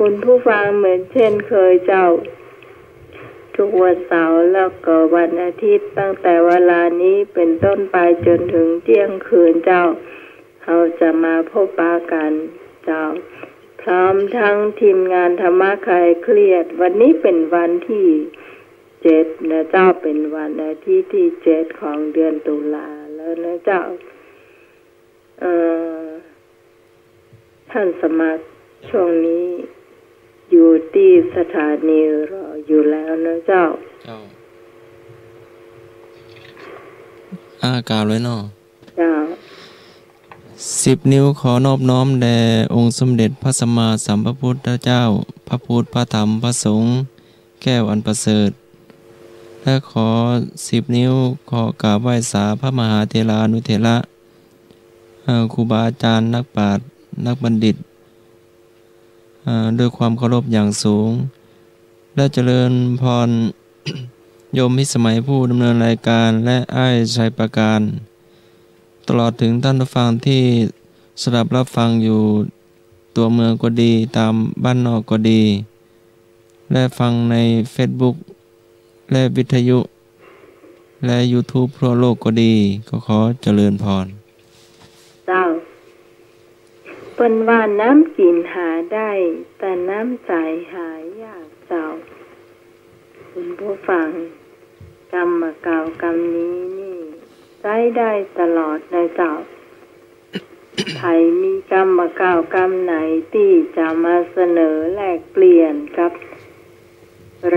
คุณผู้ฟังเหมือนเช่นเคยเจ้าทุกวันเสาร์แล้วก็วันอาทิตย์ตั้งแต่เวลานี้เป็นต้นไปจนถึงเที่ยงคืนเจ้าเราจะมาพบปะกันเจ้าพร้อมทั้งทีมงานธรรมะคลายเครียดวันนี้เป็นวันที่7นะเจ้าเป็นวันอาทิตย์ที่7ของเดือนตุลาแล้วนะเจ้าท่านสมัครช่วงนี้อยู่ที่สถานีรออยู่แล้วนะเจ้ากล่าวเลยเนาะเจ้า10 นิ้วขอนอบน้อมแด่องค์สมเด็จพระสัมมาสัมพุทธเจ้าพระพุทธพระธรรมพระสงฆ์แก้วอันประเสริฐและขอ10 นิ้วขอกราบไหว้สาพระมหาเถรานุเถระครูบาอาจารย์นักปราชญ์นักบัณฑิตด้วยความเคารพอย่างสูงและเจริญพร โยมพิสมัยผู้ดำเนินรายการและอ้ายชัยประการตลอดถึงท่านผู้ฟังที่สดับรับฟังอยู่ตัวเมืองก็ดีตามบ้านนอกก็ดีและฟังใน Facebook และวิทยุและ YouTube ทั่วโลกก็ดีก็ขอเจริญพรเจ้าเปิ้นว่าน้ำกินหาได้แต่น้ำใจหายากเจ้าคุณผู้ฟังกรรมเก่ากรรมนี้นี่ใช้ได้ตลอดเลยเจ้าใครมีกรรมเก่ากรรมไหนที่จะมาเสนอแลกเปลี่ยนกับ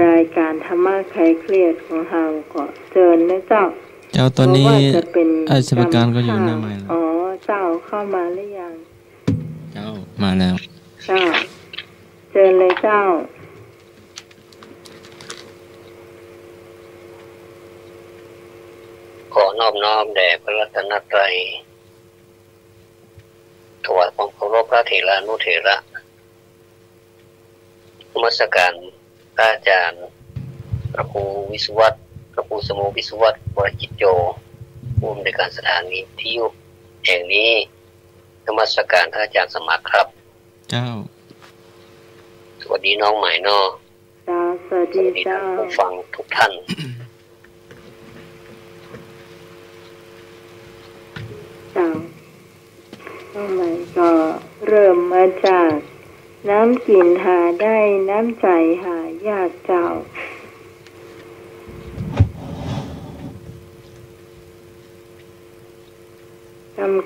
รายการธรรมะคลายเครียดของเราก็เชิญนะเจ้าตอนนี้อาชีพการก็อยู่หน้าใหม่แล้วอ๋อเจ้าเข้ามาหรือยังเจ้ามาแล้วเจ้าเชิญเลยเจ้าขอนอบน้อมแด่พระรัตนตรัยถวายความเคารพพระเถรานุเถระนมัสการพระอาจารย์พระครูวิสุวัตรพระครูสมุวิสุวัตรวรจิตโยผู้อำนวยการสถานีวิทยุแห่งนี้นมัสการพระอาจารย์สมัครครับเจ้าสวัสดีน้องใหม่เนาะสวัสดีเจ้าผู้ฟังทุกท่านน้องใหม่ก็เริ่มมาจากน้ำกินหาได้น้ำใจหายากเจ้า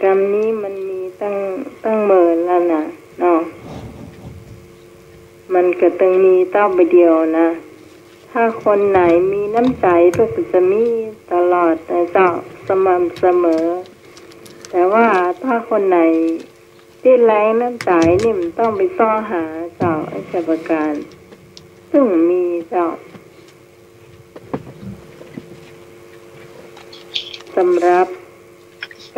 กรรมนี้มันมีตั้งหมื่นแล้วนะเนาะมันก็ต้องมีเต้าไปเดียวนะถ้าคนไหนมีน้ำใจก็จะมีตลอดนะเจ้าสม่ำเสมอแต่ว่าถ้าคนไหนที่แรงน้ำใจนี่มันต้องไปซ่อหาเจ้าอาชีพการซึ่งมีเจ้าสำหรับ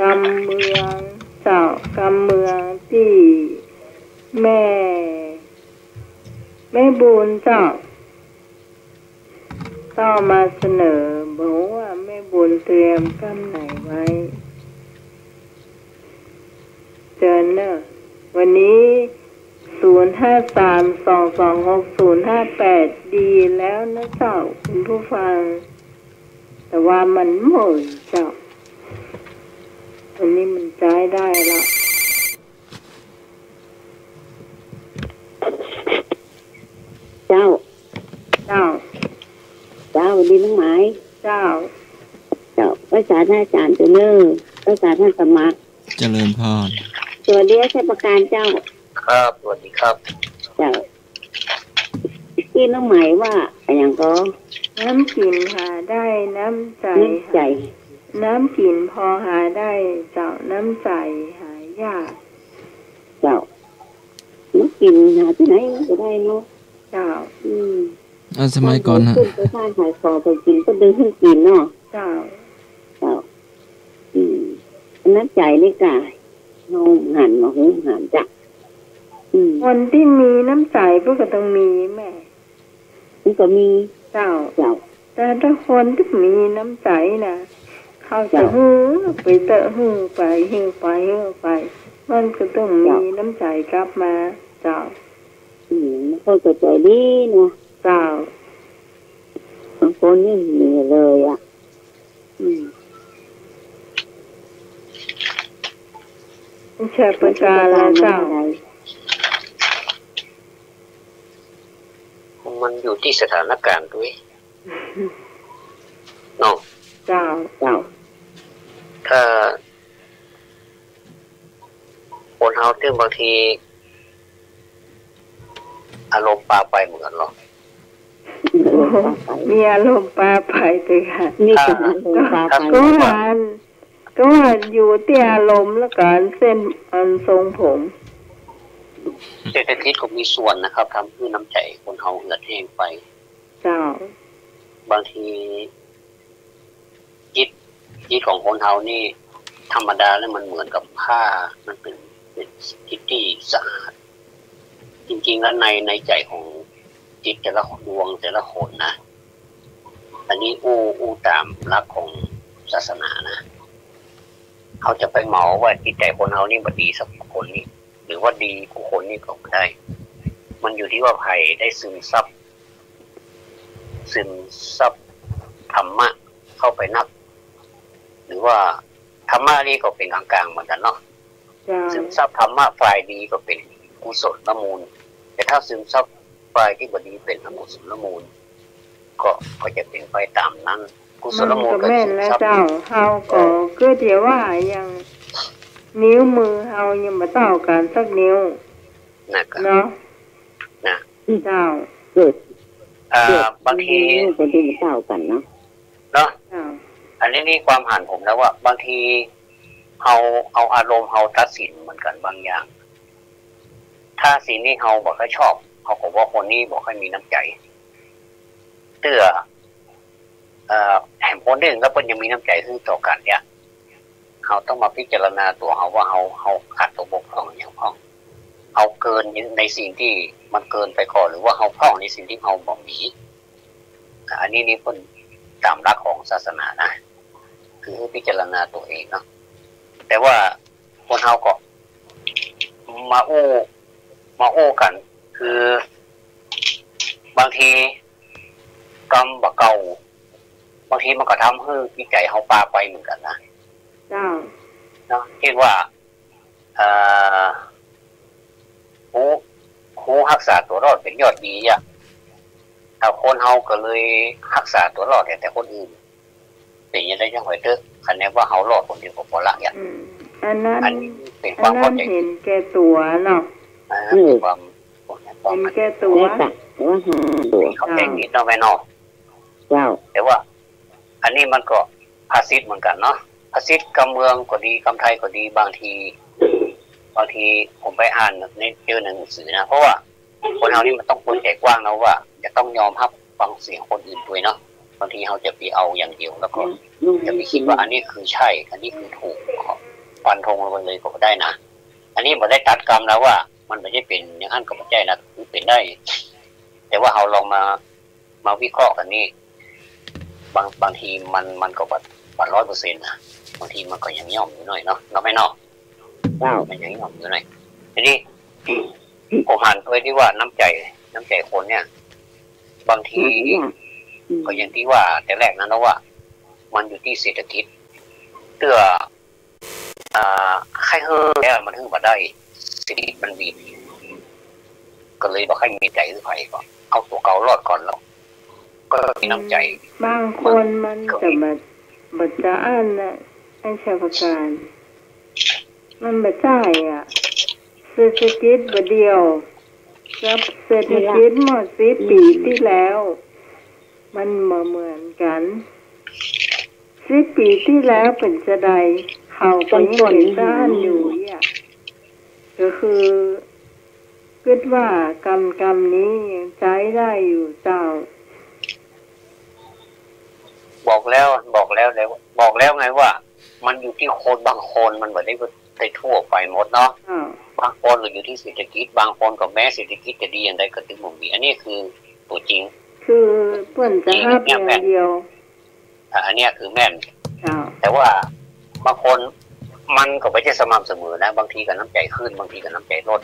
กำเมืองเจ้ากำเมืองที่แม่บุญเจ้าต้องมาเสนอบอกว่าแม่บุญเตรียมกำไหนไว้เชิญเนอะวันนี้0532260058ดีแล้วนะเจ้าคุณผู้ฟังแต่ว่ามันหม่นเจ้าวันนี้มันใช้ได้ละเจ้าวันนี้น้องหมายเจ้าภาษาท่านอาจารย์ตัวเนอภาษาท่านสมัครเจริญพรสวัสดีอาจารย์ประการเจ้าครับสวัสดีครับเจ้าที่น้องหมายว่าอย่างก็น้ำกินหาได้น้ำใจน้ำกินพอหาได้เจ้าน้ำใจหายากเจ้าน้ำกินหาที่ไหนก็ได้เนาะเจ้าสมัยก่อนฮะขึ้นไปท่านขายคอไปกินก็ดึงขึ้นกินเนาะเจ้าน้ำใจนี่กายน้องหันมาหูหันจักคนที่มีน้ำใจพวกก็ต้องมีแม่มันก็มีเจ้าแต่ถ้าคนที่มีน้ำใจนะเขาจะหื้อไปเตะหื้อไปมันก็ต้องมีน้ำใจกลับมาเจ้า ไม่ค่อยกระจายดีนะเจ้าบางคนนี่เหนื่อยเลยอ่ะเชิญประกาศแล้วเจ้ามันอยู่ที่สถานการณ์ด้วยเนาะเจ้าถ้าคนเฮาที่บางทีอารมณ์ปาไปเหมือนหรอมีอารมณ์ปาไปเลยค่ะมีอารมณ์ปาไปก็ว่าอยู่ที่อารมณ์แล้วกันเส้นอันทรงผมเศรษฐกิจก็มีส่วนนะครับทำให้น้ำใจคนเฮาเหือดแห้งไปเจ้าบางทีจิตของคนเฮานี่ธรรมดาแล้วมันเหมือนกับผ้ามันเป็นจิตที่สะอาดจริงๆแล้วในใจของจิตแต่ละดวงแต่ละคนนะอันนี้อู้ตามหลักของศาสนานะเขาจะไปเหมาว่าจิตใจคนเฮานี่บ่ดีสักคนนี่หรือว่าดีผู้คนนี่ก็ไม่ได้มันอยู่ที่ว่าใครได้ซึมซับธรรมะเข้าไปนับหรือว่าธรรมะนี่ก็เป็นกลางๆเหมือนกันเนาะซึมซับธรรมะฝ่ายดีก็เป็นกุศลละมูลแต่ถ้าซึมซับฝ่ายที่บ่ดีเป็นอกุศลละมูลก็จะเป็นไปตามนั้นกุศลมูลก็แม่นแล้วเจ้าเฮาก็คือเดี๋ยวว่ายังนิ้วมือเฮายังบ่เท่ากันสักนิ้วเนาะนะเจ้าบางทีก็ดีเท่ากันเนาะอันนี้นี่ความหันผมแล้วว่าบางทีเอาอารมณ์เฮาตัดสินเหมือนกันบางอย่างถ้าสิ่งนี้เฮาบ่ค่อยชอบเขาก็ว่าคนนี้บ่ค่อยมีน้ำใจเตื้อแห่งคนหนึ่งแล้วเพิ่นยังมีน้ำใจซึ่งต่อกันเนี่ยเฮาต้องมาพิจารณาตัวเฮาว่าเฮาขาดตัวบกพร่องอย่างพ้องเฮาเกินในสิ่งที่มันเกินไปก่อนหรือว่าเฮาพร่องในสิ่งที่เฮาบ่มีอันนี้นี่เพิ่นตามหลักของศาสนานะคือพิจารณาตัวเองเนาะแต่ว่าคนเฮาก็มาโอ้กันคือบางทีกรรมบ่เก่าบางทีมันก็ทำให้จิตใจเฮาปาไปเหมือนกันนะเจ้าเนาะเรียกว่าผู้รักษาตัวรอดเป็นยอดดีอ่ะถ้าคนเฮาก็เลยรักษาตัวรอดแต่คนอื่นเป็นยังไงจังหอยเด้อคันแนว่าเฮารอดคนเดียวก็บ่ละอย่างอันนั้นเป็นความเข้าใจเห็นแก่ตัวเนาะความเห็นแก่ตัวว่าเขาแต่งนิดเนาะแม่เนาะเจ้าแต่ว่าอันนี้มันก็ภาษิตเหมือนกันเนาะภาษิตกำเมืองก็ดีกำไทยก็ดีบางทีผมไปอ่านในเจอหนังสือนะเพราะว่าคนเฮานี่มันต้องคนใจกว้างนะว่าจะต้องยอมรับฟังเสียงคนอื่นด้วยเนาะบางทีเฮาจะไปเอาอย่างเดียวแล้วก็จะไปคิดว่าอันนี้คือใช่อันนี้คือถูกฟันธงลงไปเลยก็ได้นะอันนี้บ่ได้ตัดกรรมแล้วว่ามันไม่ใช่เป็นอย่างนั้นก็ไม่ใช่นะคือเป็นได้แต่ว่าเฮาลองมาวิเคราะห์กันนี่บางทีมันก็บ่ 100% นะบางทีมันก็ยังย่อมอยู่หน่อยเนาะเราไม่เนาะมันยังย่อมอยู่หน่อยทีนี้ผมหันไปที่ว่าน้ำใจคนเนี่ยบางทีก็อย่างที่ว่าแต่แรกนั้นนะว่ามันอยู่ที่เศรษฐกิจเตื้อใครเฮ้อแล้วมันถึงบ่ได้เศรษฐกิจมันบีบก็เลยบ่ค่อยมีใจหรือไผก็เอาตัวเก่ารอดก่อนแล้วก็มีน้ำใจบางคนมันจะบัดจะอ่านนะไอ้ชาวประการมันบ่ใช่อ่ะเศรษฐกิจบ่เดียวกับเศรษฐกิจเมื่อ10 ปีที่แล้วมันบ่เหมือนกัน10 ปีที่แล้วเป็นจะใดเขาก็ยังเป็นด้านอยู่อ่ะก็คือคิดว่ากรรมนี้ยังใช้ได้อยู่เจ้าบอกแล้วไงว่ามันอยู่ที่คนบางคนมันบ่ได้ทั่วไปหมดเนาะบางคนก็อยู่ที่เศรษฐกิจบางคนก็แม้เศรษฐกิจจะดีอย่างใดก็ถึงบ่มีอันนี้คือตัวจริงคือเพิ่นจะรับอย่างเดียวอันนี้คือแม่นแต่ว่าบางคนมันก็ไม่ใช่สม่ำเสมอนะบางทีก็น้ำใจขึ้นบางทีก็น้ำใจลด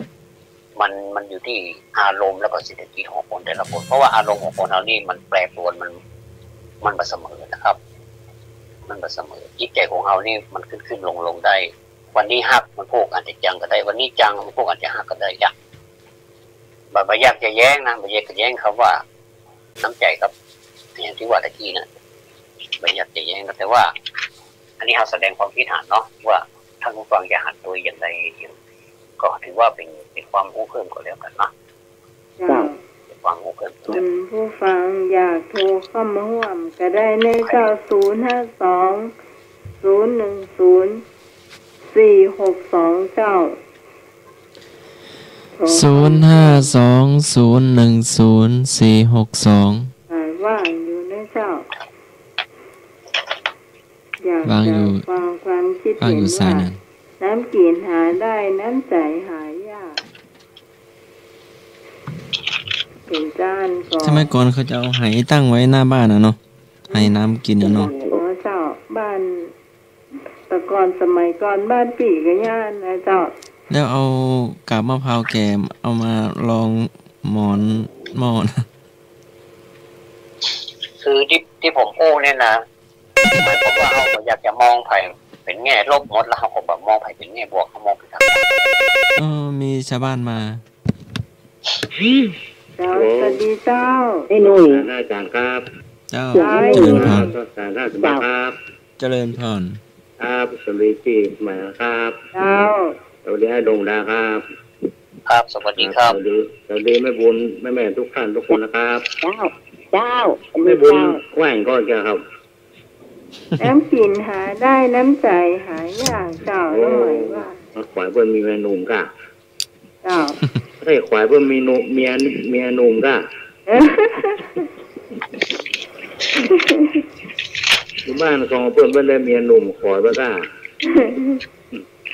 มันอยู่ที่อารมณ์แล้วก็เศรษฐกิจของคนแต่ละคนเพราะว่าอารมณ์ของคนเรานี่มันแปรปรวนมันบ่เสมอนะครับมันบ่เสมอจิตใจของเรานี่มันขึ้นลงได้วันนี้ฮักมันพวกอาจจะจังก็ได้วันนี้จังมันพวกอาจจะฮักก็ได้จ้ะบ่อยากจะแย้งนะบ่อยากจะแย้งคำว่าน้ำใจครับอย่างที่ว่าตะกี้นะบ่อยากจะแย้งแต่ว่าอันนี้เราแสดงความคิดเห็นเนาะว่าท่านผู้ฟังจะหันตัวอย่างไรก็ถือว่าเป็นความรู้เพิ่มก็แล้วกันเนาะเป็นความรู้เพิ่มคุณผู้ฟังอยากโทรเข้ามาร่วมก็ได้ในเจ้า052-010-462เจ้า052-010-462ว่างอยู่นะเจ้าอยากจะฟังความคิดเห็นว่าน้ำกินหาได้น้ำใจหายากเป็นจ้านก่อนสมัยก่อนเขาจะเอาไหตั้งไว้หน้าบ้านเนาะไหน้ำกินเนาะโอ้เจ้าบ้านแต่ก่อนสมัยก่อนบ้านปีกย่านนะเจ้าแล้วเอากาบมะพร้าวแก่เอามาลองหมอนคือที่ผมพูดเนี่ยนะหมายความว่าเราอยากจะมองไผ่เป็นแง่ลบหมดแล้วเขาก็แบบมองไผ่เป็นแง่บวกเขามองไปทางมีชาวบ้านมาเจ้าสวัสดีเจ้าไอ้หนุ่ยอาจารย์ครับเจ้าเจริญพรอาจารย์ราชบัณฑิตครับเจริญพรครับสวัสดีพี่ใหม่ครับเจ้าสวัสดีให้ดงดาครับครับสวัสดีครับสวัสดีแม่บุญแม่ทุกท่านทุกคนนะครับเจ้าแม่บุญแหว่งก็จะครับน้ำกินหาได้น้ำใจหายากเจ้าหน่อยว่าขวายเพิ่มมีเมียหนุ่มก่ะเจ้าได้ขวายเพิ่มมีเมียหนุ่มก่ะที่บ้านของเพิ่มได้เมียหนุ่มขวายบ้างก่ะ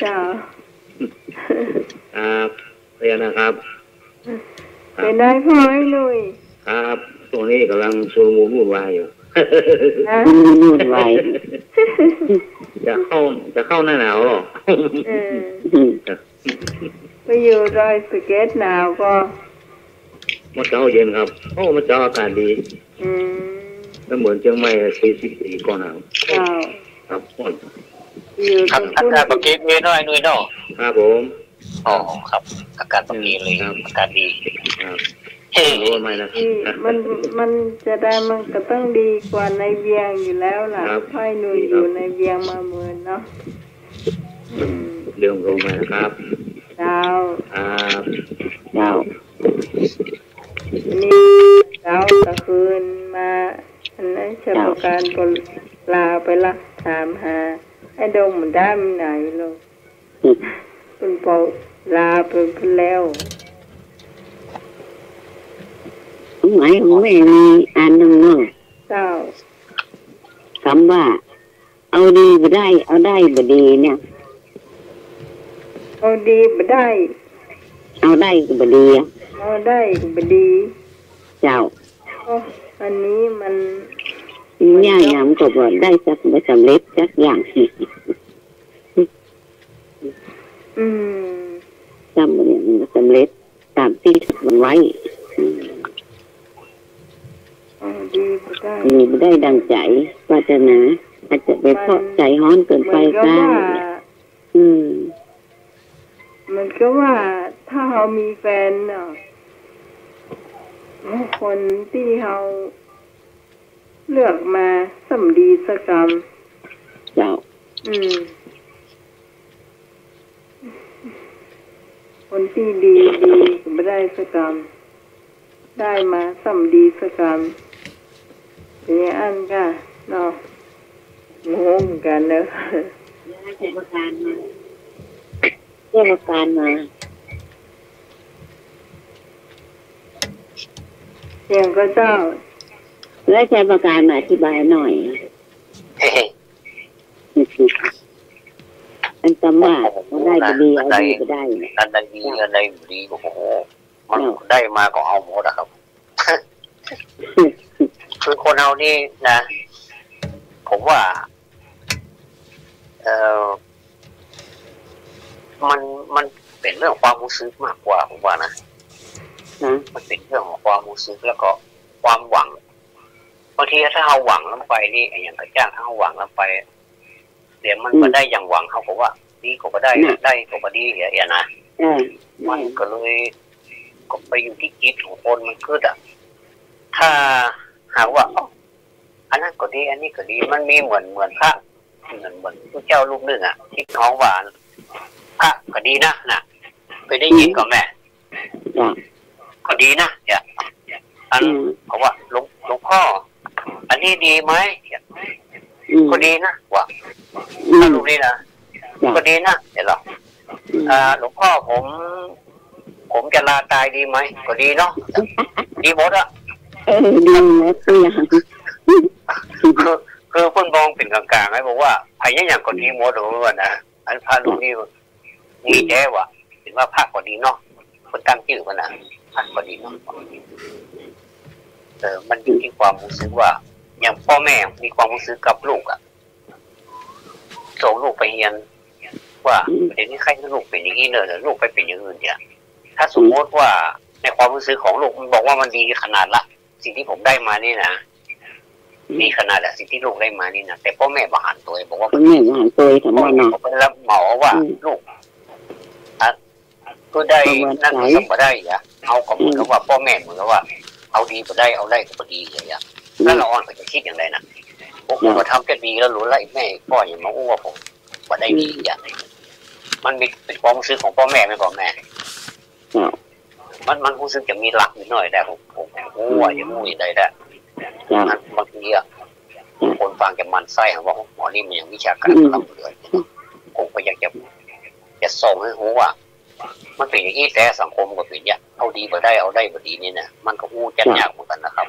เจ้าครับเรียนนะครับเป็นได้พ่อไอ้หนุ่ยครับตรงนี้กำลังชูมูวุ่นวายอยู่วุ่นวายจะเข้าหน้าหนาวหรอไปอยู่ดอยสเก็ตหนาวก็มันเช้าเย็นครับมันเช้าอากาศดีแล้วเหมือนเชียงใหม่44ก็หนาวครับอากาศปกติมีน้อยหน่อยเนาะครับผมอ๋อครับอากาศปกติเลยอากาศดีรู้ไหมนะมันจะได้มันก็ต้องดีกว่าในเวียงอยู่แล้วล่ะค่อยหนูอยู่ในเวียงมาเมินเนาะเรื่องรู้ไหมนะครับเจ้าเจ้านี่เจ้าตะคืนมาอันนั้นชาวการปลาไปละถามหาไอ้ดงมันได้มันไหนลูกคุณปอลาไปแล้วหมายของแม่มีอ่านน้องเจ้าคำว่าเอาดีบ่ได้เอาได้บ่ดีเนี่ยเอาดีบ่ได้เอาได้ก็บ่ดีเอาได้ก็บ่ดีเจ้าอันนี้มันง่ายๆมันก็บ่ได้สักบ่สำเร็จสักอย่างจำเนี่ยมันสำเร็จตามที่มันไว้ไม่ได้ดังใจปรารถนาอาจจะไปเพราะใจฮ้อนเกินไปก็มันก็ว่าถ้าเรามีแฟนเนาะคนที่เราเลือกมาสมดีสกรรมเจ้าคนที่ดีก็ไม่ได้สกรรมได้มาสมดีสกรรมเป็นอย่างนั้นก็เนาะงงกันเนอะเทศกาลมาเสียงก็เจ้าแล้วใช้ประการมาอธิบายหน่อยอันจำว่าได้ก็ดีเอาดีก็ได้อันใดดีอันใดดีโอ้โหมันได้มาก็เอาหมดอะครับคือคนเอานี่นะผมว่ามัน เป็นเรื่องความรู้สึกมากกว่าผมว่านะมันเป็นเรื่องของความรู้สึกแล้วก็ความหวังบางทีถ้าเราหวังแล้วไปนี่อย่างกระจ้างถ้าเราหวังแล้วไปเดี๋ยวมันมาได้อย่างหวังเขาบอกว่าดีก็ได้ได้ก็ดีอย่างนะมันก็เลยก็ไปอยู่ที่จิตของคนมันคือถ้าหากว่าอันนั้นก็ดีอันนี้ก็ดีมันมีเหมือนพระเหมือนพระเจ้ารูปหนึ่งที่ท้องหวานพระก็ดีนะเคยได้ยินก่อนแม่ก็ดีนะอันเขาว่าหลวงพ่ออันนี้ดีไหมก็ดีนะว่าถ้ารูปนี้นะก็ดีนะเห็นหรอหลวงพ่อผมจะลาตายดีไหมก็ดีเนาะดีหมดดีหมดตัวอย่างคือเพิ่นมองเป็นกลางๆให้บอกว่าไอ้อย่างก็ดีหมดหรือว่านะอันพระรูปนี้มีแท้ว่ะเห็นว่าพระก็ดีเนาะคนตั้งชื่อมันนะพระก็ดีเนาะมันอยู่ที่ความรู้สึกว่าอย่างพ่อแม่มีความรู้สึกกับลูกส่งลูกไปเรียนว่าเดี๋ยวนี้ใครลูกเป็นอย่างนี้เลยลูกไปเป็นอย่างอื่นเนี่ยถ้าสมมติว่าในความรู้สึกของลูกมันบอกว่ามันดีขนาดละสิ่งที่ผมได้มานี่นะดีขนาดละสิ่งที่ลูกได้มานี่นะแต่พ่อแม่บาหันตัวบอกว่าพ่อแม่บาหันตัวทำไมเนาะผมรับเหมาว่าลูกก็ได้นั่นก็ไม่ได้เอาของเหมือนกับว่าพ่อแม่เหมือนกับว่าเอาดีก็ได้เอาได้ก็ดีอย่างเงี้ยแล้วเราอ่อนไปจะคิดอย่างไรนะผมก็ทำแค่ดีแล้วรู้แล้วแม่พ่ออย่างมาอ้วกผมว่าได้ดีอย่างมันเป็นความรู้สึกของพ่อแม่ไม่พ่อแม่มันรู้สึกจะมีหลักนิดหน่อยแต่ผมว่าอย่างงูอย่างใดได้บางทีคนฟังจะมันไส้ของว่าหมอนี่มันอย่างวิชาการทำเลยผมก็อยากจะส่งให้รู้ว่ามันเป็นอย่างนี้แต่สังคมก็เป็นอย่างเอาดีก็ได้เอาได้ก็ดีนี่นะมันก็อู้จัดยากเหมือนกันนะครับ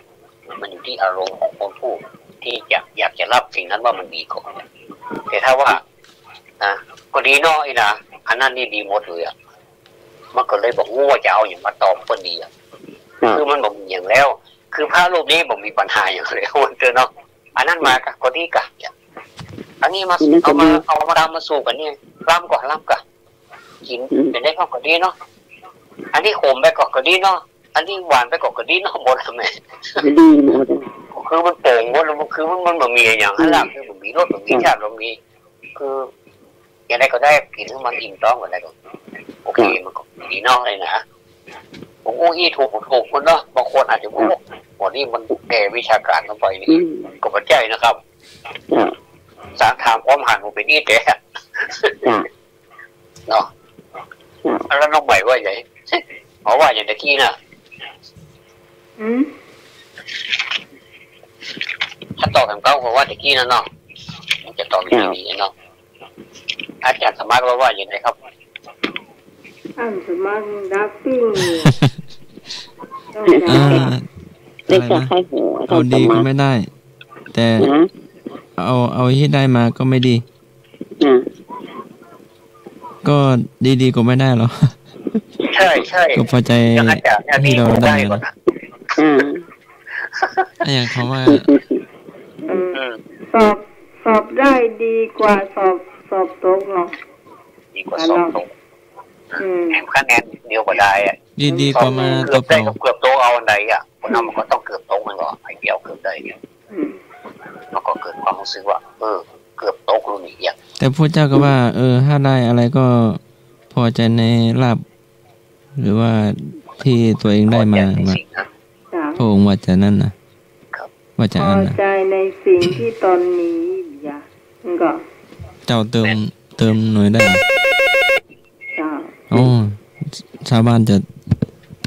มันอยู่ที่อารมณ์ของคนพูดที่อยากจะรับสิ่งนั้นว่ามันดีก่อนแต่ถ้าว่าก็ดีน้อยนะอันนั้นนี่ดีหมดเลยมันก็เลยบอกว่าจะเอาอย่างมาตอบคนดีคือมันบอกอย่างแล้วคือพระรูปนี้บอกมีปัญหาอย่างไรมันเจอเนาะอันนั้นมาก็ดีกะอันนี้มาเอามาดามมาสู่กันนี่ร่ำก่อนร่ำก่อนกินเป็นได้ก็ดีเนาะอันนี้ขมไปก็ดีเนาะอันนี้หวานไปก็ดีเนาะหมดทำไมดีหมดคือมันโป่งหมดคือมันแบบมีอย่างนั้นแหละคือมันมีรสมันมีชาติมันมีคืออย่างไรก็ได้กินให้มันอิ่มท้องก็ได้ก็โอเคมันก็ดีเนาะเลยนะผมอี้ถูกคนเนาะบางคนอาจจะบอกว่านี่มันแก่วิชาการลงไปนี่ก็ปัจจัยนะครับสารถามความหันผมเป็นอี้แต่เนาะแล้วน้องใหม่ว่าอย่างเพราะว่าอย่างตะกี้น่ะถ้าตอบคำเก้าเพราะว่าตะกี้นั่นเนาะมันจะตอบดีๆเนาะอาจารย์สมัครว่าอย่างไรครับสมัครดับปิ้งได้จากใครหัวเอาดีก็ไม่ได้แต่เอาที่ได้มาก็ไม่ดีก็ดีๆก็ไม่ได้หรอใช่ก็พอใจที่เราได้นะอย่างเขาว่าสอบได้ดีกว่าสอบตกเนาะดีกว่าสอบตกคะแนนเดียวก็ได้ดีกว่ามาตัวเปล่าเกือบโตเอาอันใดคนนั้นมันก็ต้องเกือบโตมันก็ไอเดียวเกือบได้มันก็เกิดความรู้สึกว่าเกือบโตกรุ่นนี้แต่พระเจ้าก็ว่าถ้าได้อะไรก็พอใจในลาภหรือว่าที่ตัวเองได้มาพระองค์ว่าจะนั่นนะว่าจะอันนะพอใจในสิ่งที่ตอนนี้ก็ เจ้าเติมหน่อยได้อ๋อชาวบ้านจะ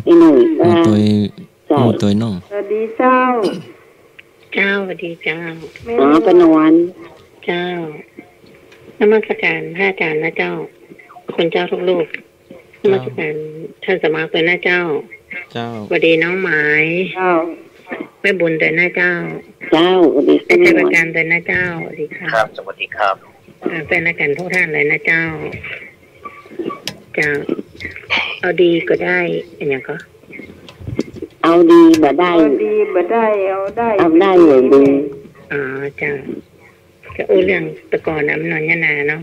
ตัวน้องสวัสดีเจ้าสวัสดีเจ้าปนวันเจ้านมัสการพระอาจารย์นะเจ้าคุณเจ้าทุกลูกนมัสการท่านสมาเป็นนะเจ้าสวัสดีน้องหมายแม่บุญแต่นะเจ้าสวัสดีเป็นราชการแต่นะเจ้าสวัสดีครับสวัสดีครับเป็นนักการทุกท่านเลยนะเจ้าเอาดีก็ได้อย่างก็เอาดีบ่ได้เอาได้อย่างดีจ้าจะอู้เรื่องตะกอนน้ำนอนยานาเนาะ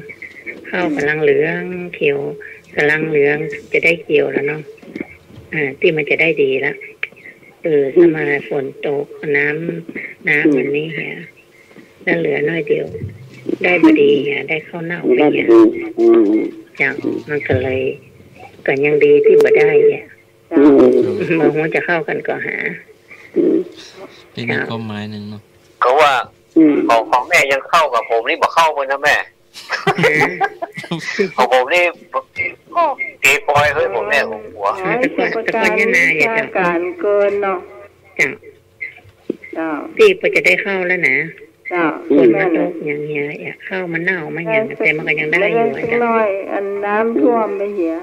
ข้าวกำลังเหลืองเขียว กำลังเหลืองจะได้เกี่ยวแล้วเนาะที่มันจะได้ดีแล้วถ้ามาฝนตกน้ำมันนี่ฮะแล้วเหลือน้อยเดียวได้พอดีฮะได้ข้าวเน่าไปเนี่ยจังมันก็เลยก็ยังดีที่บ่ได้เนี่ยมองว่าจะเข้ากันก็หาเป็นอีกความหมายหนึ่งเนาะก็ว่าของแม่ยังเข้ากับผมนี่บอกเข้ากันนะแม่ของผมนี่ตีปอยเฮ้ยผมแม่ผมหัวประการการเกินเนาะตีปจะได้เข้าแล้วนะคนมันตกอย่างเงี้ยเข้ามันเน่ามันอย่างแต่มันก็ยังได้อยู่จ้ะน้อยอันน้ำท่วมไปเหี้ย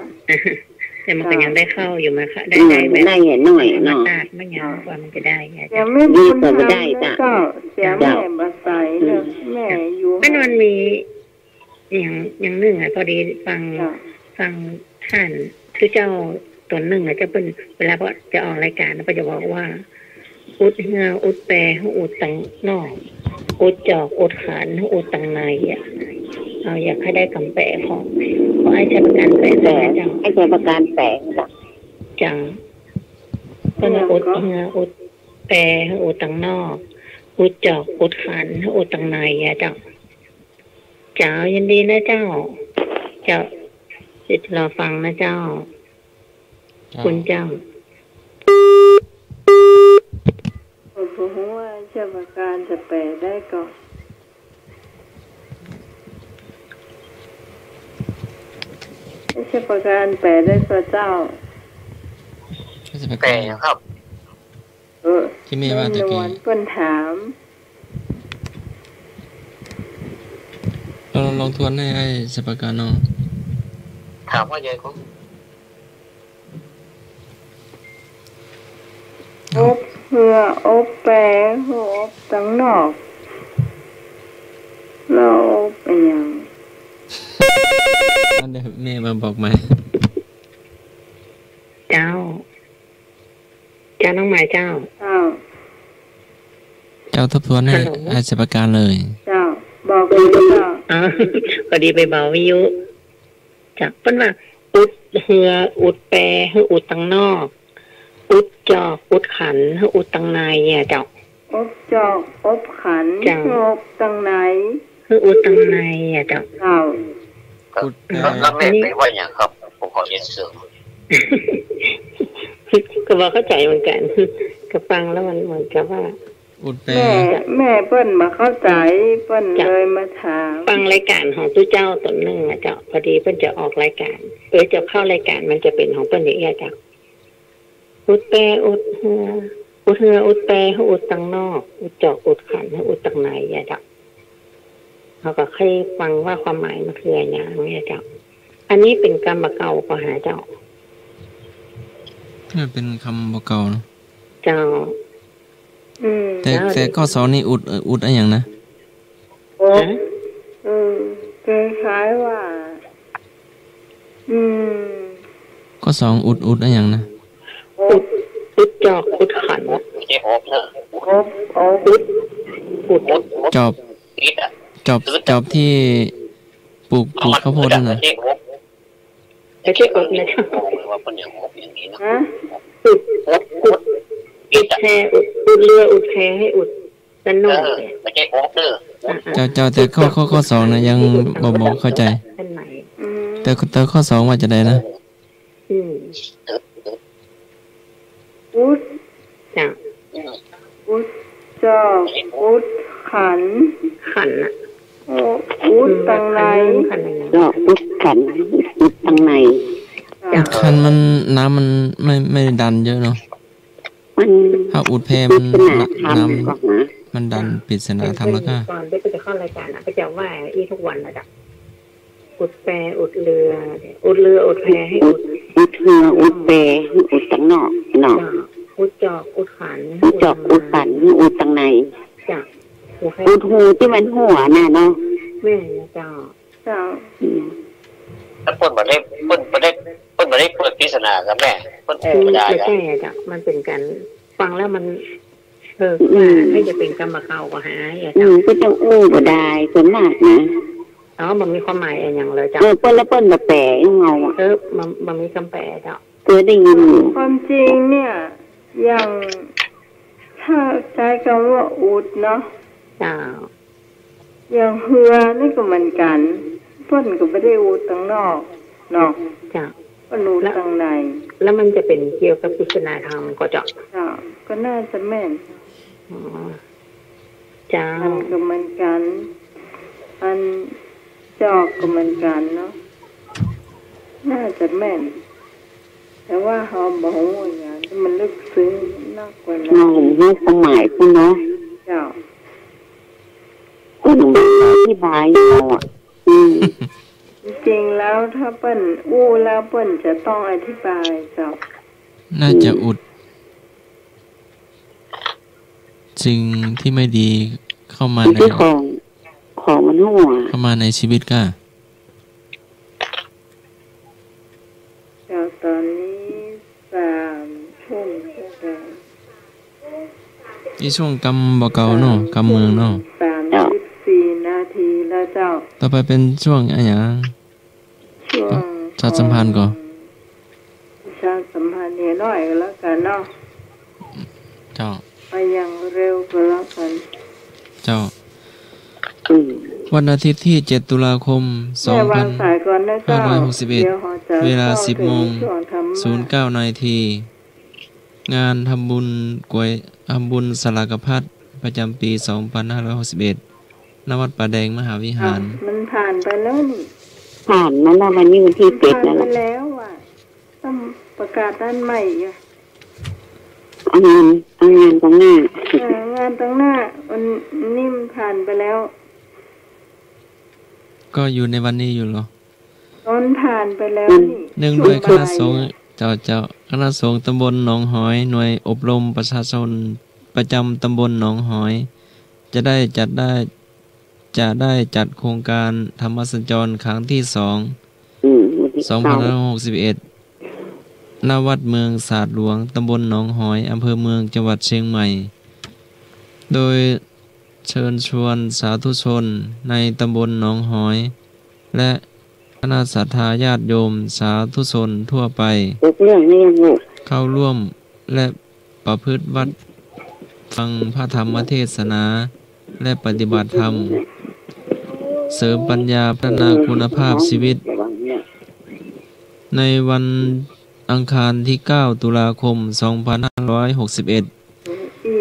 แต่มันก็ยังได้เข้าอยู่มาค่ะได้แบบได้เห็นหน่อยเนาะไม่ยังว่ามันจะได้ไงยังไม่ดีกว่าได้จ้ะเสียแม่มาใส่เลยแม่อยู่มันมีอย่างหนึ่งพอดีฟังท่านคือเจ้าตนหนึ่งจะเป็นเวลาพอจะออกรายการก็จะบอกว่าอุดเงาอุดแปรอุดตังนอกอุดจอกอุดขันอุดตังในเอาอยากให้ได้คำแปลของไอ้ใช้ประการแปลจังไอ้ใช้ประการแปลจังก็นะอุดเงาอุดแปรอุดตังนอกอุดจอกอุดขันอุดตังในจังเจ้ายินดีนะเจ้าสิรอฟังนะเจ้าคุณเจ้าผมว่าเจ้าประการจะแปลได้ก่อนเจ้าประการแปลได้พระเจ้าแปลครับที่มีว่าตะกี้เพิ่นถามเราลองทวนให้สปการน้องถามว่าใหญ่ของอบเหืออบแปรอบตั้งนอกเราเป็นยังเดี๋ยวแม่มาบอกไหมเจ้าน้องหมายเจ้าทบทวนให้สปการเลยเจ้าบอกเลยเจ้าพอดีไปเบาวิยุจากเพิ่นว่าอุดเหืออุดแปรอุดตั้งนอกอุดจอกอุดขันอุดตังในเจ้าอุดจอกอุดขันอุดตังในอุดตังในเจ้าแล้วแม่ไปว่าอย่างครับผมขอเรียนเสริมก็บอกเข้าใจเหมือนกันก็ฟังแล้วมันเหมือนกับว่าแม่เปิ้นมาเข้าใจเปิ้นเลยมาถามฟังรายการของตู้เจ้าตนหนึ่งเจ้าพอดีเปิ้นจะออกรายการจะเข้ารายการมันจะเป็นของเปิ้นอย่างเงี้ยเจ้าอุดแปรอุดเหืออุดแปรอุดตังนอกอุดจอกอุดขันอุดตังในเจ้าเขาก็เคยฟังว่าความหมายมันคืออะไรเนี่ยเจ้าอันนี้เป็นกรรมเก่าก็หาเจ้าเป็นคำเก่าเนาะเจ้าแต่ข้อสองนี่อุดอะไรอย่างนะคล้ายว่าข้อสองอุดอะไรอย่างนะอุดจอกอุดขันไม่ใช่อบนะจอบที่ปลูกข้าวโพดนั่นน่ะไม่ใช่อบนะครัว่าเป็นอย่างอบอย่างนี้นะอุดแพอุดเรืออุดแพให้อุดด้านนอกไม่ใช่อบเด้อเจ้าแต่ข้อสองนะยังบอกเข้าใจแต่ข้อสองว่าจะได้นะอุดอุดจอกอุดขันอ่ะอุดตังในจอกอุดขันอุดตังในขันมันน้ำมันไม่ดันเยอะเนาะถ้าอุดแพมันน้ำมันดันปริศนาธรรมแล้วก็ก่อนได้จะเข้ารายการก็จะว่าทุกวันนะจ๊ะอุดแปรอุดเรืออุดแพให้อุดเรืออุดแปรอุดตังนอกอุดจอกอุดขันอุดจอกอุดขันอุดตังในจ้ะอุดหูที่มันหัวน่ะเนาะแม่นะเจ้าถ้าเปิดมาได้เปิดพิศนาครับแม่เปิดไม่ได้ใช่จ้ะมันเป็นการฟังแล้วมันไม่จะเป็นกรรมเก่าก็หาก็จะอู้บ่ได้ส่วนมากนะ มันมีความหมายอย่างเลยจ้ะเปิ้ลแล้วเปิ้ลมาแปลยังเงาอ่ะมันมีคำแปลจ้ะเคยได้ยินความจริงเนี่ยอย่างถ้าใช้คำว่าอุดเนาะจ้าอย่างเฮือนี่ก็เหมือนกันเปิ้ลก็ไม่ได้อุดตั้งนอกเนาะจ้ะก็รู้ตั้งในแล้วมันจะเป็นเกี่ยวกับพิจารณาธรรมก็จ้ะก็น่าจะแม่นจ้ามันก็เหมือนกันอันจอกก็เหมือนกันเนาะน่าจะแม่นแต่ว่าเขาบอกว่าอย่างนี้มันลึกซึ้งมากกว่านั้นให้สมัยคุณเนาะเจ้าคุณอธิบายเราอ่ะจริงแล้วถ้าเปิ้นแล้วเปิ้นจะต้องอธิบายเจ้าน่าจะอุดสิ่งที่ไม่ดีเข้ามาในของมันหัวเข้ามาในชีวิตก็ตอนนี้3 ทุ่มที่ช่วงกำบ่เก่าเนาะกำเมืองเนาะ34 นาทีแล้วเจ้าต่อไปเป็นช่วงอะไรอย่างช่วงชาติสัมพันธ์ก่อนชาติสัมพันธ์เนี่ยน้อยก็แล้วกันเนาะเจ้าไปอย่างเร็วก็แล้วกันเจ้าวันอาทิตย์ที่7 ตุลาคม 2561 เวลา 10:09 นาทีงานทำบุญสลากพัดประจำปี 2561 ณ วัดป่าแดงมหาวิหารมันผ่านไปแล้วนี่ผ่านมาแล้ววันนี้วันที่7แล้วผ่านไปแล้วอ่ะต้องประกาศด้านใหม่อ่ะงานตรงหน้างานตรงหน้ามันนิ่มผ่านไปแล้วก็อยู่ในวันนี้อยู่หรอมันผ่านไปแล้วนี่เนื่องด้วยคณะสงฆ์เจ้าคณะสงฆ์ตำบลหนองหอยหน่วยอบรมประชาชนประจำตำบลหนองหอยจะได้จัดโครงการธรรมสัญจรครั้งที่2561 ณ วัดเมืองศาสตร์หลวงตำบลหนองหอยอำเภอเมืองจังหวัดเชียงใหม่โดยเชิญชวนสาธุชนในตำบลหนองหอยและคณะศรัทธาญาติโยมสาธุชนทั่วไปเข้าร่วมและประพฤติวัดฟังพระธรรมเทศนาและปฏิบัติธรรมเสริมปัญญาพัฒนาคุณภาพชีวิตในวันอังคารที่9 ตุลาคม 2561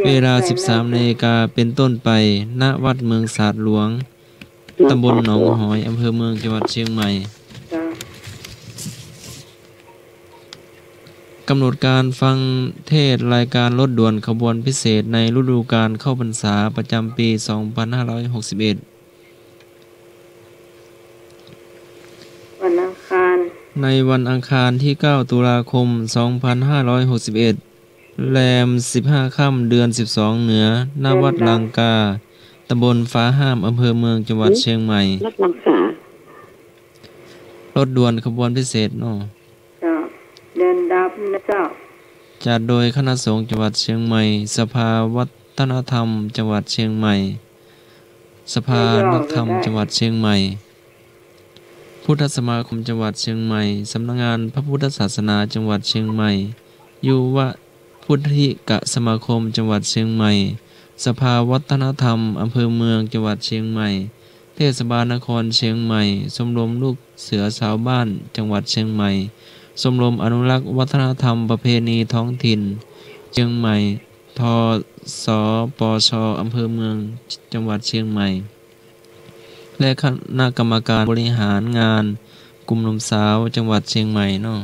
เวลา 13 นาฬิกาเป็นต้นไปณ วัดเมืองศาสตร์หลวงตำบลหนองหอยอำเภอเมืองจังหวัดเชียงใหม่กำหนดการฟังเทศรายการรถด่วนขบวนพิเศษในฤดูกาลเข้าพรรษาประจำปี 2561 วันอังคารในวันอังคารที่ 9 ตุลาคม 2561 แรม 15 ค่ำเดือน 12 เหนือณ วัดลังกาตำบลฟ้าห้ามอำเภอเมืองจังหวัดเชียงใหม่รถด่วนขบวนพิเศษเนาะเดินดับนะเจ้าจัดโดยคณะสงฆ์จังหวัดเชียงใหม่สภาวัฒนธรรมจังหวัดเชียงใหม่สภานักธรรมจังหวัดเชียงใหม่พุทธสมาคมจังหวัดเชียงใหม่สำนักงานพระพุทธศาสนาจังหวัดเชียงใหม่ยุวพุทธิกสมาคมจังหวัดเชียงใหม่สภาวัฒนธรรมอำเภอเมืองจังหวัดเชียงใหม่เทศบาลนครเชียงใหม่ชมรมลูกเสือชาวบ้านจังหวัดเชียงใหม่ชมรมอนุรักษ์วัฒนธรรมประเพณีท้องถิ่นเชียงใหม่ทสปช.อำเภอเมืองจังหวัดเชียงใหม่และคณะกรรมการบริหารงานกลุ่มหนุ่มสาวจังหวัดเชียงใหม่เนาะ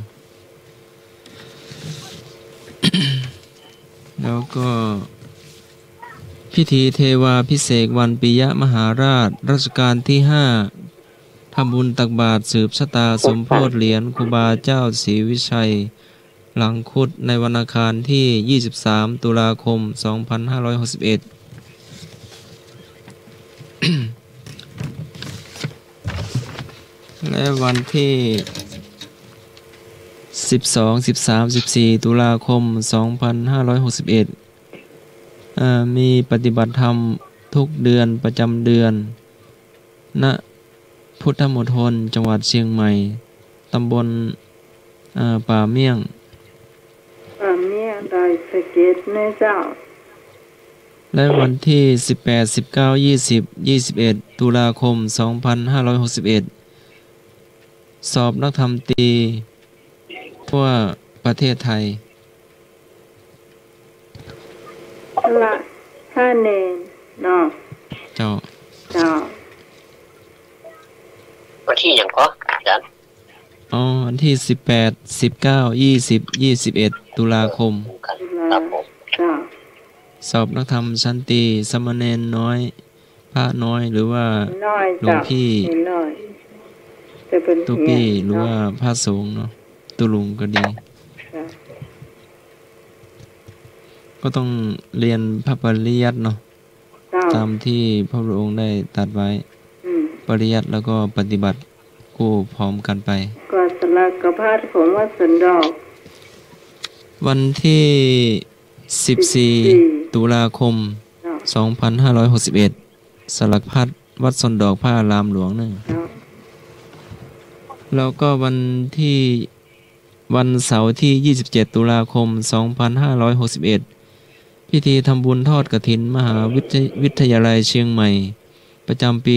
แล้วก็พิธีเทวาภิเษกวันปิยมหาราชรัชกาลที่ 5ทำบุญตักบาตรสืบชะตาสมโภชเหรียญครูบาเจ้าศรีวิชัยหลังคุดในวันอังคารที่ 23 ตุลาคม 2561 และวันที่ 12, 13, 14 ตุลาคม 2561 มีปฏิบัติธรรมทุกเดือนประจำเดือนณ พุทธมณฑลจังหวัดเชียงใหม่ตำบลป่าเมี่ยงดอยสะเก็ดนะเจ้าและวันที่18 19 20 21ตุลาคม2561สอบนักธรรมตรีทั่วประเทศไทยละท่าเนนเนาะเจ้าวันที่อย่างก็อาจารย์วันที่18 19 20 21ตุลาคมครับผมสอบนักธรรมชั้นตรีสมณเณรน้อยพระน้อยหรือว่าหลวงพี่ตุพี่หรือว่าพระสงฆ์เนาะตุลุงก็ดีก็ต้องเรียนพระปริยัติเนาะตามที่พระองค์ได้ตรัสไว้ปริยัติแล้วก็ปฏิบัติคู่พร้อมกันไปก็สลักกระพาดของวัดสันดอกวันที่14ตุลาคม2561สลักพัดวัดสันดอกพระอารามหลวงนึงแล้วก็วันเสาร์ที่27ตุลาคม2561พิธีทำบุญทอดกฐินมหาวิทยาลัยเชียงใหม่ประจำปี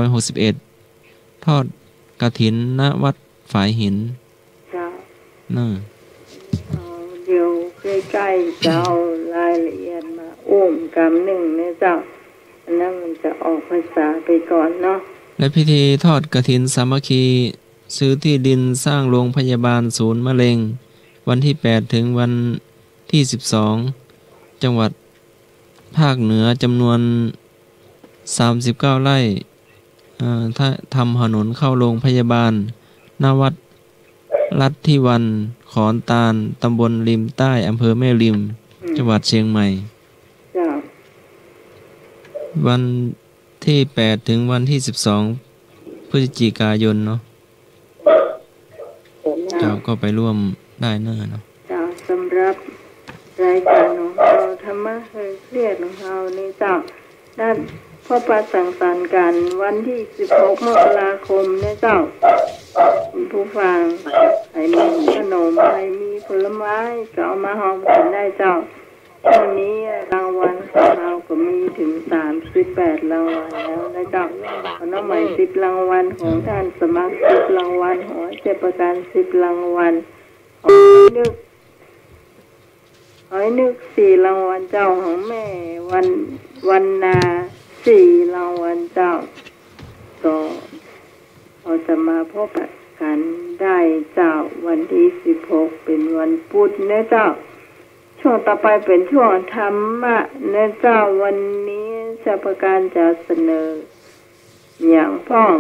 2561ทอดกฐินณวัดฝายหินนั่นเดี๋ยวใกล้ๆจะเอารายละเอียดมากำหนึ่งนะเจ้าอันนั้นมันจะออกภาษาไปก่อนเนาะและพิธีทอดกฐินสามัคคีซื้อที่ดินสร้างโรงพยาบาลศูนย์มะเร็งวันที่8ถึงวันที่12จังหวัดภาคเหนือจำนวน39ไร่ถ้าทำถนนเข้าโรงพยาบาลณวัดลัทธิวันขอนตาลตำบลริมใต้อำเภอแม่ริมจังหวัดเชียงใหม่วันที่8ถึงวันที่12พฤศจิกายนเนาะเจ้าก็ไปร่วมได้เนาะเจ้าสำหรับรายการของเราธรรมะเครียดของเราในเจ้าด้านพ่อประสังสรรค์กันวันที่16มกราคมเนี่ยเจ้าผู้ฟังใครมีขนมใครมีผลไม้ก็เอามาหอมกันได้เจ้าวันนี้รางวัลของเราก็มีถึง38รางวัลแล้วนะเจ้าน้องใหม่10รางวัลของท่านสมัคร10รางวัลหัวเจ็บประกัน10รางวัลหอยนึก4รางวัลเจ้าของแม่วันนา4รางวัลเจ้าก็เราจะมาพบกันได้เจ้าวันที่16เป็นวันพุธนะเจ้าช่วงต่อไปเป็นช่วงธรรมะนะเจ้าวันนี้จะประการจะเสนออย่างพ้อง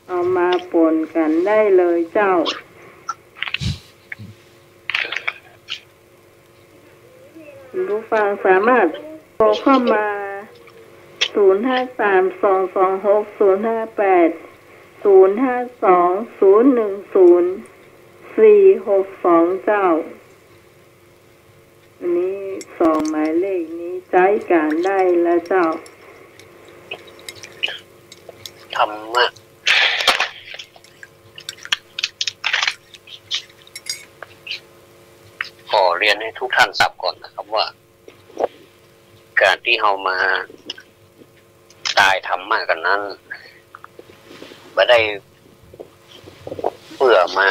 เอามาปนกันได้เลยเจ้าผู้ฟังสามารถโทรเข้ามา053-226-058 052-010-462เจ้าอันนี้2หมายเลขนี้ใช้การได้แล้วเจ้าธรรมะขอเรียนให้ทุกท่านทราบก่อนนะครับว่าการที่เรามาตายธรรมะกันนั้นไม่ได้เพื่อมา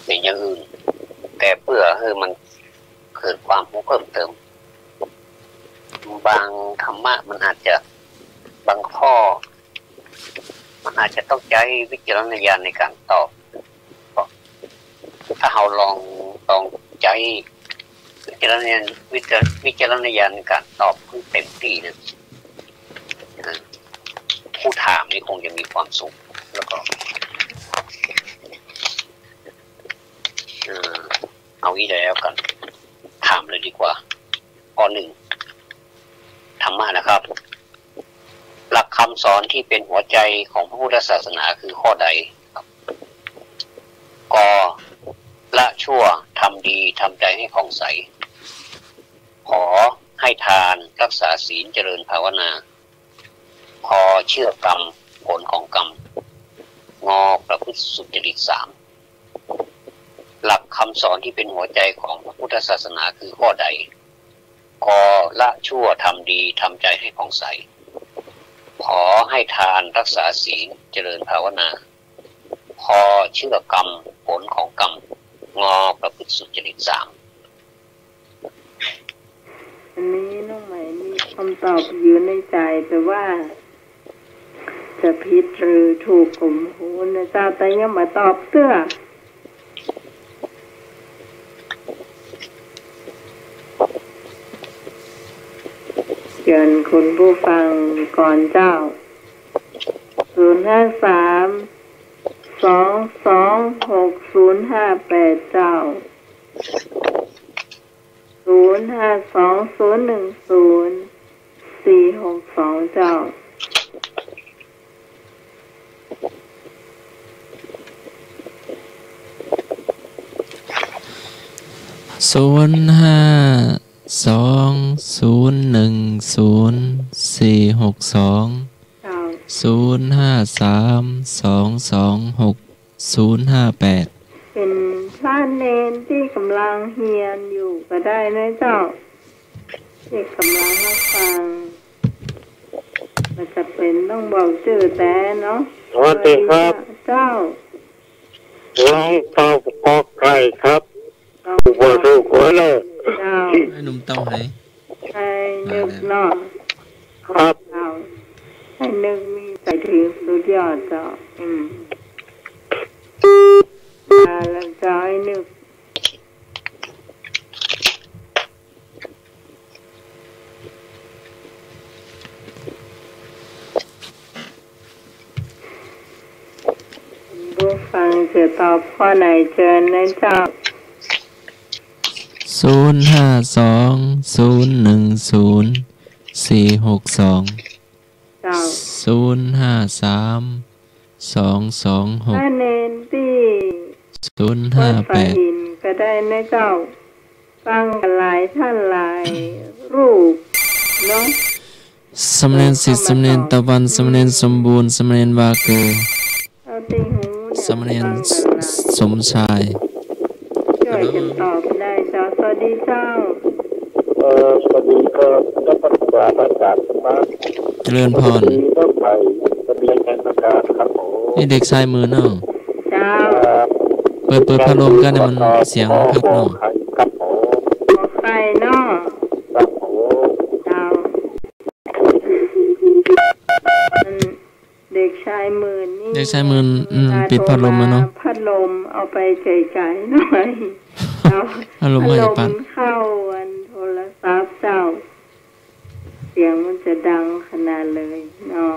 เป็นอย่างอื่นแต่เพื่อให้มันเกิดความรู้เพิ่มเติมบางธรรมะมันอาจจะบางข้อมันอาจจะต้องใช้วิจารณญาณในการตอบถ้าเราลองใช้วิจารณญาณในการตอบให้เต็มที่นะผู้ถามนี่คงจะมีความสุขแล้วก็เอาอีกแล้วกันถามเลยดีกว่าข้อ1ธรรมะนะครับ หลักคำสอนที่เป็นหัวใจของพระพุทธศาสนาคือข้อใดครับกละชั่วทำดีทำใจให้ผ่องใสขอ ให้ทานรักษาศีลเจริญภาวนาพอเชื่อกรรมผลของกรรมงอประพฤติสุจริต3หลักคำสอนที่เป็นหัวใจของพระพุทธศาสนาคือข้อใดกละชั่วทำดีทำใจให้ผ่องใสขอให้ทานรักษาศีลเจริญภาวนาพอเชื่อกรรมผลของกรรมงอประพฤติสุจริต3อันนี้น้องใหม่มีคำตอบอยู่ในใจแต่ว่าจะผิดหรือถูกกลุ่มหูนะเจ้าแต่ยังมาตอบเตื้อเชิญคุณผู้ฟังก่อนเจ้า053-226-058เจ้า052-010-462เจ้า053-226-058เป็นพระเนนที่กำลังเฮียนอยู่ก็ได้นะเจ้าที่กำลังรับฟังมันจะเป็นต้องบอกชื่อแต่เนาะสวัสดีครับเจ้าลองตอบขอไก่ครับบอดูกว่าเลยเจ้าให้หนุ่มเต้าให้นึกเนาะครับเจ้าให้นึกมีใจถึงสุดยอดเจ้าแล้วเจ้าให้นึกผู้ฟังจะตอบข้อไหนเชิญนะเจ้า052-010-462 053-226-058ถ้าเน้นที่ก็ได้นะเจ้าฟังกันหลายท่านหลายรูปเนาะสำเนียงสิทธิ์สำเนียงตะวันสำเนียงสมบูรณ์สำเนียงวาเกอร์สำเนียงสมชายช่วยกันตอบได้เจ้าสวัสดีเจ้าสวัสดีครับท่านผู้ว่าราชการครับเจริญพรต้องไปสำเนียงแห่งประกาศครับผมนี่เด็กชายมือเนาะเจ้าเปิดพัดลมกันเนี่ยมันเสียงพัดเนาะครับผมใครเนาะครับผมเจ้าเด็กชายมือนี่เด็กชายมือปิดพัดลมมาเนาะพัดลมเอาไปไกลๆหน่อยพัดลมไม่ปัดเข้าโทรศัพท์เจ้าเสียงมันจะดังขนาดเลยเนาะ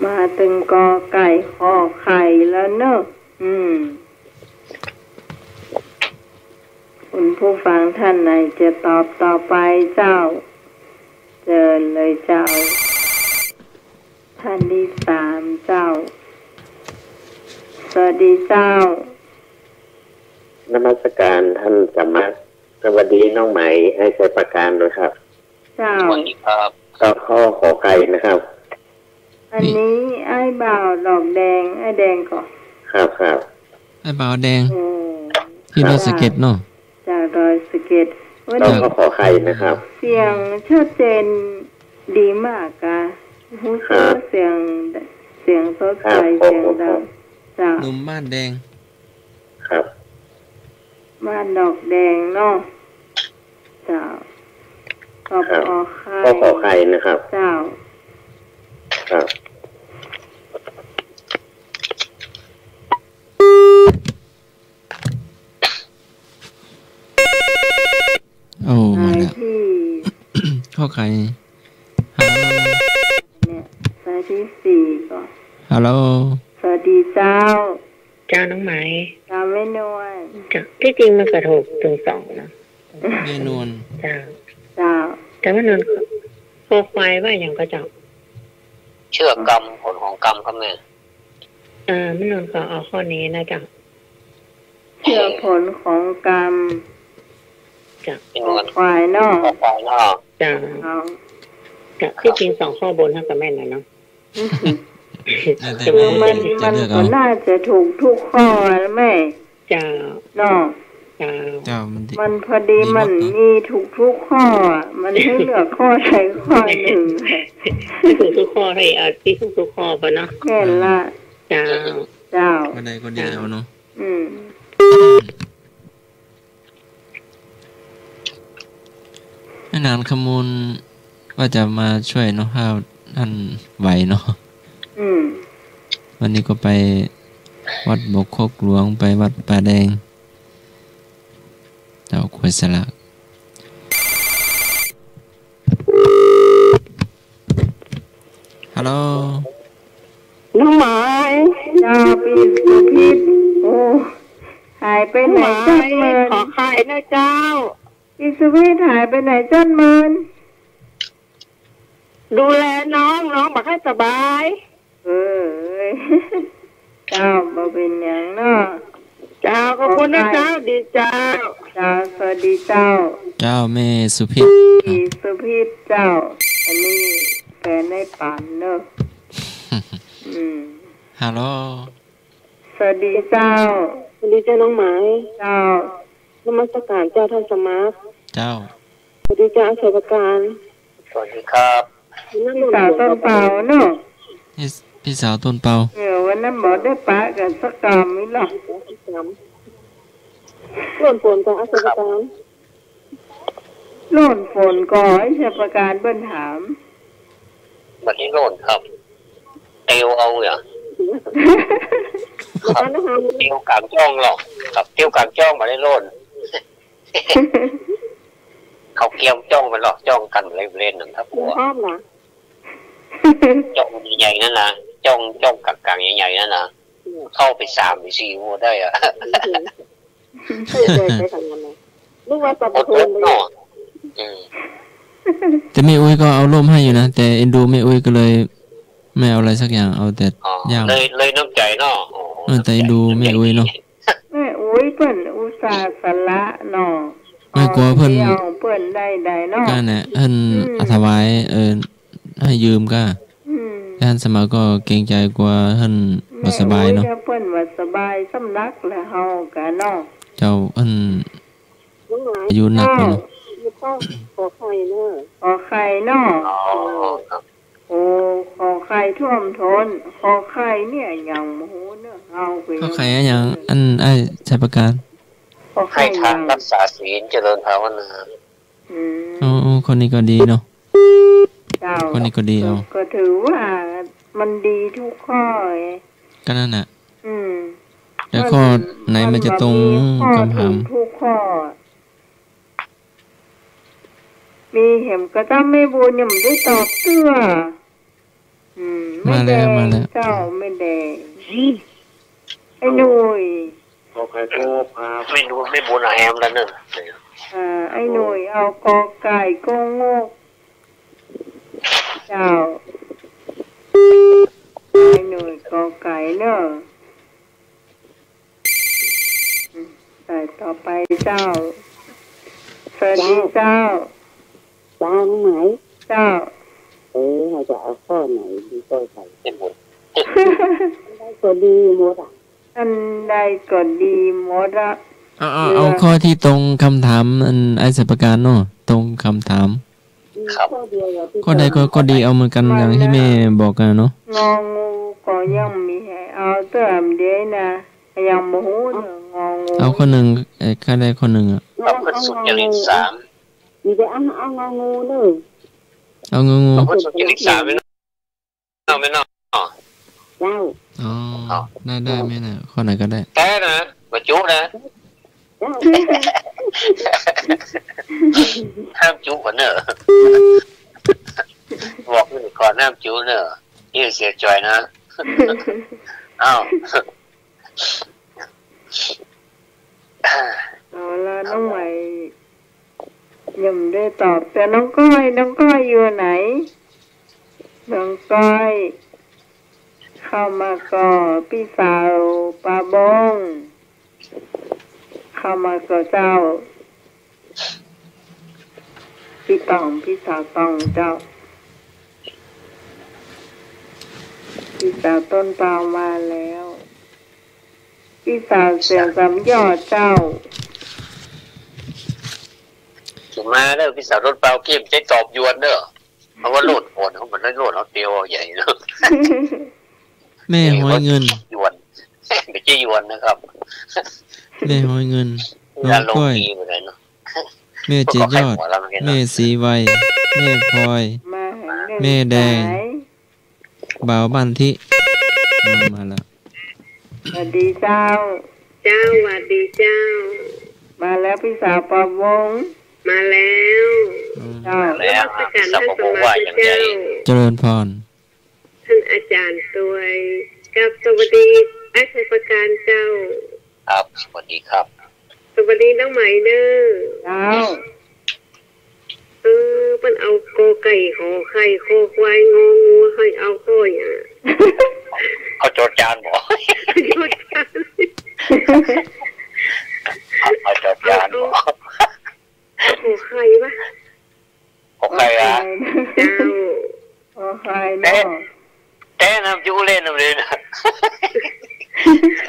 มาตึงกอไก่ขอไข่แล้วเนอะคุณผู้ฟังท่านไหนจะตอบต่อไปเจ้าเชิญเลยเจ้าท่านที่3เจ้าสวัสดีเจ้านมัสการท่านสมัครสวัสดีน้องใหม่ให้ใช้ประการด้วยครับเจ้าสวัสดีครับก็ข้อขอไก่นะครับอันนี้ไอ้บ่าวดอกแดงไอ้แดงก่อนครับไอ้บ่าวแดงที่ดอยสะเก็ดเนาะจากดอยสะเก็ดต้องขอไข่นะครับเสียงชัดเจนดีมากค่ะหูเสียงสดใสเสียงดังจากหนุ่มบ้านแดงครับบ้านดอกแดงเนาะเจ้าขอไข่นะครับเจ้าครับโอ้มาแล้วข้อไข่ฮัลโหลเนี่ยสายที่4ก่อนฮัลโหลสวัสดีเจ้าน้องไหมเจ้าไม่นวลที่จริงมันกระถูกถึง2นะไม่นวลเจ้าแต่ว่านวลคอควายว่าอย่างก็เจ้าเชื่อกรรมผลของกรรมครับแม่ไม่นวลก็เอาข้อนี้นะเจ้า เชื่อผลของกรรมควายนอกจ้าที่จริง2ข้อบนเท่ากับแม่นนะเนาะคือมันก็น่าจะถูกทุกข้อแม่จ้าเนาะมันพอดีมันมีทุกข้อมันให้เลือกข้อใดข้อหนึ่งถูกทุกข้อให้ที่ทุกข้อปะเนาะแค่ละเจ้าก็ได้ก็ดีเอาเนาะไม่นานขมูลว่าจะมาช่วยเนาะถ้าท่านไหวเนาะวันนี้ก็ไปวัดบกโคกหลวงไปวัดป่าแดงเจ้าควยสลักฮัลโหลน้องหมายปีสุพิษโอ้หายไปไหนจันเมินขอขายนะเจ้าปีสุพิษหายไปไหนจันเมินดูแลน้องบอกให้สบายเจ้าบ่เป็นอย่างเนาะเจ้าขอบคุณนะเจ้าดีเจ้าสวัสดีเจ้าแม่สุพิษสุพิษเจ้าอันนี้แฟนในป่านเนอะฮัลโหลสวัสดีเจ้าน้องหมายเจ้านมัสการเจ้าท่านสมาร์ทเจ้าสวัสดีเจ้าเสกการสวัสดีครับพี่สาวต้นเปาเนอะพี่สาวต้นเปาวันนั้นบอกได้ปะกันสักกรรมนี่หรอหล่นฝนกับอัศการหล่นฝนก่อไอ้เชฟประการเบิ้ลถามบัดนี้โล่นครับเตียวเอาอย่างเตียวกลางจ้องหรอกกับเตียวกลางจ้องมาได้โล่นเขาเกี่ยวจ้องไปหรอกจ้องกันเล่นๆหนึ่งครับหัวจ้องใหญ่ๆนั่นนะจ้องกลางๆใหญ่ๆนั่นนะเข้าไป3 4หัวได้อะนึกว่าปะโทนแต่แม่อุ้ยก็เอาร่มให้อยู่นะแต่เอ็นดูแม่อุ้ยก็เลยไม่เอาอะไรสักอย่างเอาแต่ย่างเลยน้ำใจเนาะแต่เอ็นดูแม่อุ้ยเนาะแม่อุ้ยเพิ่นอุตส่าห์สละเนาะไม่กลัวเพิ่นได้เนาะก็เนี่ยเพิ่นถวายให้ยืมก็ท่านสมัครก็เกรงใจกว่าท่านบ่สบายเนาะเพิ่นว่าสบายสำนักแล้วเฮาก็เนาะเจ้าอายุหนักเนาะขอไข่เนาะขอไข่เนาะโอ้ขอไข่ท่วมท้นขอไข่เนี่ยอย่างโมโหเนาะเฮาไปขอไข่อย่างไอ้ใช้ประการให้ทานรักษาศีลเจริญภาวนาคนนี้ก็ดีเนาะคนนี้ก็ดีเอาก็ถือว่ามันดีทุกข้อก็นั่นน่ะแล้วข้อไหนมันจะตรงคำถามทุกข้อมีเห็มก็ต้องไม่บุญยังได้ตอบเตื้อมาแล้วเจ้าไม่แดงไอ้หนุ่ยเอาใครโกพาไม่รู้ไม่บุญแอมแล้วนึงไอ้หนุ่ยเอากอไก่กงงกเจ้าไอ้หนุ่ยกอไก่เนอะใส่ต่อไปเจ้าสวัสดีเจ้าจ้าไหนเจ้าเราจะเอาข้อไหนดีก็ใส่เป็นหมดได้ก็ดีหมดอันใดก็ดีหมดอะเอาข้อที่ตรงคำถามไอ้สัปการเนาะตรงคำถามข้อใดก็ดีเอาเหมือนกันอย่างที่แม่บอกกันเนาะงองูก็ยังมีให้เอาเติมเดี๋ยวนะยังโมโหงองูเอาข้อหนึ่งข้อใดข้อหนึ่งเอาคนสุจริต3มีแต่เอางองูเลยเอางูเอาคนสุจริต3ไม่เนาะเจ้าได้ไหมนะข้อไหนก็ได้แต่นะมาจุนะห้ามจุก่อนเนอะบอกก่อนห้ามจุเนอะนี่เสียใจนะอ้าวเอาละน้องใหม่ยังได้ตอบแต่น้องก้อยอยู่ไหนน้องก้อยเข้ามาก่อพี่สาวปาบง เข้ามาก็เจ้าพี่ตองพี่สาวตองเจ้าพี่สาวต้นเปล่ามาแล้วพี่สาวเสียงสำยอดเจ้าถึงมาเด้อพี่สาวต้นเปล่ากิ้มใช้ตอบยวนเด้อเพราะว่าโลดโอนเขาเหมือนได้โลดเขาเตียวใหญ่เนอะแม่ห้อยเงินยวนไม่ใช่ยวนนะครับแม่ห้อยเงินน้องก้อยแม่เจยอดแม่สีไวแม่พลอยแม่แดงบ่าวบันทิมาแล้วสวัสดีเจ้าสวัสดีเจ้ามาแล้วพี่สาวประวงมาแล้วเจ้าแล้วท่านสมาชิกเจ้าเจริญพรท่านอาจารย์ตัวกับสวัสดีอาชัยประการเจ้าครับสวัสดีครับสวัสดีน้องใหม่เด้อเจ้ามันเอาโกไก่ขอไข่โคควายงองูให้เอาข้อยอ่ะเอาโจทย์จานบอกเอาโจทย์จานบอกขอไข่ปะขอไข่อะเจ้าขอไข่เนาะแต่น้ำจูเล่นน้ำเลยนะ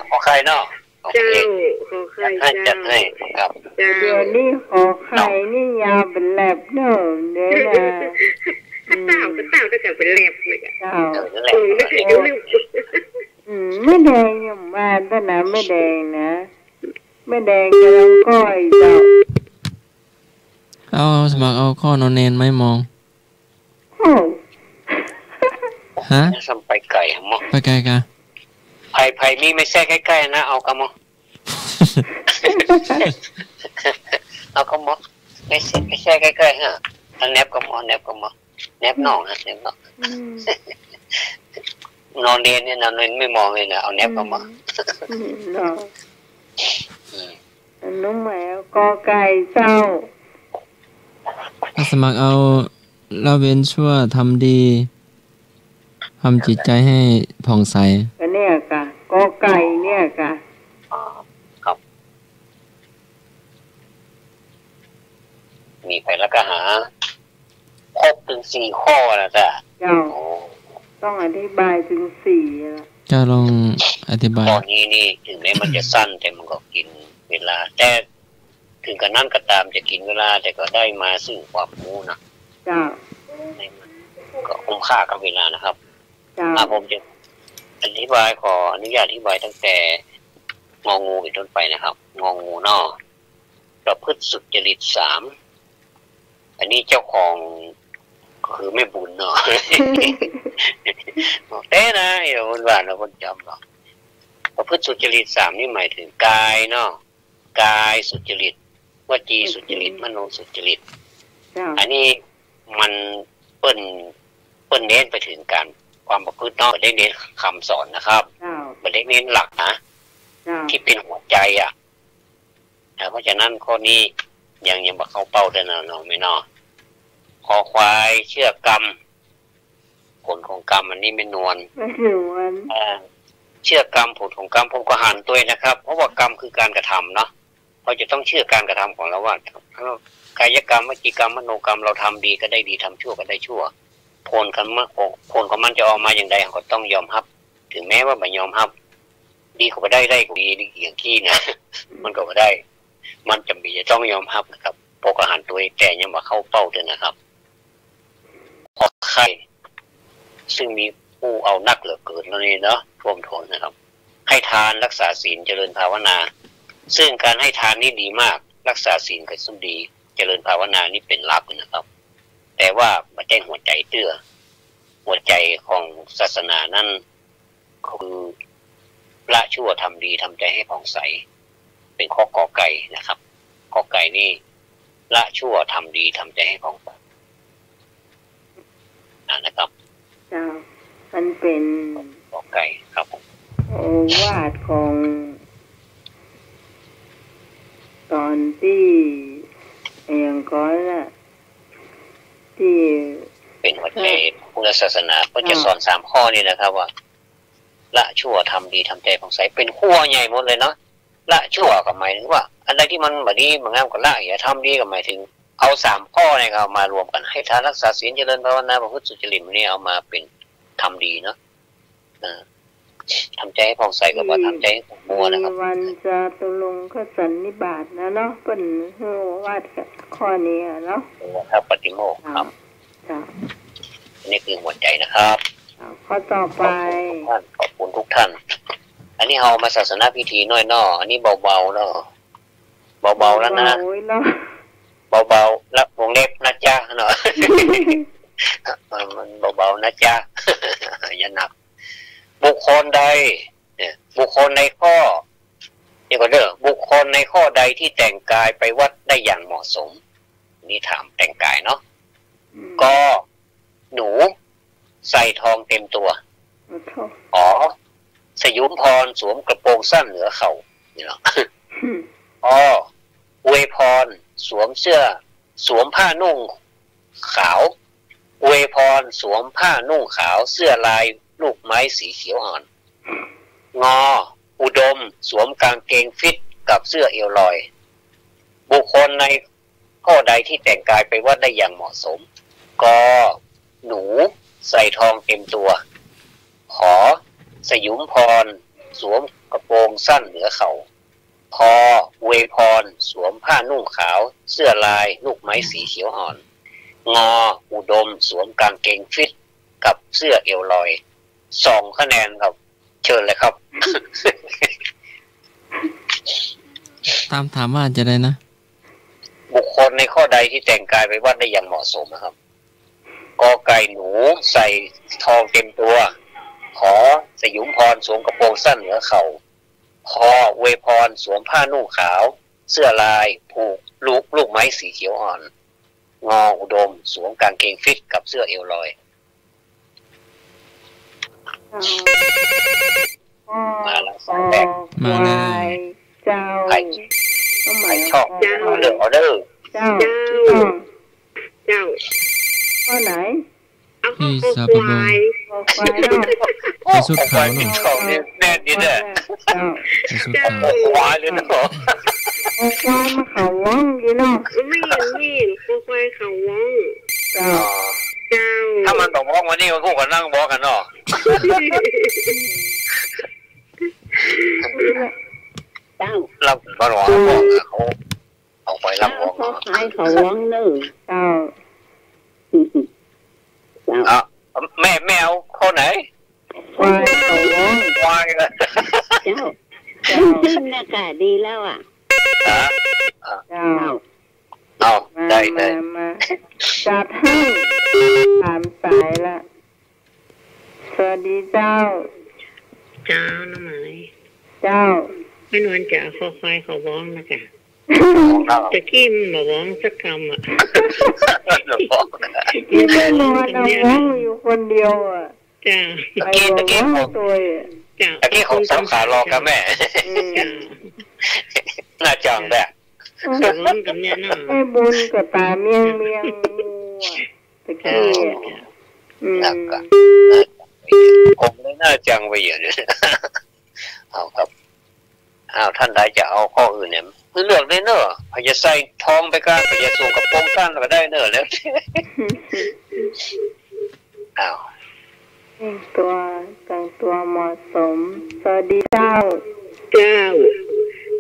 ขอไข่เนาะเจ้าขอไข่ให้จัดให้ครับเดี๋ยวนี้ขอไข่นี่ยาวเป็นแหลบเนอะเด้อนะเต่าก็จะเป็นแหลบเลยเจ้าไม่แดงอย่างมาแต่นะไม่แดงนะไม่แดงจะลองก้อยเจ้าเอาสมัครเอาข้อนอนเนนไหมมองฮะสัมไปไก่มั้งไปไก่กะไผ่มีไม่แท้ใกล้ๆนะเอากระมอเอากระมอไม่แท้ใกล้ๆฮะอันแนบกระมอแนบน่องฮะแนบน่องนอนเรียนเนี่ยนอนไม่มองเลยนะเอาแนบกระมอน้องแมวกอไก่เจ้าสมัครเอาละเว้นชั่วทำดีทำจิตใจให้ผ่องใสก็เนี่ยกะกอไก่เนี่ยกะครับมีไปแล้วก็หาครบถึง4 ข้อนะจ๊ะเจ้าต้องอธิบายถึง4ละจะลองอธิบายตอนนี้นี่ถึงแม้มันจะสั้นแต่มันก็กินเวลาแต่ถึงกับนั้นก็ตามจะกินเวลาแต่ก็ได้มาซึ่งความรู้นะจ้าก็คุ้มค่ากับเวลานะครับผมจะอธิบายขออนุญาตอธิบายตั้งแต่งองูเป็นต้นไปนะครับงองูนอประพฤติสุจริต3อันนี้เจ้าของคือไม่บุญเนาะแต่นะอย่าวนว่าเราคนจำหรอกประพฤติสุจริต3นี่หมายถึงกายเนาะกายสุจริตวจีสุจริตมโนสุจริตอันนี้มันเปิ้นเน้นไปถึงการความประพฤติเนาะได้เน้นคำสอนนะครับไม่ได้เน้นหลักนะที่เป็นหัวใจอ่ะเพราะฉะนั้นข้อนี้ยังบอกเข้าเป้าได้นะเนาะไม่เนาะคอควายเชื่อกรรมผลของกรรมอันนี้ไม่นวลเชื่อกรรมผลของกรรมผมก็หันตัวนะครับเพราะว่ากรรมคือการกระทำเนาะเราจะต้องเชื่อการกระทำของเราว่ากายกรรมวจีกรรมมโนกรรมเราทำดีก็ได้ดีทำชั่วก็ได้ชั่วผลของมันจะออกมาอย่างใดเราก็ต้องยอมรับถึงแม้ว่าไม่ยอมรับดีก็ได้ดีอย่างที่นะมันก็ได้มันจำเป็นจะต้องยอมรับนะครับพอกหันตัวแต่ยังมาเข้าเป้าด้วยนะครับพอใครซึ่งมีผู้เอานักเหลือเกินแล้วนี่เนาะท่วมท้นนะครับให้ทานรักษาศีลเจริญภาวนาซึ่งการให้ทานนี่ดีมากรักษาศีลก็สุ่มดีเจริญภาวนานี่เป็นลับนะครับแต่ว่ามาแจ้งหัวใจเตื้อหัวใจของศาสนานั้นคือละชั่วทำดีทำใจให้ผ่องใสเป็นข้อกอไก่นะครับกอไก่นี่ละชั่วทำดีทำใจให้ผ่องใสนะครับมันเป็นกอไก่ครับโอวาทของตอนที่อย่างก่อนน่ะที่เป็นหัวใจพุทธศาสนาก็จะสอน3 ข้อนี่นะครับว่าละชั่วทำดีทำใจผ่องใสเป็นขั้วใหญ่หมดเลยเนาะ ละชั่วกับหมายถึงว่าอะไรที่มันแบบนี้มันงามกับละอย่าทำดีกับหมายถึงเอา3ข้อเนี่ยเอามารวมกันให้ทานรักษาศีลเจริญภาวนาประพฤติสุจริตนี่เอามาเป็นทำดีเนาะทำใจให้ผ่องใสกับว่าทำใจให้มัวนะครับวันจะตุลงขสันนิบาตนะเนาะเป็นวาดข้อนี้เนาะครับปฏิโมกข์ครับนี่คือหัวใจนะครับข้อต่อไปขอบคุณทุกท่านอันนี้เอามาศาสนาพิธีน้อยๆ อันนี้เบาๆเนาะเบาๆแล้วนะเบาๆแล้ววงเล็บนะจ๊ะเนาะมันเบาๆนะจ๊ะอย่าหนักบุคคลใดบุคคลในข้อนี่ก็เด้อบุคคลในข้อใดที่แต่งกายไปวัดได้อย่างเหมาะสมนี่ถามแต่งกายเนาะก็หนูใส่ทองเต็มตัวสยุมพรสวมกระโปรงสั้นเหนือเข่านี่เนาะอวยพรสวมผ้านุ่งขาวอวยพรสวมผ้านุ่งขาวเสื้อลายลูกไม้สีเขียวอ่อนอุดมสวมกางเกงฟิตกับเสื้อเอวลอยบุคคลในข้อใดที่แต่งกายไปวัดได้อย่างเหมาะสมก็หนูใส่ทองเต็มตัวสยุมพรสวมกระโปรงสั้นเหนือเข่าอวยพรสวมผ้านุ่งขาวเสื้อลายลูกไม้สีเขียวอ่อนอุดมสวมกางเกงฟิตกับเสื้อเอวลอย2 คะแนนครับเชิญเลยครับตามถามว่าจะได้นะบุคคลในข้อใดที่แต่งกายไปวัดได้อย่างเหมาะสมนะครับกอไก่หนูใส่ทองเต็มตัวสยุมพรสวมกระโปรงสั้นเหนือเข่าอวยพรสวมผ้านุ่งขาวเสื้อลายผูกลูกไม้สีเขียวอ่อนอุดมสวมกางเกงฟิตกับเสื้อเอวลอยมาแล้วสายแรกมาเลยเจ้าใครชอบเรื่องออเดอร์เจ้าข้อไหนพี่สับปะรดสุดขาวเนาะแน่ดีเนี่ยสุดขาวควายเลยเนาะควายมาเขาว่องดีเนาะไม่ควายเขาว่องถ้ามันต้องบอกวันนี้มันพวกกันนั่งบอกกันเนาะรับบ้านหวังเขาเอาไปรับบอกเขาขายเขาว่องเนอะแม่เอาข้อไหนควายเขาว่องควายเลยเจ้าขึ้นอากาศดีแล้วอ่ะเอาได้มาจัดให้ถามสายละสวัสดีเจ้าน้องหมายเจ้าไม่นวลจะข้อควายเขาว่องนะจ๊ะจะกิ้มมาว่องสักคำอ่ะที่ไม่นอนเอาว่องอยู่คนเดียวอ่ะจ้าไอ้ว่องตัวตะกี้ของสามขารอกับแม่น่าจังแบบกับเนี่ยน่ะไอ้บุญกับตาเมียงตะกี้นักกะผมเลยน่าจังไปอย่างนี้เอาครับท่านใดจะเอาข้ออื่นเนี่ยเลือกได้เนอะพยาใส่ทองไปกันพยาสูงกับโป้งสั้นก็ได้เนอะแล้วแต่งตัวเหมาะสมสวัสดีเจ้า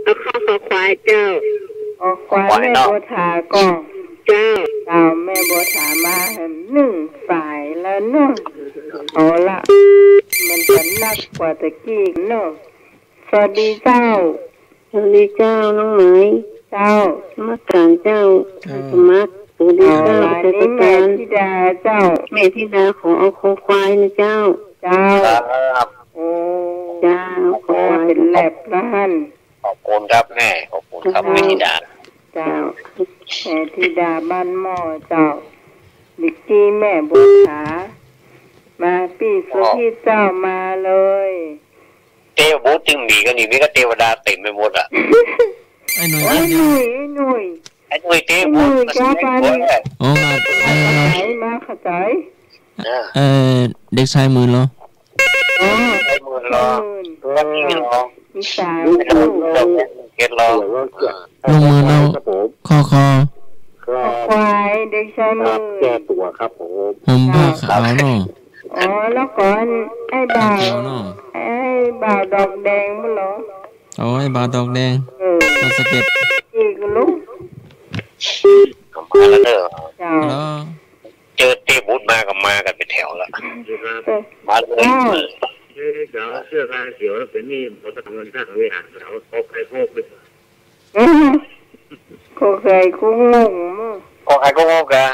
เอาข้อควายเจ้าควายแม่บัวถาก็เจ้าแม่บัวถามา1ฝ่ายแล้วเนอะเอาละมันจะนักกว่าตะกี้เนอะสวัสดีเจ้าน้องหมายเจ้ามาการเจ้าสมัครสวัสดีเจ้าแม่ธิดาเจ้าแม่ธิดาขอเอาคอควายนะเจ้าโอ้เจ้าขอเป็นแลบล้านขอบคุณครับแม่ขอบคุณครับแม่ธิดาเจ้าแม่ธิดาบ้านหม้อเจ้าดิกกี้แม่บุษามาพี่สุที่เจ้ามาเลยเทวบุตรจึงมีกันนี่มีก็เทวดาเต็มไปหมดอ่ะไอ้หนุ่ยเทวบุตรจ้าปานี่โอ้มาเข้าใจเด็กชายมือเหรอมือ ใช้มือมีสามลูกเก็ดรอลงมือเราคอควายเด็กใช้มือแก้ตัวครับผมห่มผ้าขาวเนาะอ๋อแล้วก่อนไอ้บ่าวดอกแดงมั้งเหรออ๋อไอ้บ่าวดอกแดงมาสเก็ตอีกลูกมาแล้วเด้อเจอเตะบุญมากับมากันเป็นแถวแล้วมาเลยเดี๋ยวเสื้อลายเขียวแล้วเป็นนี่เราจะทำเงินสร้างเวลาเราโคกไข่โคกไปโคไข่คุ้งงงมั้งโคไข่คุ้งงงกะ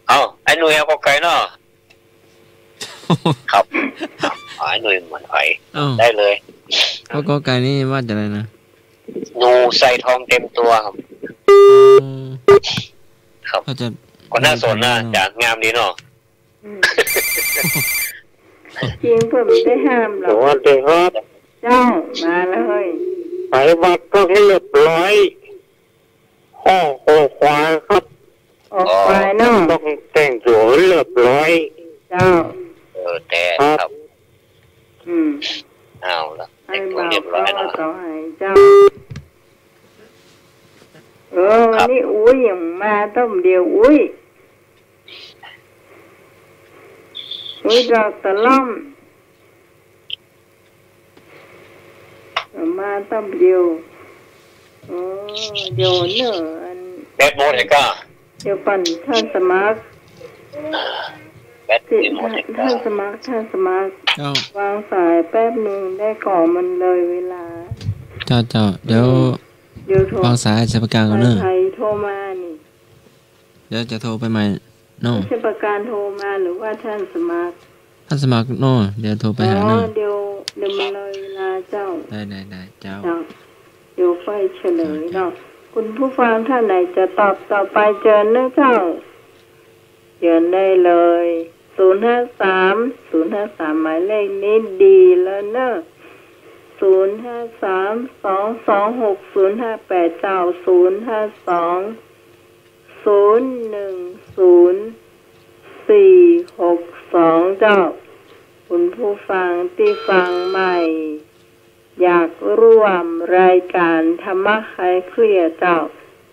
เอาไอ้หนุ่ยเอาโคไข่เนาะครับไอ้หนุ่ยเหมือนไข่ได้เลยโคไข่นี่ว่าจะอะไรนะงูใส่ทองเต็มตัวครับครับก็น่าสนนะจานงามดีเนาะจริงเพื่อนไม่ได้ห้ามหรอกวันเด็กครับเจ้ามาแล้วเฮ้ยไปวัดก็เรียบร้อยห้องโคควายครับออกควายเนาะต้องแต่งตัวเรียบร้อยเจ้าแต่ครับเอาละแต่งตัวเรียบร้อยนะต่อให้เจ้าวันนี้อุ้ยอย่างมาต้มเดียวอุ้ยดอกตะล่อมมาต้มเดียวเดี๋ยวเนอะแบดโมดเลยก็เดี๋ยวปั่นท่านสมัครแบดโมดท่านสมัครวางสายแป๊บนึงได้ก่อมันเลยเวลาเจ้าเดี๋ยววางสายจะประกาศก่อนเนอะใครโทรมานี่เดี๋ยวจะโทรไปใหม่น้องจะประกาศโทรมาหรือว่าท่านสมัครน้องเดี๋ยวโทรไปหาเนอะเดี๋ยวมันเลยเวลาเจ้าได้เจ้าเดี๋ยวไฟเฉลยเนาะคุณผู้ฟังท่านไหนจะตอบต่อไปเชิญนะเจ้าเชิญได้เลย053หมายเลขนี้ดีแล้วเนอะ053226058เจ้า052010462เจ้าคุณผู้ฟังที่ฟังใหม่อยากร่วมรายการธรรมะคลายเครียดเจ้า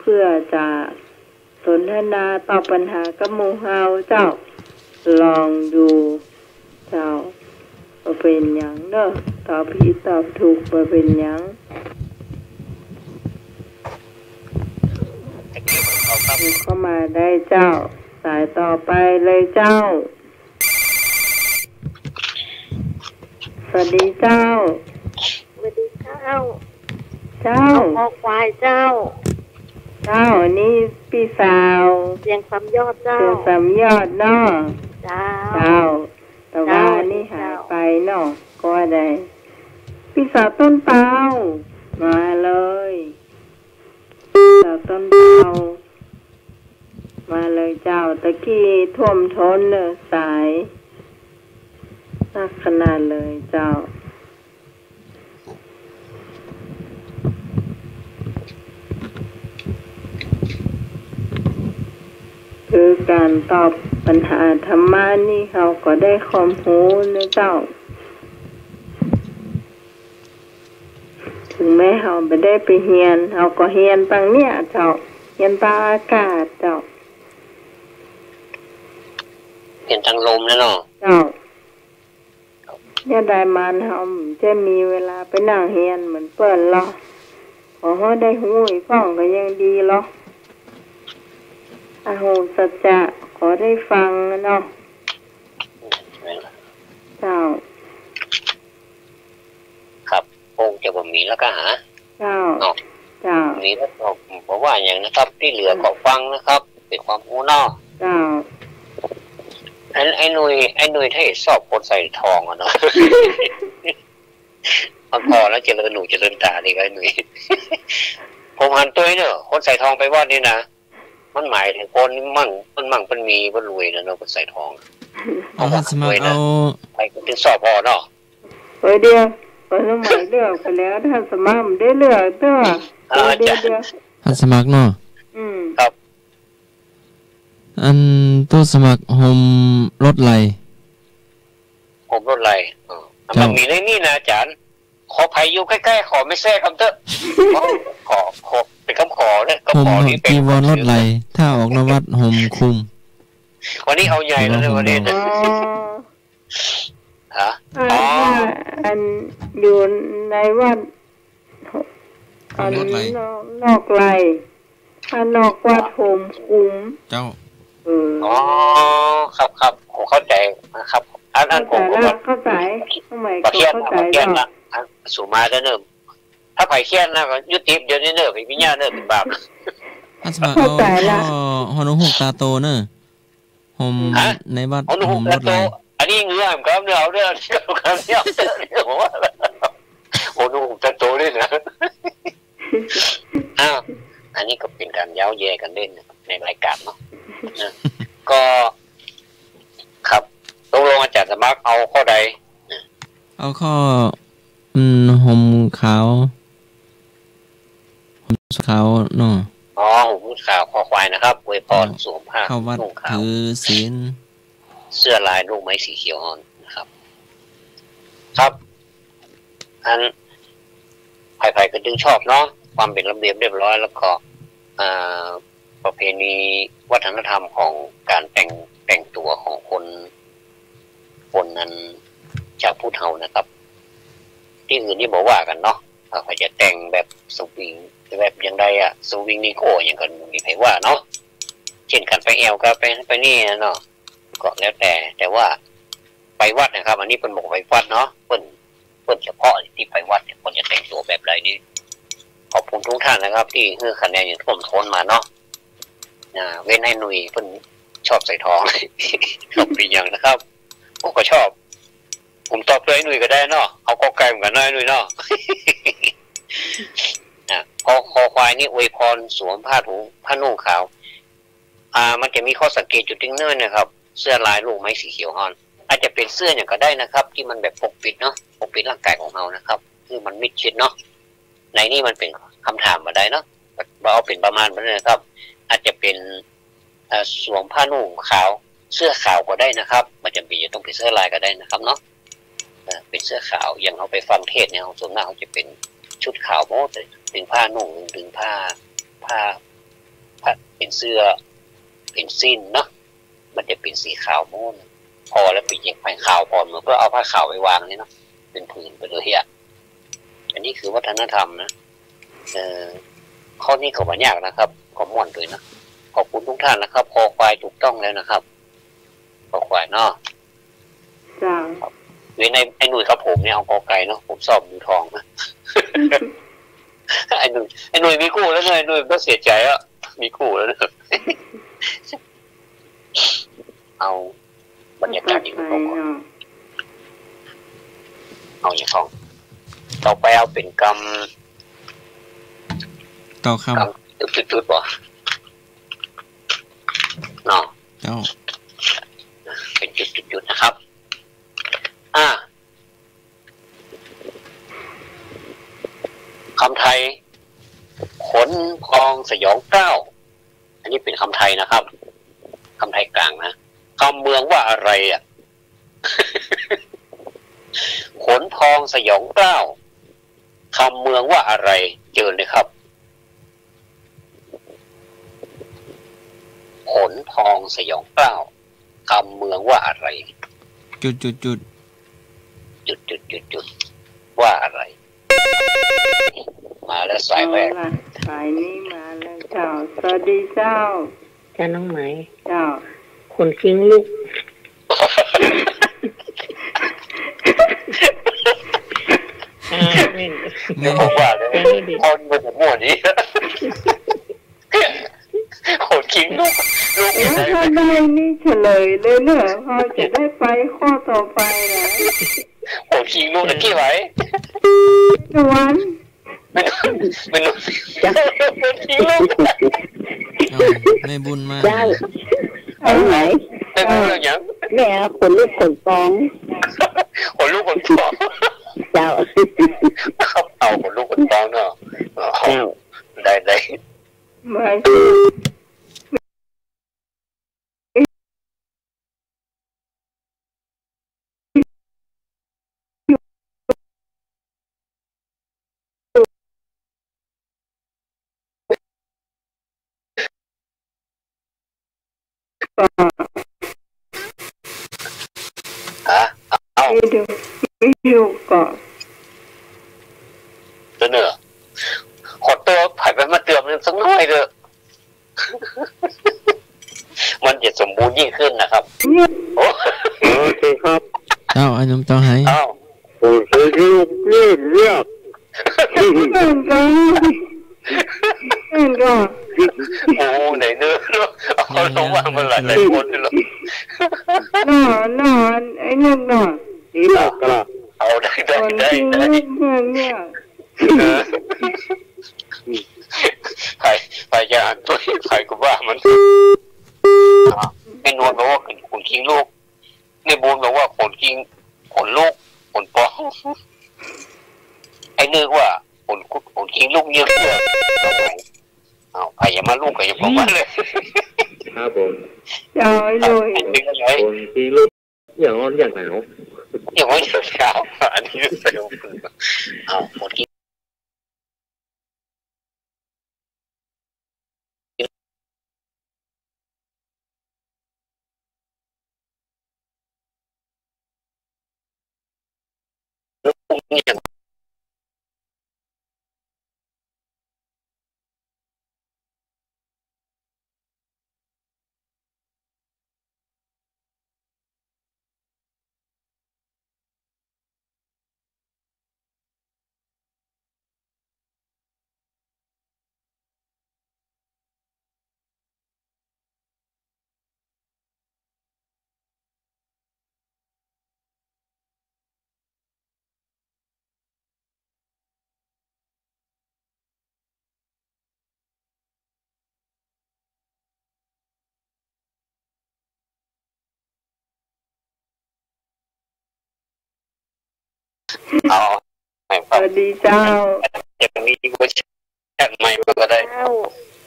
เพื่อจะสนทนาตอบปัญหากับหมู่เฮาเจ้าลองดูเจ้าว่าเป็นหยังเนอะตอบผิดตอบถูกว่าเป็นหยังเข้ามาได้เจ้าสายต่อไปเลยเจ้าสวัสดีเจ้าออกควายเจ้านี่พี่สาวเสียงสามยอดเจ้าเนาะเจ้าแต่ว่านี่หายไปเนาะก็ได้พี่สาวต้นเปามาเลยสาวต้นเปามาเลยเจ้าตะกี้ท่วมท้นเนอะสายนักขนาดเลยเจ้าคือการตอบปัญหาธรรมะนี่เขาก็ได้ความรู้นะเจ้าถึงแม้เขาไม่ได้ไปเรียนเขาก็เรียนตรงเนี้ยเจ้าเรียนตามอากาศเจ้าเรียนทางลมนะเนาะเจ้าเนี่ยได้มันเขาจะมีเวลาไปนั่งเรียนเหมือนเปิ้นหรอขอให้ได้หูอีกฟังก็ยังดีหรออาโหสัจจะขอได้ฟังเนาะเจ้าครับคงจะบ่มีแล้วก็หาเจ้ามีแล้วก็บอกว่าอย่างนะครับที่เหลือก็ฟังนะครับเป็นความรู้เนาะเจ้าไอ้หนุ่ยถ้าสอบคนใส่ทองอ่ะเนาะพอแล้วเจริญหนูเจริญตาดีไอ้หนุ่ยผมหันตัวเนอะคนใส่ทองไปว่านี่นะมันหมายถึงคนมั่งมันมีมันรวยนะเนาะคนใส่ทองเอาสมัครเอาไปถึงสอบพอเนาะเดี๋ยวสมัยเลือกไปแล้วท่านสมัครได้เลือกเด้อเดี๋ยวท่านสมัครเนาะครับ อันตู้สมัครโฮมรถไหลมันมีในนี่นะอาจารย์ ขอไผ่อยู่ใกล้ๆขอไม่แทรกคำเตอะขอเป็นคำขอเนี่ยก็ ห่ม ขอนี่เป็น จีวรลดไหลถ้าออกนวัดห่มคุม วันนี้เอาใหญ่แล้วเนี่ยวันนี้นะฮะอันอยู่ในวัดอันนอกไหลถ้านอกวัดห่มคุมเจ้าอ๋อครับผมเข้าใจนะครับอันผมเข้าใจทำไมเข้าใจละสูมาได้เนิ่มถ้าไผ่เคียนนะก็ยุติเดี๋ยวนี้เนิ่มพี่ญาเนิ่มเป็นบาปอันสมาฮอนุหุกตาโตเนอะห่มในวัดห่มรถไหลอันนี้เงื่อนครับเนี่ยเอาเรื่องครับเนี่ยผมว่าฮอนุหุกตาโตด้วยนะอ้าวอันนี้ก็เป็นการเย้าแย่กันเล่นในรายการเนาะก็ครับตกลงอาจารย์สมัครเอาข้อใดเอาข้อห่มขาวห่มขาวเนาะห่มขาวคอควายนะครับอวยพรสวมผ้านุ่งขาวถือศีลเสื้อลายลูกไม้สีเขียวอ่อนนะครับครับอันไผ่ก็จึงชอบเนาะความเป็นระเบียบเรียบร้อยแล้วก็ประเพณีวัฒนธรรมของการแต่งตัวของคนนั้นจากผู้เฒ่านะครับที่อื่นนี่บอกว่ากันเนาะเขาจะแต่งแบบสวิงแบบอย่างใดอะสวิงนี่โก้อย่างกันมีใครว่าเนาะเช่นกันไปแอลก็ไปนี่เนาะก็แล้วแต่ว่าไปวัดนะครับอันนี้เป็นบอกไปวัดเนาะเปิ้นเฉพาะที่ไปวัดเนี่ยคนจะแต่งตัวแบบไรนี่ขอบคุณทุกท่านนะครับที่ให้คะแนนอย่างท่วมท้นมาเนาะเว้นให้หนุ่ยเพิ่นชอบใส่ทองชอบปีอย่างนะครับผมก็ชอบผมตอบเลยหนุ่ยก็ได้เนาะเอากอไก่เหมือนกันน้อยหนุ่ยเนาะคอควายนี่อวยพรสวมผ้าถุงผ้านุ่งขาวมันจะมีข้อสังเกตจุดทิ้งเนิ่นนะครับเสื้อลายลูกไม้สีเขียวฮอนอาจจะเป็นเสื้ออย่างก็ได้นะครับที่มันแบบปกปิดเนาะปกปิดร่างกายของเรานะครับคือมันมิดชิดเนาะในนี่มันเป็นคำถามมาได้เนาะเราเอาเป็นประมาณนั้นนะครับอาจจะเป็นสวมผ้านุ่งขาวเสื้อขาวก็ได้นะครับมันจะมีต้องเป็นเสื้อลายก็ได้นะครับเนาะเป็นเสื้อขาวอย่างเราไปฟังเทศเนี่ยส่วนมากเขาจะเป็นชุดขาวโม้แต่ดึงผ้านุ่งดึงผ้าเป็นเสื้อเป็นสิ้นเนาะมันจะเป็นสีขาวโม้พอแล้วไปเย็บผ้าขาวพอเหมือนเพื่อเอาผ้าขาวไปวางนี่เนาะเป็นผืนไปเลยอ่ะอันนี้คือวัฒนธรรมนะข้อนี้ก็ไม่ยากนะครับก็ม่วนเลยนะขอบคุณทุกท่านนะครับคอควายถูกต้องแล้วนะครับคอควายเนาะจ้าเว้นไอ้หนุ่ยครับผมเนี่ยเอาคอไก่เนาะผมสอบมือทองนะไอ้หนุ่ยมีคู่แล้วไอ้หนุ่ยก็เสียใจอ่ะมีคู่แล้วนะเอาบรรยากาศอีกทีเอาอย่างของต่อไปเอาเป็นกรรมต่อคำจุดๆบ่เนาะเป็นจุดๆนะครับคำไทยขนพองสยองเกล้าอันนี้เป็นคำไทยนะครับคำไทยกลางนะคำเมืองว่าอะไรอ่ะ ขนพองสยองเกล้าคำเมืองว่าอะไรเจอเลยครับขนทองสยองเกล้าคำเมืองว่าอะไรจุดว่าอะไรมาแล้วสายแรกสายนี้มาแล้วเจ้าสวัสดีเจ้าน้องไหมเจ้าคนคิงลูกไม่บอกว่าเลยคนมันจะมั่วนี้คนคิงลูกถ้าได้นี่เฉลยเลยเนอะพอจะได้ไปข้อต่อไปนะคนคิงลูกตะกี้ไว้นวลมันคนคิงลูกไม่บุญมากเอาไหนเป็นเรื่องอย่างแม่คนลูกคนฟองคนลูกคนฟองเจ้าเอาคนลูกคนฟองเนาะได้ไม่ ก่อนเอาวิดีโอก่อนเนอะขอตัวผ่านไปมาเติมนึงสักน้อยเถอะมันจะสมบูรณ์ยิ่งขึ้นนะครับโอเคครับเจ้าอันยมต่อให้โอ้ยเรียกเอ็นก็โอ้ไหนเนื้อเอาลงวางมาหลายคนเลยนอนไอ้นึกนอนนี่หลักละเอาได้เนี่ยใครจะอ่านตัวใครก็ว่ามันไม่นวลบอกว่าขนคิงลูกในบูนบอกว่าขนคิงขนลูกขนปอไอ้นึกว่าขนคิงลูกเยอะเอาใครอย่ามาลูกก็อย่าบอกมาเลยครับผมอย่าเลยขนคิงลูกอย่างนั้นอย่างไหนอย่างนั้นเช้าอันนี้เร็วเอาขนคิงอย่างสวัสดีเจ้าอย่างนี้ก็แค่ใหม่ก็ได้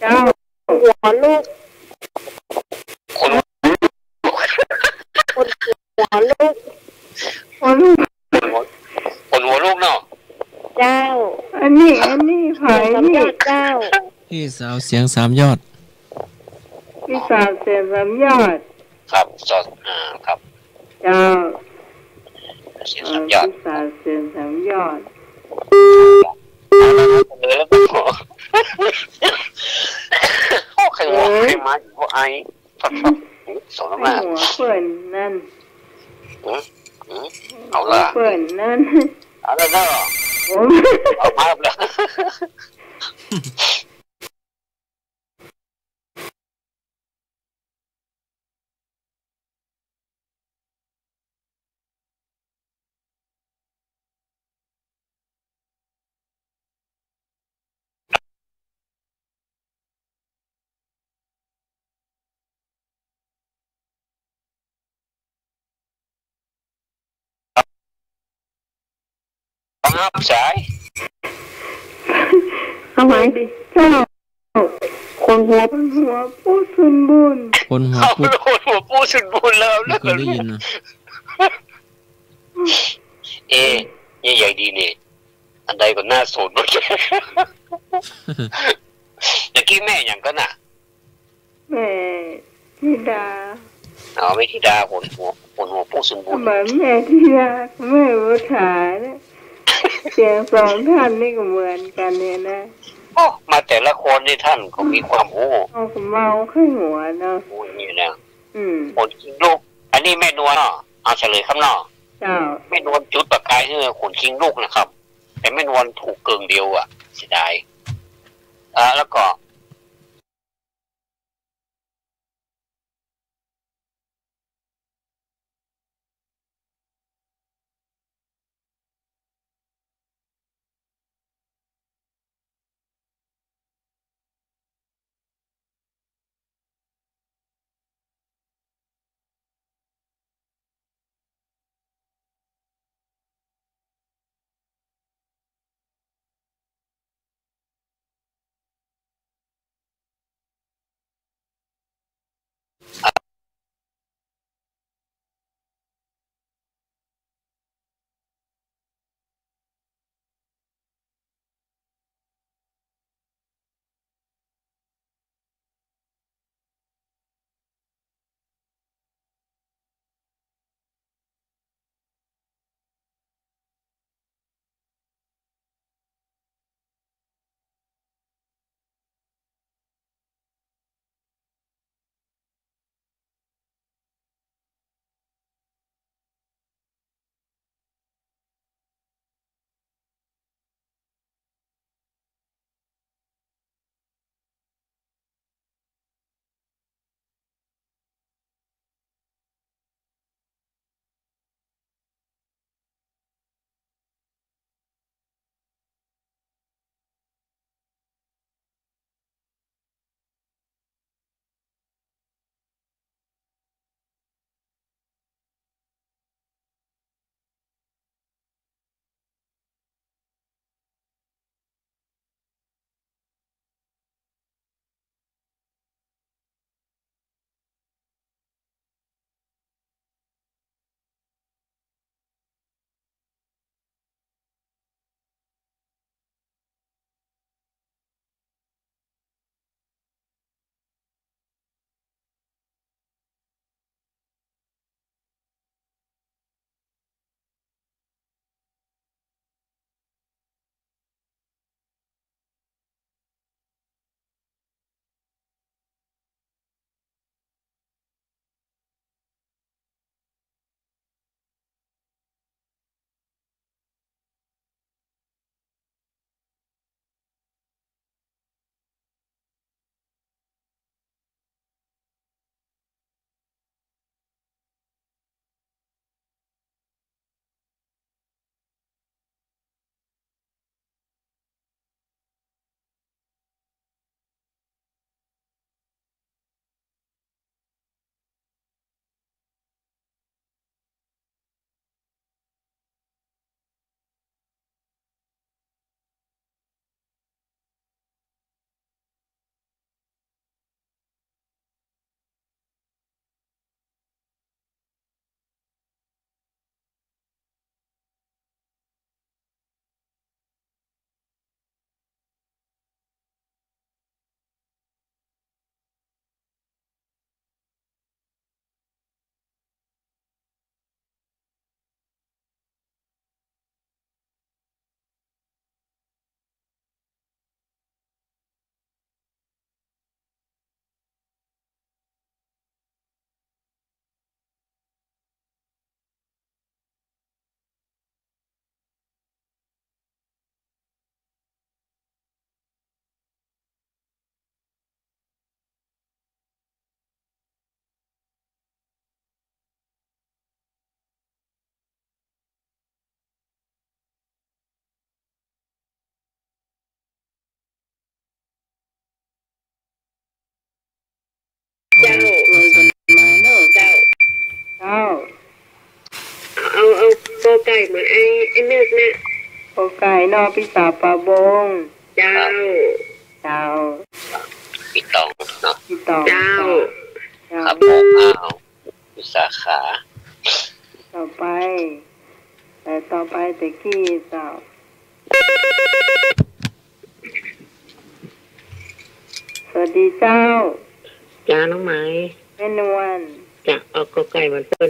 เจ้าหัวลูกคนหัวลูกคนหัวลูกเนาะเจ้าอันนี้ไผ่นี่เจ้าพี่สาวเสียงสามยอดพี่สาวเสียงสามยอดครับครับเจ้าเสียงสามยอดพี่สาวเสียงสามยอดเลยแล้วก็ใครมาอยู่ไอ้สองมาหัวเปิ่นนั่นเอาละเปิ่นนั่นเอาละเนาะเอามาแล้วครับสายทำไมดิเจ้าคนหัวผู้สมบูรณ์คนหัวผู้สมบูรณ์แล้วไม่เคยได้ยินนะใหญ่ดีนี่อันใดก็น่าสนมากเมื่อกี้แม่อย่างก็น่ะแม่ธิดาไม่ธิดาคนหัวผู้สมบูรณ์เหมือนแม่ธิดาแม่วัฒนาเนี่ยเสียงสองท่านนี่ก็เหมือนกันเนี่ยนะมาแต่ละคนนี่ท่านก็มีความรู้เมาขึ้นหัวเนาะนี่นะคนคิงลูกอันนี้แม่นวลเอาเฉลยคำนอกแม่นวลจุดประกายให้คนคิงลูกนะครับแต่แม่นวลถูกเกิงเดียวเสียดายแล้วก็ เจ้ามาเนอะเจ้าเอาโกไก่เหมือนไอ้เนื้อเนี่ยโกไก่นอพิสาปลาบงเจ้าปีตองเนาะเจ้าครับผมวิสาขาต่อไปแต่กี้เจ้าสวัสดีเจ้าน้องไม้แม่นวลจะเอาโกไก่เหมือนเพิ่น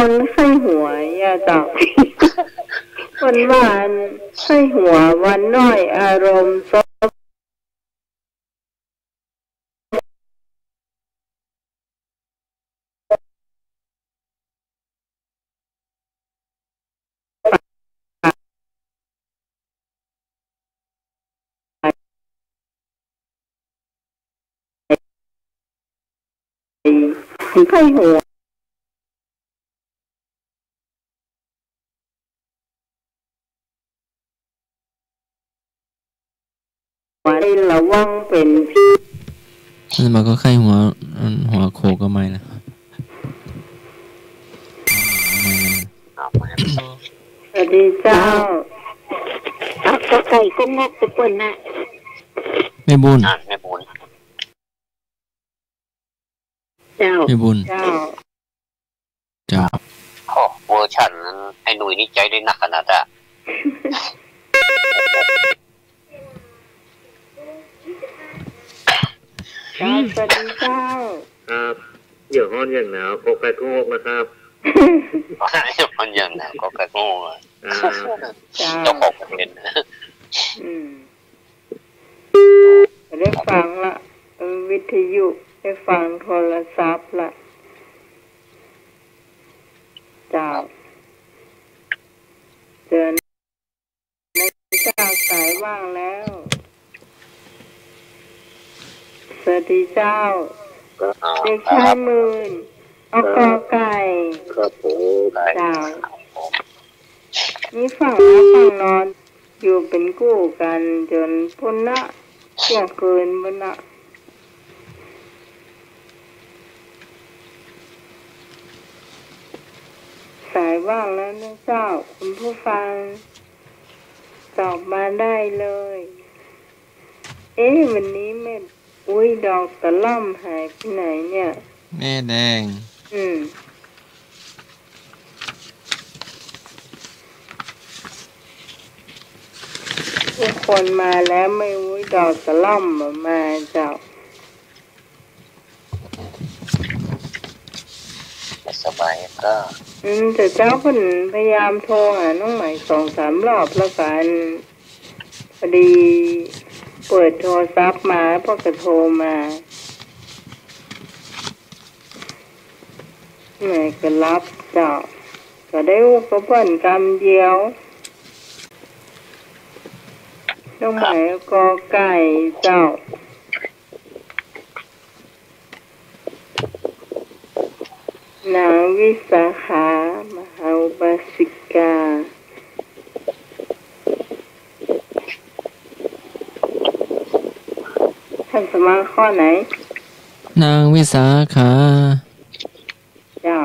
คนไข้หัวยาจับคนหวานไข้หัววันน้อยอารมณ์ซบไข้หัวระวังเป็นพี่มันก็ไข้หัวโคก็ไม่นะสวัสดีเจ้าก็ไก่ก็งอกไปเปิ้นน่ะไม่บุญเจ้าไม่บุญเจ้าโอ้เวอร์ชันนั้นไอ้หนุ่ยนี่ใจได้หนักขนาดอ่ะสวัสดีเจ้าครับเดี๋ยวฮ้อนอย่างหนาวโกไก่ก็งกนะครับมันอย่างหนาวก็ไก่ก็งกเจ้าของเป็นได้ฟังละวิทยุได้ฟังโทรศัพท์ละเจ้าเจอเจ้าสายว่างแล้วสวัสดีเจ้าเด็กชายมื่นกอไก่ครับผมเจ้านี่ฝั่งรับฝั่งนอนอยู่เป็นกู้กันจนพ้นละเที่ยงคืนบนละสายว่างแล้วนะเจ้าคุณผู้ฟังตอบมาได้เลยวันนี้แม่ดอกตะล่อมหายไปไหนเนี่ยแม่แดงทุกคนมาแล้วไม่ดอกตะล่อมมาเจ้าสบายก็แต่เจ้าคนพยายามโทรหาน้องใหม่2-3 รอบแล้วกันพอดี เปิดโทรศัพท์มาพ่อก็โทรมาแม่ก็รับเจ้าก็ได้อุปกรณ์กรรมเดียวน้องหมายกอไก่เจ้านางวิสาขามหาอุบาสิกาท่านสมาข้อไหนนางวิสาขาเจ้า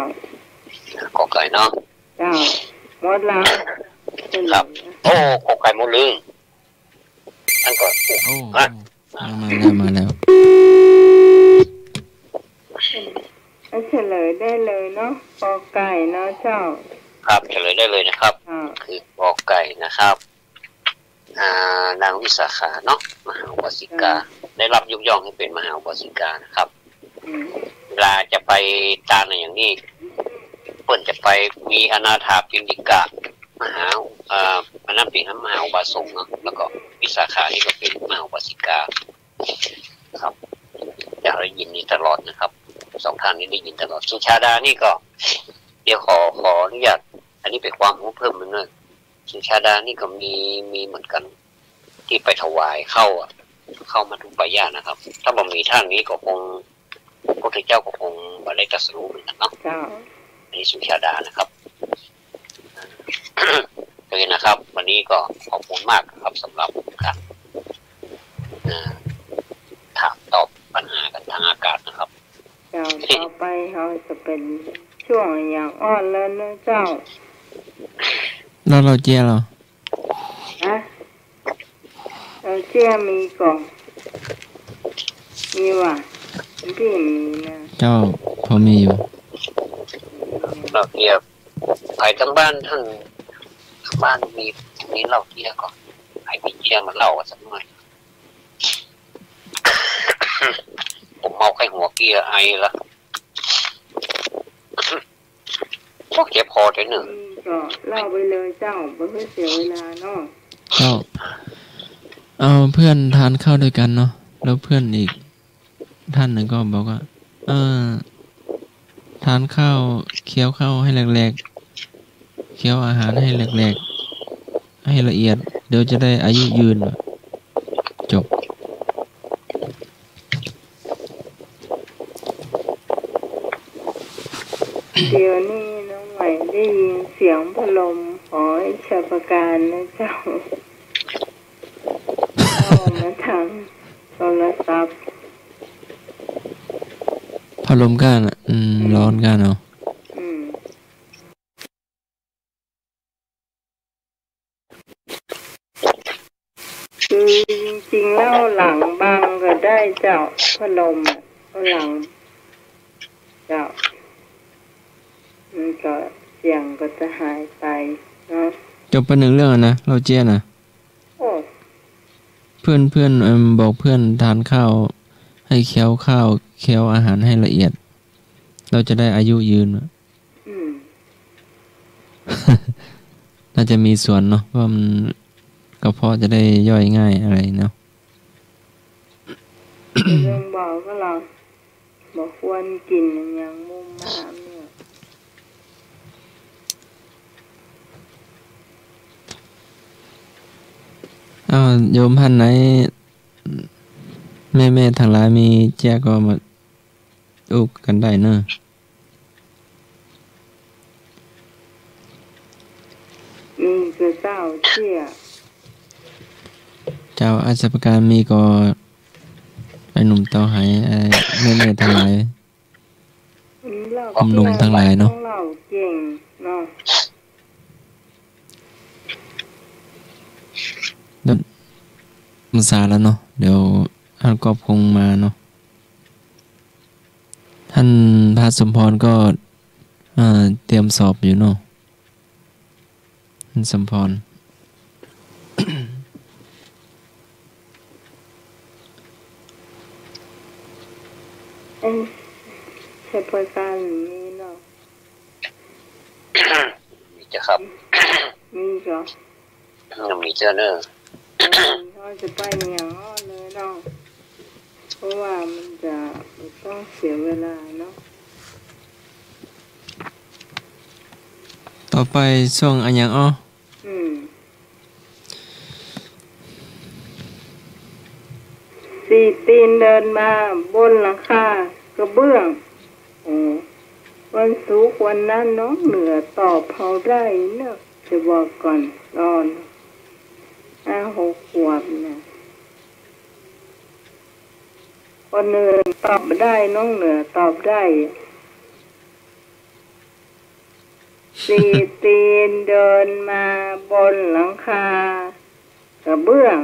ขอไก่เนาะเจ้าหมดแล้วครับโอ้ขอไก่หมดเลยท่านก่อนโอ้มาแล้วเฉลยได้เลยเนาะกอไก่เนาะเจ้าครับเฉลยได้เลยนะครับคือกอไก่นะครับนางวิสาขาเนาะมหาอุบาสิกาได้รับยกย่องให้เป็นมหาอุบาสิกานะครับเวลาจะไปตามในอย่างนี้เปิ่นจะไปมีอนาถาปิณฑิกะมหาอันนั้นเป็นมหาอุบาสกเนาะแล้วก็วิสาขานี่ก็เป็นมหาอุบาสิกาครับอยากได้ยินนี้ตลอดนะครับสองท่านนี้ได้ยินตลอดสุชาดานี่ก็เดี๋ยวขออนุญาตอันนี้เป็นความรู้เพิ่มนึงนะสุชาดานี่ก็มีเหมือนกันที่ไปถวายเข้ามาทุกปายานะครับ ถ้าบ่มีท่านนี้ก็คงพระพุทธเจ้าก็คงบ่ได้ตรัสรู้เหมือนกันเนาะอันนี้สุชาดานะครับเลยนะครับ วันนี้ก็ขอบคุณมากครับสำหรับการถามตอบปัญหากันทางอากาศนะครับต่อไปเขาจะเป็นช่วงอย่างอ่อนแล้วนะเจ้าเราเจียเหรอเราเจียมีกล่องมีว่ะพี่มีนะเจ้าพอมีอยู่เราเจียไปทั้งบ้านท่านบ้านมีเราเจียก่อนไอ้พี่เจียมันเล่าสักหน่อยผมเมาไข้หัวเกียไอละพวกเจ็บคอได้หนึ่งก็เล่าไปเลยเจ้าไม่เพื่อเสียเวลาเนาะเจ้าเอาเพื่อนทานข้าวด้วยกันเนาะแล้วเพื่อนอีกท่านหนึ่งก็บอกว่าทานข้าวเคี้ยวข้าวให้แหลกๆเคี้ยวอาหารให้แหลกๆให้ละเอียดเดี๋ยวจะได้อายุยืนจบเดี๋ยวนี้น้องใหม่ได้ยินเสียงพัดลมขอให้ชาประการนะเจ้าเอามาทางโทรศัพท์พัดลมก้านร้อนก้านเอาคือจริงๆแล้วหลังบางก็ได้เจ้าพัดลมหลังเจ้ามันก็เสียงก็จะหายไปเนาะจบไปหนึ่งเรื่องนะเราเจียนะเพื่อนบอกเพื่อนทานข้าวให้เคี้ยวข้าวเคี้ยวอาหารให้ละเอียดเราจะได้อายุยืนน่าจะมีส่วนเนาะเพราะมันกระเพาะจะได้ย่อยง่ายอะไรเนาะเรื่องบอกก็เราบอกควรกินอย่างมุมมามเนี่ยโยมท่านไหนแม่ทางหลายมีแจ้ก็มาอุกกันได้เนอะมีคือเจ้าเชี่ยเจ้าอาชญาการมีก็ไอ้หนุ่มเต้าหายแม่ทางหลายหนุ่มทางหลายเนาะเก่งเนาะมันซาแล้วเนาะเดี๋ยวท่านกอบคงมาเนาะท่านพระสมพรก็เตรียมสอบอยู่เนาะท่านสมพร ใช้ประการนี้เนาะมีจ้ะครับมีจ้ะมีเจ้าเนอะเขาจะไปอย่างอ้อเลย เนาะเพราะว่ามันจะต้องเสียเวลาเนาะต่อไปช่วงอันยังอ้อสี่ตีนเดินมาบนหลังคากระเบื้องวันศุกร์วันนั้นน้องเหนือตอบเผาได้เนอะจะบอกก่อนรอน5-6 ขวบนะคนอื่นตอบได้น้องเหนือตอบได้สี่ตีนเดินมาบนหลังคากระเบื้อง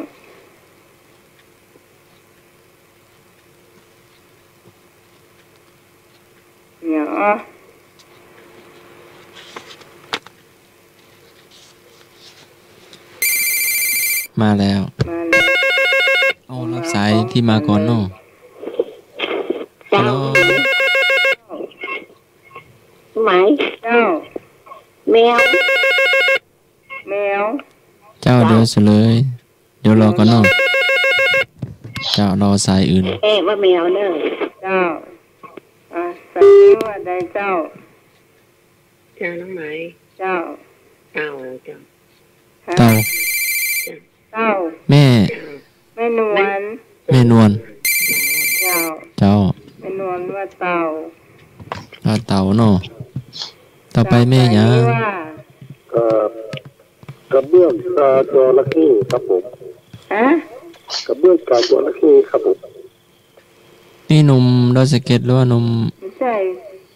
เนี่ยมาแล้วโอ้รับสายที่มาก่อนเนาะฮัลโหลไหมเจ้าแมวเจ้าเดี๋ยวเฉลยเดี๋ยวรอก่อนเนาะเจ้ารอสายอื่นว่าแมวเนอะเจ้าสายนี้ว่าได้เจ้าน้องไหมเจ้าเต่าแม่นวลเจ้าแม่นวลว่าเต่าเนาะต่อไปแม่หยังกระเบื้องตาจระเข้ครับผมกระเบื้องตาจระเข้ครับผมนี่หนุ่มดอยสะเก็ดหรือว่าหนุ่มไม่ใช่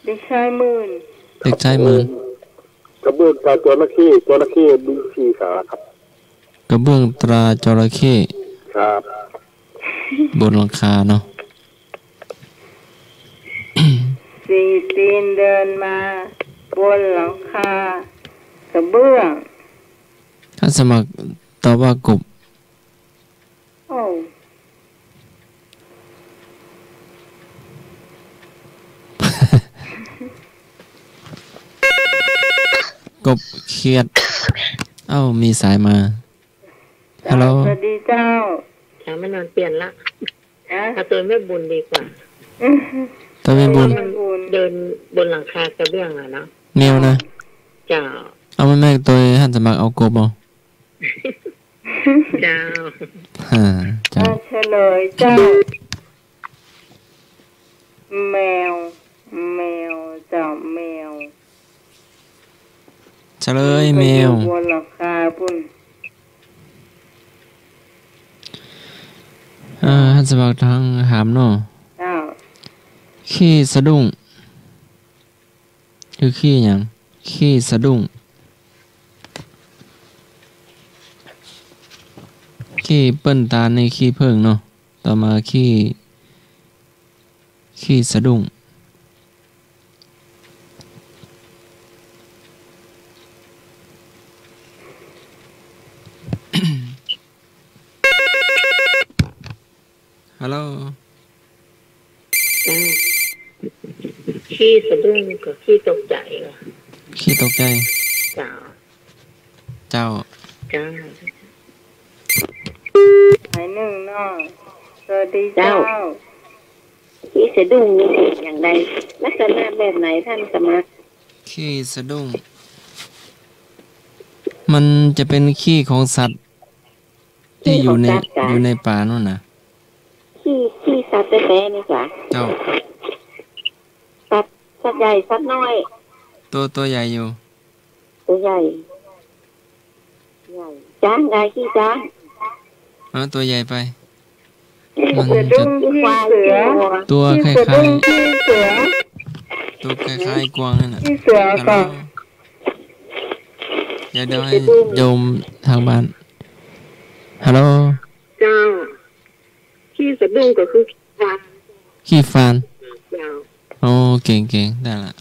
เด็กชายหมื่นกระเบื้องตาจระเข้มี4 ขาครับกระเบื้องตราจระเข้ครับบนหลังคาเนาะสี่ตีนเดินมาบนหลังคากระเบื้องถ้าสมัครตอบว่ากบกบเขียดมีสายมาฮัลโหลสวัสดีเจ้าไม่นอนเปลี่ยนละถ้าตัวไม่บุญดีกว่าตัวไม่บุญเดินบนหลังคากระเบื้องเนาะแนวนะเจ้าเอาแม่ตัวหันสมัครเอากบเอาเจ้าเฉลยเจ้าแมวเจ้าแมวเฉลยแมวบนหลังคาปุ่นหันสมัครทางหามเนาะขี้สะดุ้งคือขี้หยังขี้สะดุ้งขี้เปิ้นตาในขี้เพิ่งเนาะต่อมาขี้สะดุ้งฮัลโหลขี้สะดุ้งกับขี้ตกใจเหรอขี้ตกใจเจ้าหายหนึ่งเนาะสวัสดีเจ้าขี้สะดุ้งนี่อย่างไรลักษณะแบบไหนท่านสมัครขี้สะดุ้งมันจะเป็นขี้ของสัตว์ที่อยู่ในป่านั่นน่ะขี้สัตว์แท้ๆนี่จ้ะเจ้าสัตว์ใหญ่สัตว์น้อยตัวใหญ่อยู่ตัวใหญ่จ้างได้ขี้จ้างตัวใหญ่ไปมันจะตัวคล้ายตัวคล้ายกวางนั่นน่ะเดี๋ยวให้โยมทางบ้านฮัลโหลเจ้าขี้สะดุ้งก็คือขี้ฟานโอ้เก่งได้ละ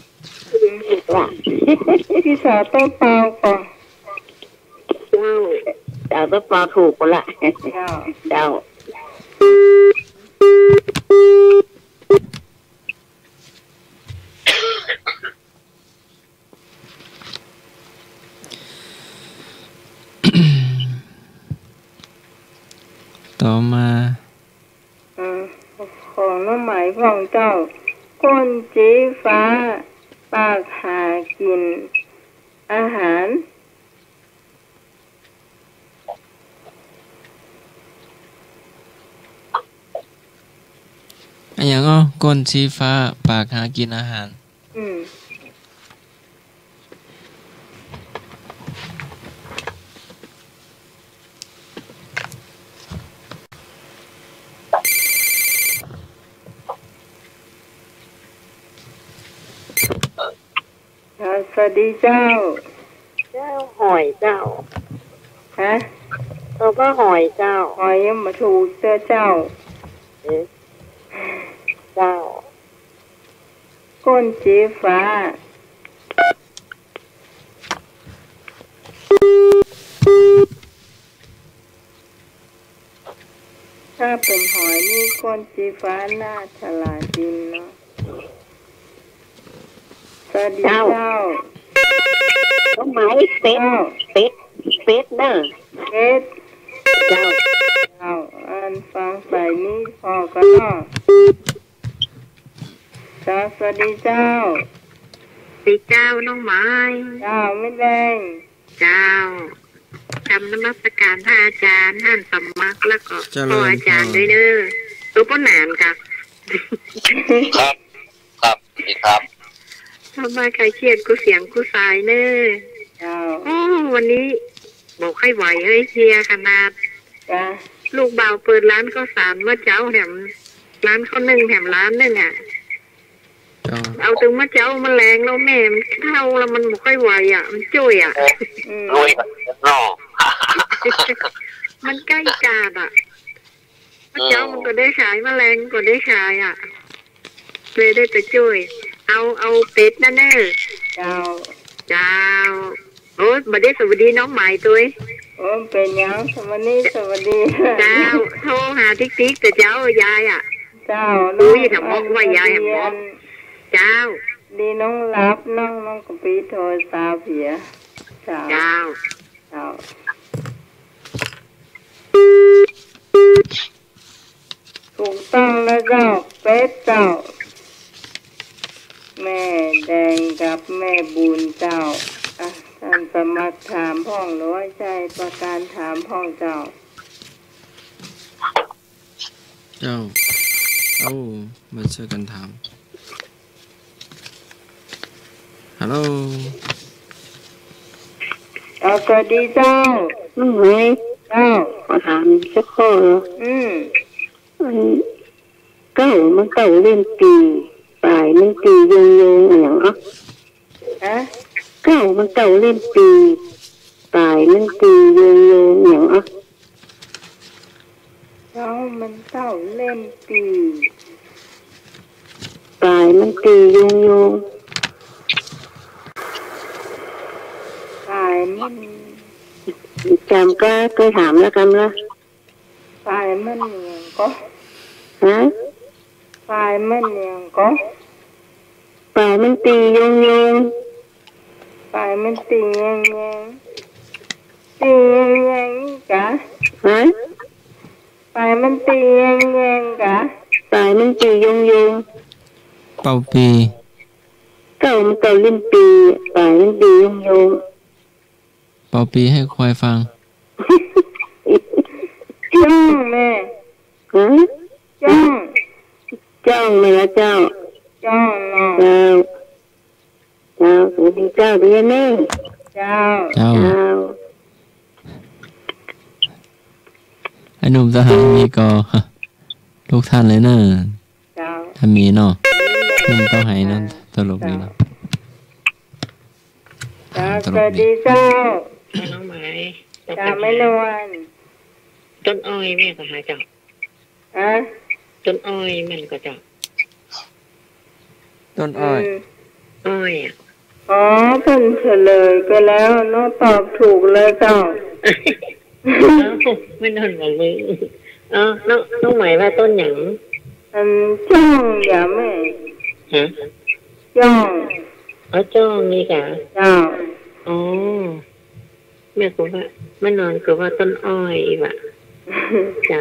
พี่สาวต้องเปล่าก่อนเจ้าต้องเปล่าถูกคนละเจ้าต่อมา องหมายของเจ้าก้นจีฟ้าปากหากินอาหารอันอย่างก็ก้นชี้ฟ้าปากหากินอาหารสวัสดีเจ้าหอยเจ้าฮะเราก็หอยเจ้าหอยยังมาถูกเจ้าเจ้าก้นจีฟ้าถ้าเป็นหอยนี่ก้นจีฟ้าน่าฉลาดจริงเนาะสวัสดีเจ้าต้นไม้เป็ดเด้อเป็ดเจ้าอันฟังใส่นี้พอก็เนาะสวัสดีเจ้าน้องไม้เจ้าไม่แดงเจ้าทำนมัสการพระอาจารย์ท่านสมัครแล้วก็พ่ออาจารย์ด้วยเด้อตัวป้านานค่ะครับดีครับทำไมใครเครียดกูเสียงกูสายเน้อวันนี้บอกให้ไหวเฮ้ยเฮียขนาดลูกบ่าวเปิดร้านข้าวสารเมื่อเจ้าแถมร้านข้าวนึ่งแถมร้านนึงอ่ะเอาถึงเมื่อเจ้ามันแรงแล้วแม่มันเข้าแล้วมันไม่ค่อยไหวอ่ะมันจุ่ยอ่ะรวยนอมันใกล้จาดอ่ะเมื่อเจ้ามันก็ได้ขายแมลงก็ได้ขายอ่ะเลยได้แต่จุ่ยเอาเป็ดนั่นแน่เจ้าโอ้บัดนี้สวัสดีน้องใหม่ตัวเป็นยังสวัสดีเจ้าโทรหาติ๊กแต่เจ้ายายอ่ะเจ้าดูยี่ถามบอกว่ายายถามบอกเจ้าดีน้องรับน้องกปีโทรสาเผียเจ้าถูกต้องแล้วเจ้าเป็ดเจ้าแม่แดงกับแม่บุญเจ้าท่านสมัครถามพ่องร้อยใจประการถามพ่องเจ้ามาช่วยกันถามฮัลโหลสวัสดีเจ้าน้องไหมเจ้าขอถามสักข้อเก้าเล่นตีปลายมันตีโยงอย่างเก้าเล่นตีปลายมันตีโยงอย่างเก้าเล่นตีปลายมันตีโยงปลายมันจำก็เคยถามแล้วกันละปลายมันเนี่ยก็ปลายมันเนี่ยก็ปลายมันตีโยงปลายมันตียังกะปลายมันตียังกะปลายมันตีโยงเป่าปีเก้าเล่นปีปลายมันตีโยงเป่าปีให้ควายฟังจ้องแม่จ้องเลยละเจ้าสวัสดีเจ้าดีแม่เจ้าไอ้หนุ่มทหารมีก็ทุกท่านเลยเนอะถ้ามีเนาะหนุ่มต้องให้นั่นตลกดีเนาะสวัสดีเจ้าน้องไม้ไม่นวลต้นอ้อยแม่ก็หาจับต้นอ้อยมันก็จับต้นอ้อยอ๋อเป็นเฉลยไปแล้วน้องตอบถูกเลยเจ้าไม่นอนกับมือน้องหมายว่าต้นหยังจ้องอย่าแม่จ้องจ้องนี่กะอ๋อแม่ก็ว่าไม่นอนก็ว่าต้นอ้อยอีกว่ะจ้ะ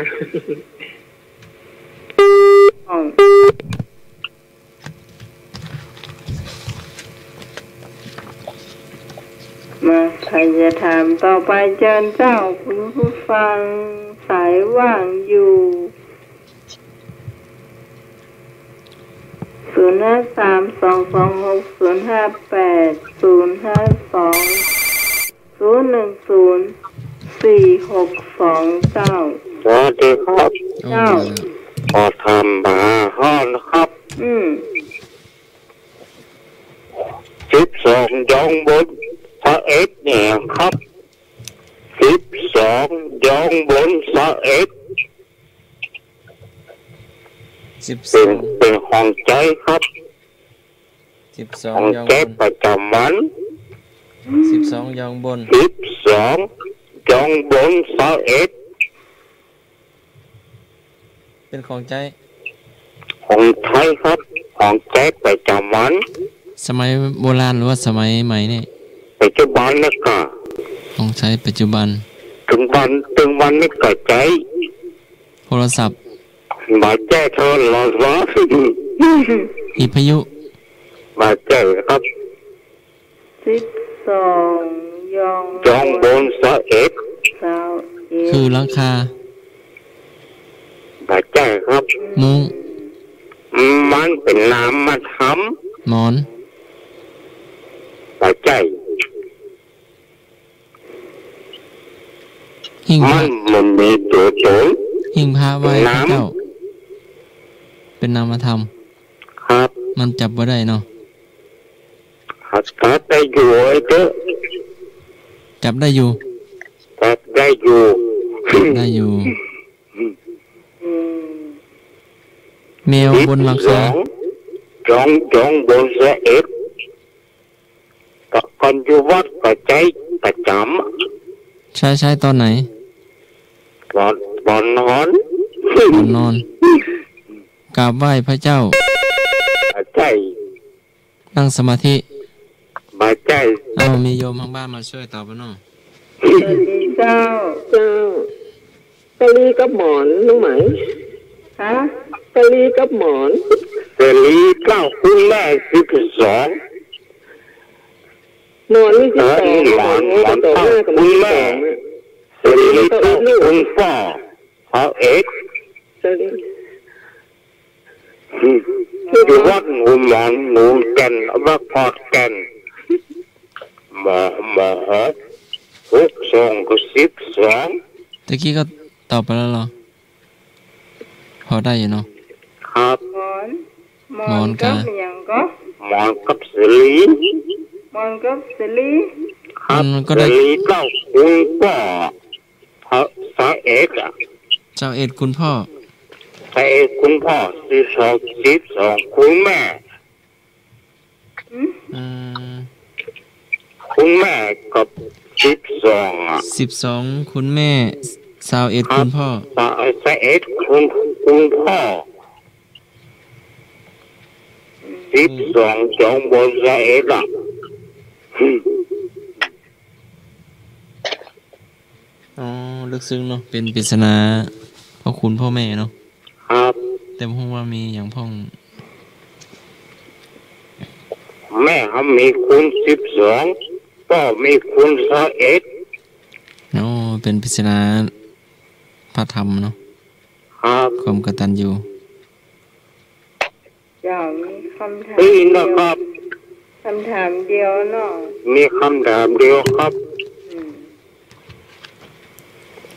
มาใครจะถามต่อไปเชิญเจ้าคุณผู้ฟังสายว่างอยู่053206052010462เจ้าสวัสดีครับเจ้าขอทำมาห้อนครับ12ยองบนพระเอกเนี่ยครับ12ยองบนพระเอกเป็นของใจครับของใจประจำวัน12ยองบน12ยองบนพระเอกเป็นของใจของไทยครับของใจประจำวันสมัยโบราณหรือว่าสมัยใหม่นี่ปัจจุบันนะก็ต้องใช้ปัจจุบันถึงวันนี่ก็ใจโทรศัพท์มาแจ้เธอหลอดวะอีพายุมาแจ้ครับ12ยองบนสะเอ็ดคือหลังคามาแจ้ครับมุ้งมันเป็นน้ำมาทำหมอนมาแจ้มันมีตัวโจรหิ้งพระไว้พระเจ้าเป็นนามธรรมครับมันจับบ่ได้เนาะจับได้อยู่ไอ้เจ้าจับได้อยู่ได้อยู่แมวบนหลังคาจองบนเสอ็ดก็คนอยู่วัดก็ใจประจำใช่ตอนไหนตอนนอนกราบไหว้พระเจ้าใจนั่งสมาธิมาใจมีโยมทางบ้านมาช่วยตอบน้องเจ้าตะลีกับหมอนน้องไหมฮะตะลีกับหมอนตะลีเก้าคุณแม่12นอนนี่12หมอนคุณแม่ตะลีเก้าคุณพ่อพระเอกอยู่วัดงูหมอนงูแก่นวัดพอดแก่นหมอ6 2ก็12ตะกี้ก็ตอบไปแล้วเหรอพอได้อยู่เนาะครับหมอนกับอย่างก็หมอนกับสลีครับก็ได้สลีเก้าคุณพ่อพระสาเอกเจ้าเอ็ดคุณพ่อสาเอกคุณพ่อ12คุณแม่คุณแม่กับ12คุณแม่21คุณพ่อ21คุณพ่อ12จองบน21ล่ะลึกซึ้งเนาะเป็นปริศนาพ่อคุณพ่อแม่เนาะครับแต่พงว่ามีอย่างพ่องแม่เขามีคุณ12พ่อมีคุณ21เนาะเป็นปริศนาพระธรรมเนาะครับความกตัญญูมีคำถามเดียวครับคำถามเดียวเนาะมีคำถามเดียวครับ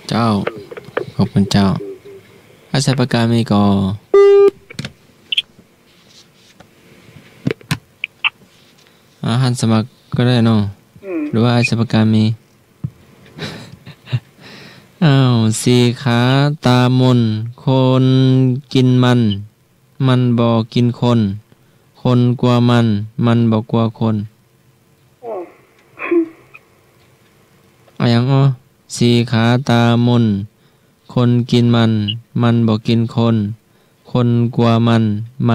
เจ้าขอบคุณเจ้าอาศัยประการมีก่ออาหารสมัครก็ได้เนาะหรือว่าอาศัยประการมีสี่ขาตามนคนกินมันบ่กินคนกลัวมันบ่กลัวคนอย่างสี่ขาตามนคนกินมันบ่กินคนกลัวมั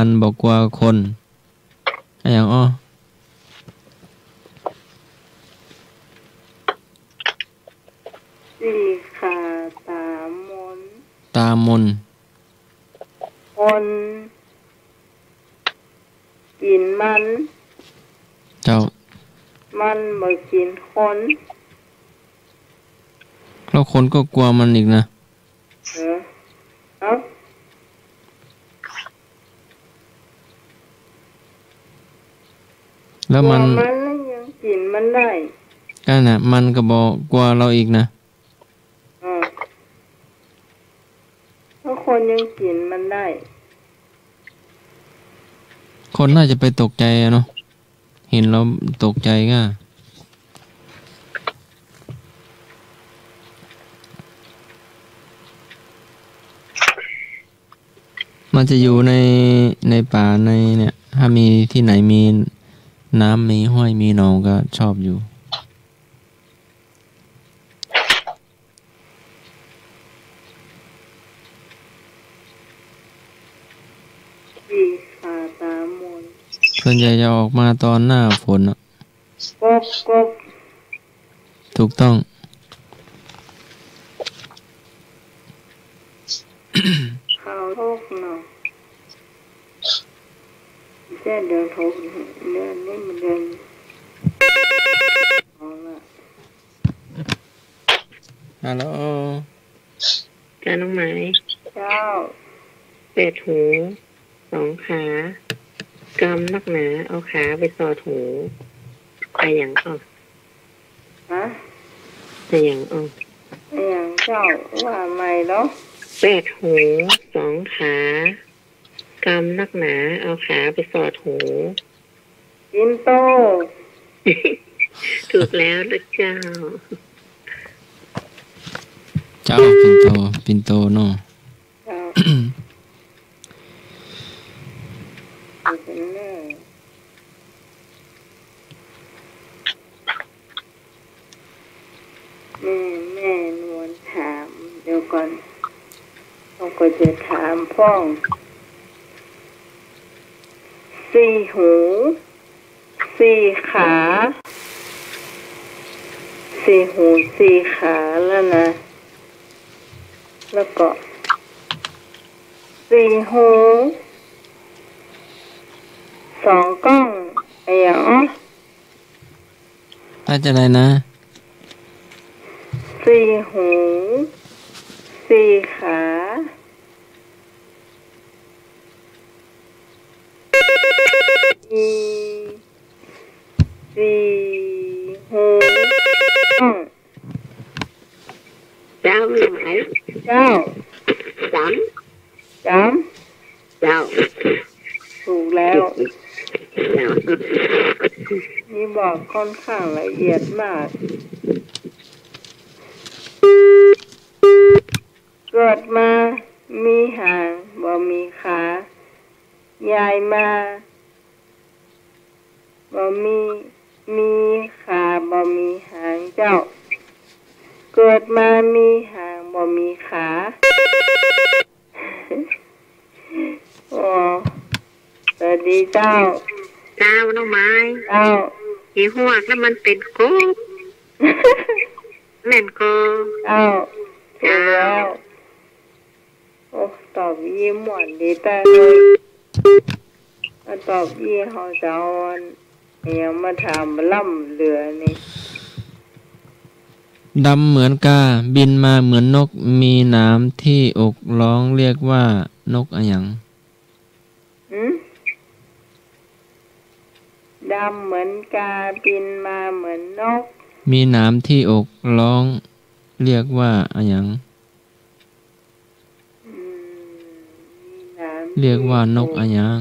นบ่กลัวคนอย่างสี่ขาตามนคน มันเจ้ามันบ่กินคนแล้วคนก็กลัวมันอีกนะแล้วมันยังกินมันได้ก็น่ะมันก็บอกกลัวเราอีกนะเพราะคนยังกินมันได้คนน่าจะไปตกใจเนาะเห็นเราตกใจก็มันจะอยู่ในป่าในเนี่ยถ้ามีที่ไหนมีน้ำมีห้วยมีหนองก็ชอบอยู่ส่วนใหญ่จะออกมาตอนหน้าฝนอ่ะกบถูกต้องข้าวโรคเนาะแค่เดินทุกเดินนี่มันเดินฮัลโหลจ้าน้องไหมเจ้าเป็ดหู2 ขากำนักหนาเอาขาไปสอดหูไปอย่างไปอย่างอย่างเจ้าว่าไม่เนาะเป็ดหู2 ขากำนักหนาเอาขาไปสอดหูปินโตถูกแล้วนะเจ้าปินโตเนาะแม่นวลถามเดี๋ยวก่อนเราก็จะถามพ่อง4 หู4 ขา4 หู4 ขาแล้วนะแล้วก็4 หู2 ก้องอย่างน่าจะได้นะ4 หู4 ขา4 หูเจ้าไหนเจ้าจำถูกแล้วนี่บอกค่อนข้างละเอียดมากเกิดมามีหางบ่มีขายายมาบ่มีขาบ่มีหางเจ้าเกิดมามีหางบ่มีขาโอ้สวัสดีเจ้าน้องไม้เจ้าอีหัวแล้วมันเป็นกบแม่นก็เจ้าแล้วโอ้ตอบยี่หมวนดีแต่เลยตอบยี่เขาจะเอายังมาถามล่ำเหลือนี่ดำเหมือนกาบินมาเหมือนนกมีหนามที่อกร้องเรียกว่านกอะไรอย่างดำเหมือนกาบินมาเหมือนนกมีหนามที่อกร้องเรียกว่าอะไรอย่างเรียกว่านกอะไรอย่าง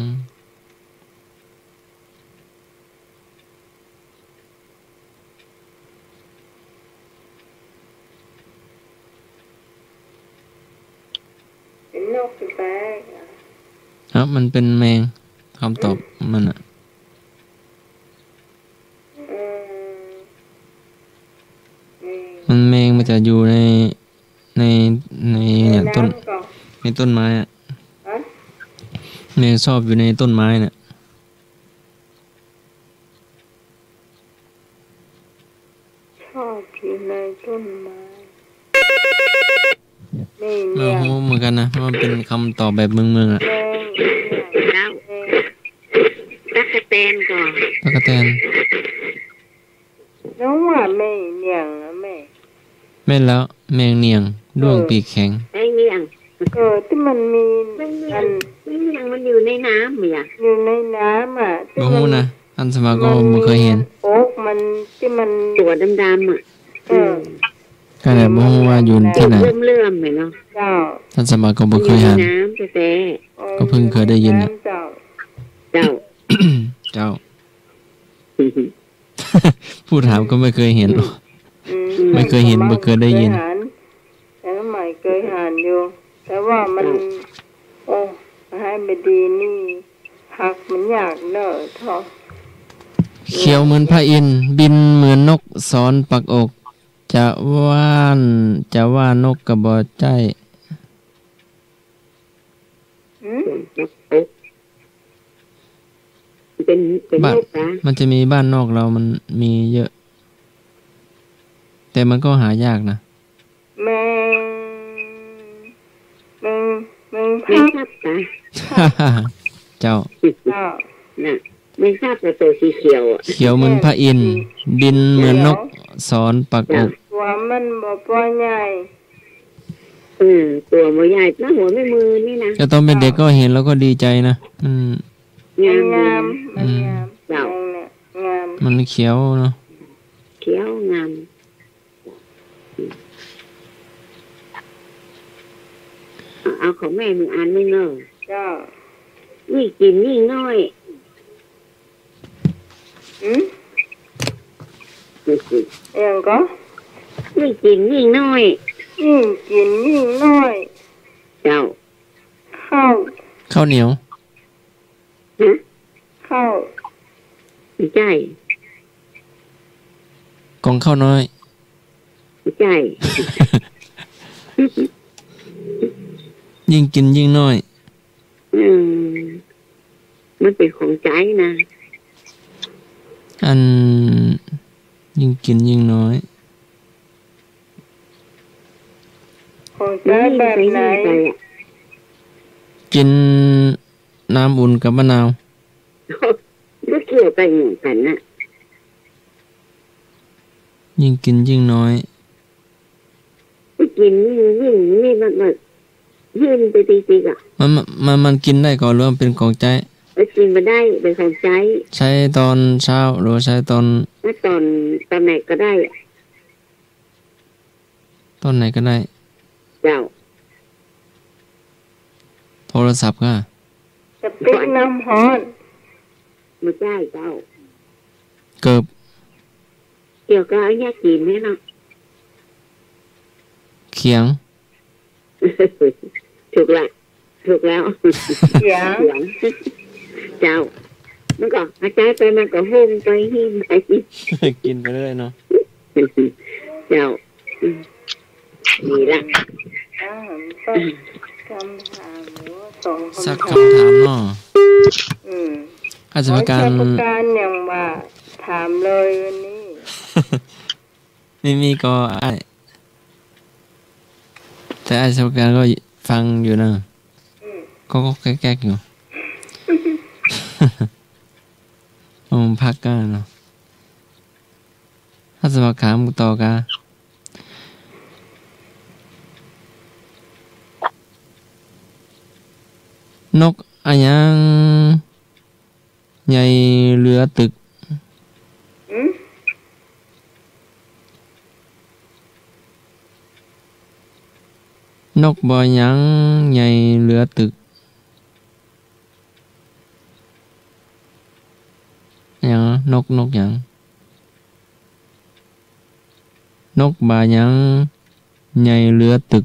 เป็นนกแปลกครับมันเป็นแมงคำตอบมันอ่ะมันแมงมันจะอยู่ในเนี่ยต้นไม้อ่ะแมงชอบอยู่ในต้นไม้เนี่ยชอบอยู่ในต้นไม้ไม่รู้เหมือนกันนะมันเป็นคำตอบแบบเมืองอ่ะตักกะเตน นก่อนตะกะแตนน้องว่าแม่เนียงนะแม่แม่แล้วแมงเนียงด้วงปีกแข็งแมงเนียงที่มันมีอันแมงเนียงมันอยู่ในน้ำอยู่ในน้ำอ่ะบ่ฮู้นะอันสมาก็บ่เคยเห็นโอ๊กมันที่มันตัวดำๆอ่ะก็ได้บ่ฮู้ว่าอยู่ที่ไหนเลื่อมๆเนาะเจ้าท่านสมาก็บ่เคยเห็นน้ำแต่ก็เพิ่งเคยได้ยินเจ้าเจ้าผู้ถามก็ไม่เคยเห็นไม่เคยเห็นบ่เคยได้ยินแต่ไม่เคยเห็นอยู่แต่ว่ามันให้ไม่ดีนี่หักมันยากเนอะท้อเขียวเหมือนพระอินทร์บินเหมือนนกสอนปักอกจะว่านกกระบอกใจเป็นนกนะมันจะมีบ้านนอกเรามันมีเยอะแต่มันก็หายากนะแมงทับนะเจ้าน่ะไม่ทราบแต่ตัวสีเขียวเขียวเหมือนพระอินทร์บินเหมือนนกสอนปักอกหัวมันบ่ปอใหญ่ตัวบ่ใหญ่นะหัวไม่มือนี่นะแต่ตอนเป็นเด็กก็เห็นแล้วก็ดีใจนะงามเจ้ามันเขียวเนาะเขียวงามเอาของแม่มึงอ่านไม่เนอะจ้านี่กินนี่น้อยเองก็นี่กินนี่น้อยกินนี่น้อยเจ้าข้าวเหนียวข้าวใช่กองข้าวน้อยใช่ยิ่งกินยิ่งน้อยมันเป็นของใจนะอันยิ่งกินยิ่งน้อยของใจแบบไหนกินน้ำอุ่นกับมะนาวก็เกี่ยวกันเหมือนกันนะยิ่งกินยิ่งน้อยกินยิ่งนี่มันยื่นไปตีๆอ่ะมันกินได้ก่อนหรือเป็นของใจกินมาได้เป็นของใจใช้ตอนเช้าหรือใช้ตอนไหนก็ได้ตอนไหนก็ได้เจ้าโทรศัพท์ก็จะเป็นน้ำฮ้อนไม่ใช่เจ้าเกิบเกี่ยวกับไอ้ยากินไหมเนาะเขียงถูกแล้วเขียงเจ้ามันก็อาจารย์ไปมันก็หุ่มไปหิ้มไปกินไปเรื่อยเนาะเจ้าดีละสักคำถามเนาะอาจารย์การอย่างว่าถามเลยวันนี้ไม่มีก็แต่อาจารย์การก็ฟังอยู่นะก็แก๊กๆอยู่พักกันเนาะถ้าสมัครถามต่อกันนกอะยังใหญ่เหลือตึกนกบ่ยังใหญ่เหลือตึกยังนกยังนกบ่ยังใหญ่เหลือตึก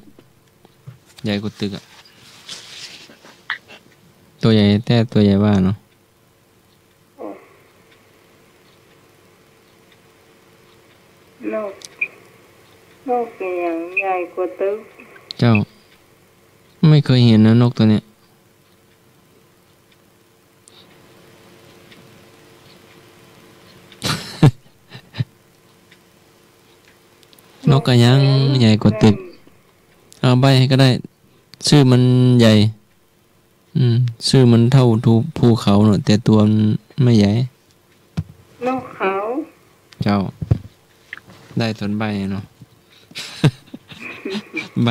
ใหญ่กว่าตึกอะตัวใหญ่แต่ตัวใหญ่ว่าเนาะนกอย่างใหญ่กว่าตึกเจ้าไม่เคยเห็นนะนกตัวเนี้ยนกกระยังใหญ่กว่าตึกเอาใบให้ก็ได้ชื่อมันใหญ่ชื่อมันเท่าภูเขาเนอะแต่ตัวมัน ไม่ใหญ่นกเขา เจ้าได้ต้นใบเนาะ ใบ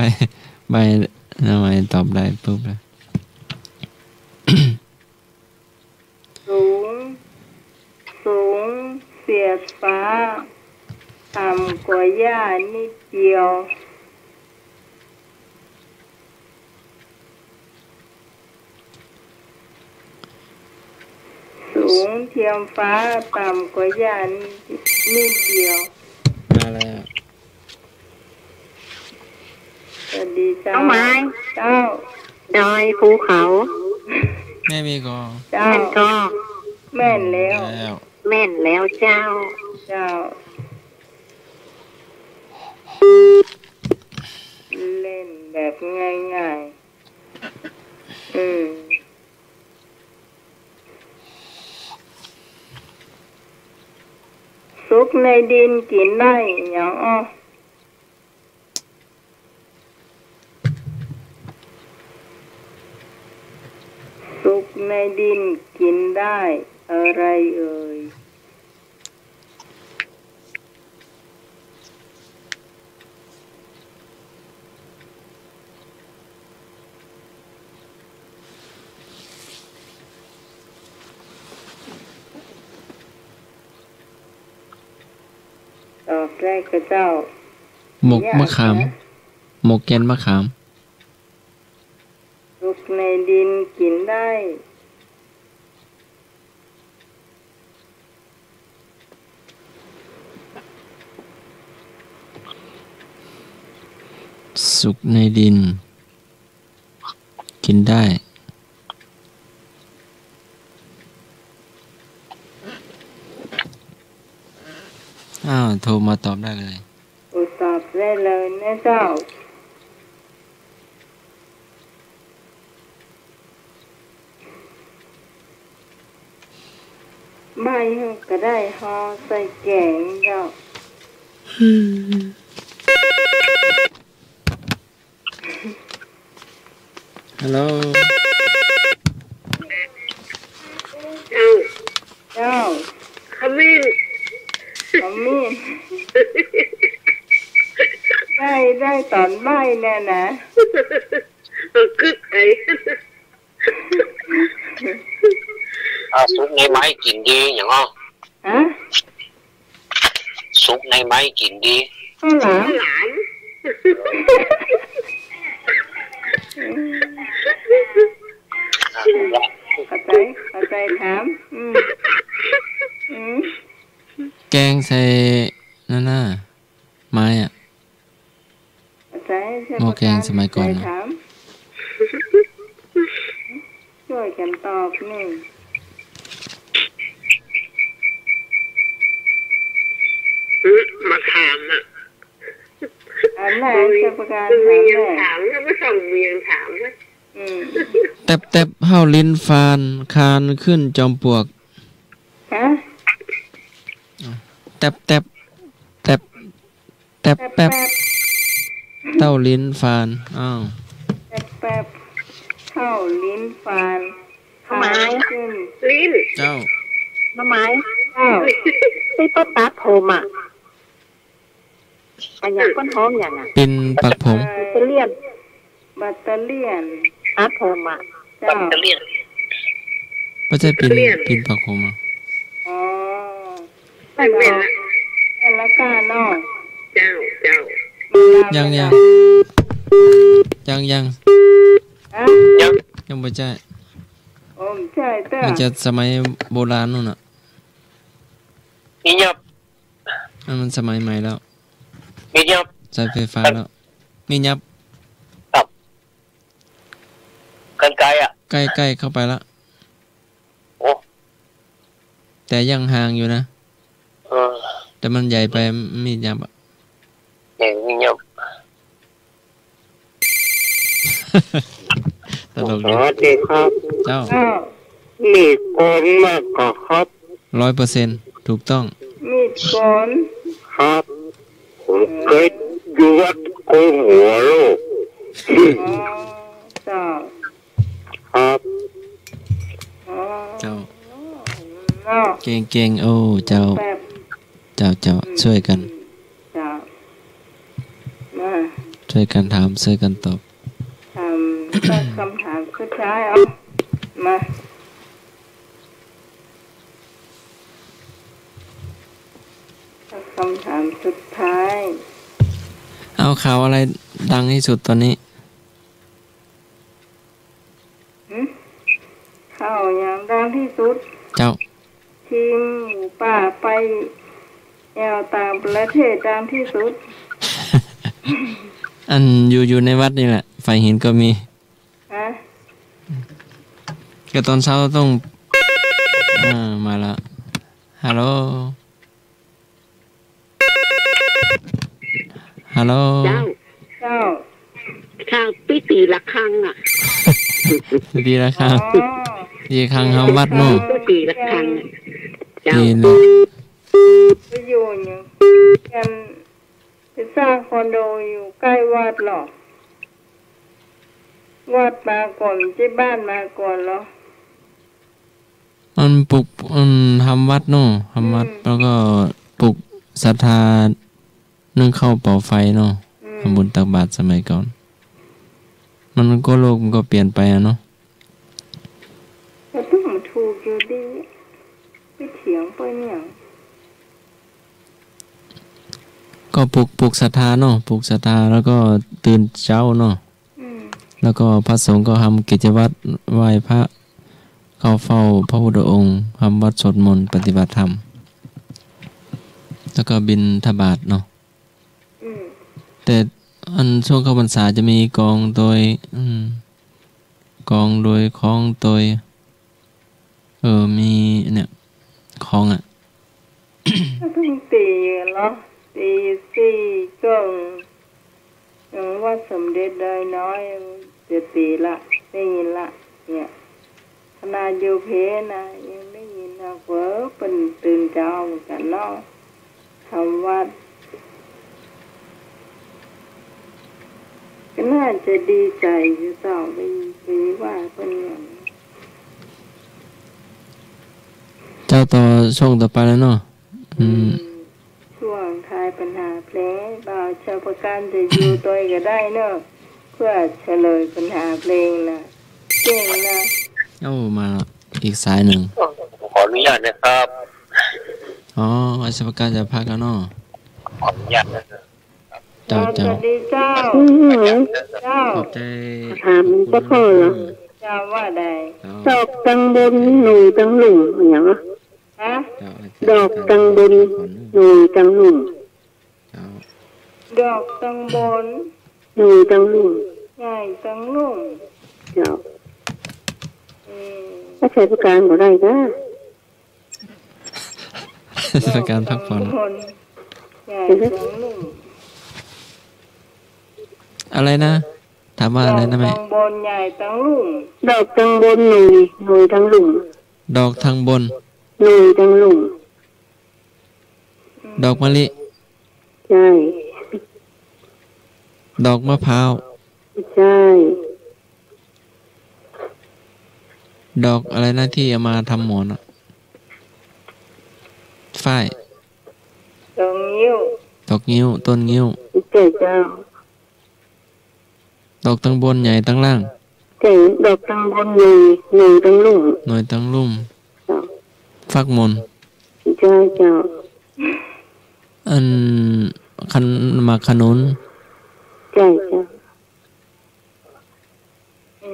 ทำไมตอบได้ปุ๊บเลย สูงเสียดฟ้าต่ำกว่าหญ้านิดเดียวสูงเทียมฟ้าต่ำกว่าหญ้านิดเดียวมาแล้วสวัสดีเจ้าน้องไม้เจ้าดอยภูเขาแม่มีก็ เจ้าก็แม่นแล้ว แม่นแล้วเจ้าเล่นแบบง่ายๆซุกในดินกินได้อย่างอ้อซุกในดินกินได้อะไรเอ่ยตอบได้ก็เจ้าหมกมะขามหมกแกนมะขามซุกในดินกินได้สุกในดินกินได้โทรมาตอบได้เลยตอบได้เลยนะเจ้าใบก็ได้ฮอใส่แกงเจ้าฮัลโหลเจ้าขมิ้นได้ตอนใบแน่นะกึกไอ้ซุปในไม้กินดีอย่างอ้อซุปในไม้กินดีข้าวหลามเข้าใจถามแกงใส่นั่นน่ะไม้อ่ะหม้อแกงสมัยก่อนช่วยกันตอบนี่มาถามอ่ะอันไหนจะประการถามแล้วก็ส่งเวียงถามนะแตบเฮาลิ้นฟานคานขึ้นจอมปลวกฮะแตบเต้าลิ้นฟานแป๊บเท่าลิ้นฟานไม้ขึ้นลิ้นเจ้าไม้ที่ต้นตัดผมอ่ะอันอย่างก้นหอมอย่างอ่ะเป็นปักผมบัตเตอเลียนตัดผมอ่ะเจ้าไม่ใช่เป็นปักผมอ่ะไม่เป็นละกาเนาะเจ้ายังไม่ใช่ใช่เต้มันจะสมัยโบราณนู่นน่ะมียับมันสมัยใหม่แล้วมียับใช้ไฟฟ้าแล้วมียับครับกันไกลอ่ะใกล้เข้าไปแล้วโอ้แต่ยังห่างอยู่นะแต่มันใหญ่ไปมียับอ่ะมียับตลกดีครับเจ้ามีดโกนมากกว่าครับ 100%ถูกต้องมีดโกนครับผมเคยอยู่วัดโกนหัวลูกเจ้าครับเจ้า เก่งโอ้เจ้าช่วยกันช่วยกันถามช่วยกันตอบถามสักคำถามสุดท้ายเอามาสักคำถามสุดท้ายเอาข่าวอะไรดังที่สุดตอนนี้ข่าวอย่างดังที่สุดเจ้าทีมหมูป่าไปแอวต่างประเทศดังที่สุดอันอยู่ในวัดนี่แหละไฟหินก็มีก็ตอนเช้าต้องมาละฮัลโหลข้างปีตีละครั้งอ่ะปีละครั้งปีครั้งเฮาวัดโน่ปีละครั้งปีละไปอยู่อย่างกันไปสร้างคอนโดอยู่ใกล้วัดหรอวัดมาก่อนที่บ้านมาก่อนเหรอมันปลุกทำวัดโน่ทำวัดแล้วก็ปลุกศรัทธานึ่งเข้าเป่าไฟเนาะทำบุญตักบาตรสมัยก่อนมันก็โลกมันก็เปลี่ยนไปเนาะแต่ต้องมาถูกอยู่ดีไปเถียงไปเนี่ยก็ปลุกศรัทธาเนาะปลุกศรัทธาแล้วก็ตื่นเช้าเนาะแล้วก็พระสงฆ์ก็ทำกิจวัตรไหว้พระเข้าเฝ้าพระพุทธองค์ทำวัดสวดมนต์ปฏิบัติธรรมแล้วก็บิณฑบาตเนาะแต่อันช่วงเข้าพรรษาจะมีกองโดยของโดยมีเนี่ยของอ่ะต้องตีเหรอตีสี่ก็ว่าสมเด็จได้น้อยจะตีละได้ยินละเนี่ยขนาดอยู่เพนะยังได้ยินนะเว้อเป็นตื่นเช้าเหมือนกันเนาะทำวัดก็น่าจะดีใจอยู่ต่อไปว่าเป็นอย่างเจ้าต่อช่วงต่อไปแล้วเนาะช่วงทายปัญหาเพลงบ่าวชาวประการจะอยู่ตัวก็ได้เนาะเพื่อเฉลยปัญหาเพลงนะเก่งนะมาอีกสายหนึ่งขออนุญาตนะครับอาชาวประการจะพักแล้วเนาะขออนุญาตนะครับสวัสดีเจ้าขอบใจถามก็พอเหรอเจ้าว่าใดดอกตังบนหนุ่ยตังหลุ่มอย่างอ่ะดอกตังบนหนุ่ยตังหลุ่มดอกตังบนหนุ่ยตังหลุ่มใหญ่ตังหลุ่มเจ้าถ้าใช้ประการก็ได้นะประการพักผ่อนใหญ่ตังหลุ่มอะไรนะถามว่าอะไรนะแม่ดอกตังบนใหญ่ตังหลุ่มดอกตังบนหนุ่ยตังหลุ่มดอกทางบนหนุ่ยตังหลุ่มดอกมะลิใช่ดอกมะพร้าวใช่ดอกอะไรนะที่เอามาทำหมอนฝ้ายดอกงิ้วต้นงิ้วเจ้าดอกตังบนใหญ่ตังล่างดอกตังบนหนุ่ยตังลุ่มฟักมนเจ้าอันหมากขนุนเจ้า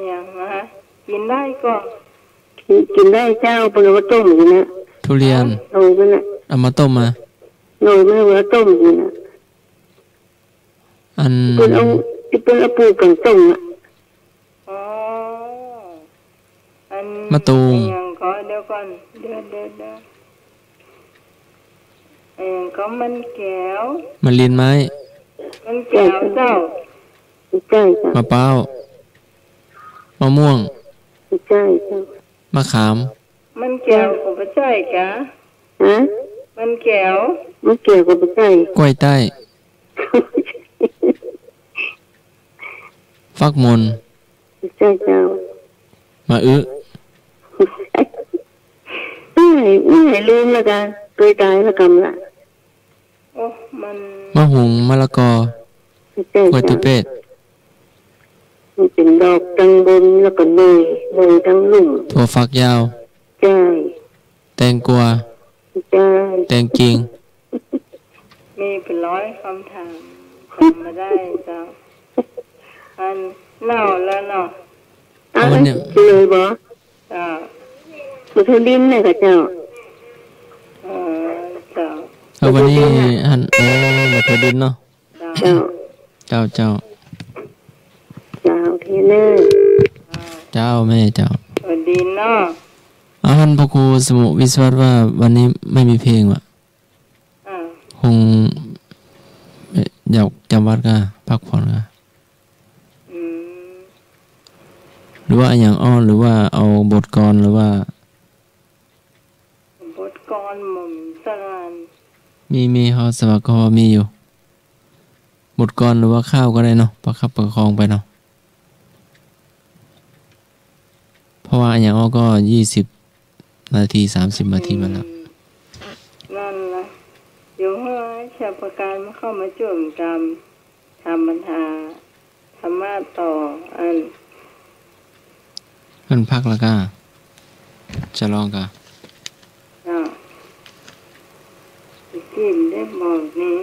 อย่างนะกินได้ก็กินได้เจ้าเป็นว่าต้มอยู่นะทุเรียนโอ้ยมันอะเอามาต้มมาโอ้ยมันว่าต้มอยู่นะอันเป็นเอาปลูกกันต้มอ่ะมะตูมเดี๋ยวก่อนเดี๋ยวก็มันแก้วมันลินไม้มันแก้วเจ้ามะพร้าวมะม่วงมะขามมันแก้วกับปะจ้อยกะมันแก้วกับปะจ้อยกล้วยใต้ฟักมนเจ้ามา ให้ลืมแล้วกันเคยตายแล้วกำละโอ้มันมะหุงมะละกอหัวตุเป็ดมันเป็นดอกตังบนแล้วก็เนยทั้งลุ่มถั่วฝักยาวใช่แตงกวาใช่แตงจริงมีเป็นร้อยคำถามจำมาได้เจ้าอันเล่าแล้วเนาะอะไรเลยบ่บุตรดินเนี่ยค่ะเจ้าเจ้าวันนี้หันบุตรดินเนาะเจ้าทีเนอเจ้าแม่เจ้าดินเนาะหันพระครูสมุวิศวัตว่าวันนี้ไม่มีเพลงว่ะคงอยากจำวัดก็พักผ่อนก็หรือว่าอย่างอ้อนหรือว่าเอาบทกลหรือว่าบทกลหม่อมสรานมีฮอสวัสดิ์ก็มีอยู่บทกลหรือว่าข้าวก็ได้เนาะประคับประคองไปเนาะเพราะว่าอย่างอ้อก็20 นาที30 นาทีมาแล้วนั่นละเดี๋ยวให้ชาวประการมาเข้ามาจุ่มจำทำปัญหาธรรมะต่ออันขึ้นพักแล้วก็จะลองกันกินได้บอกนี้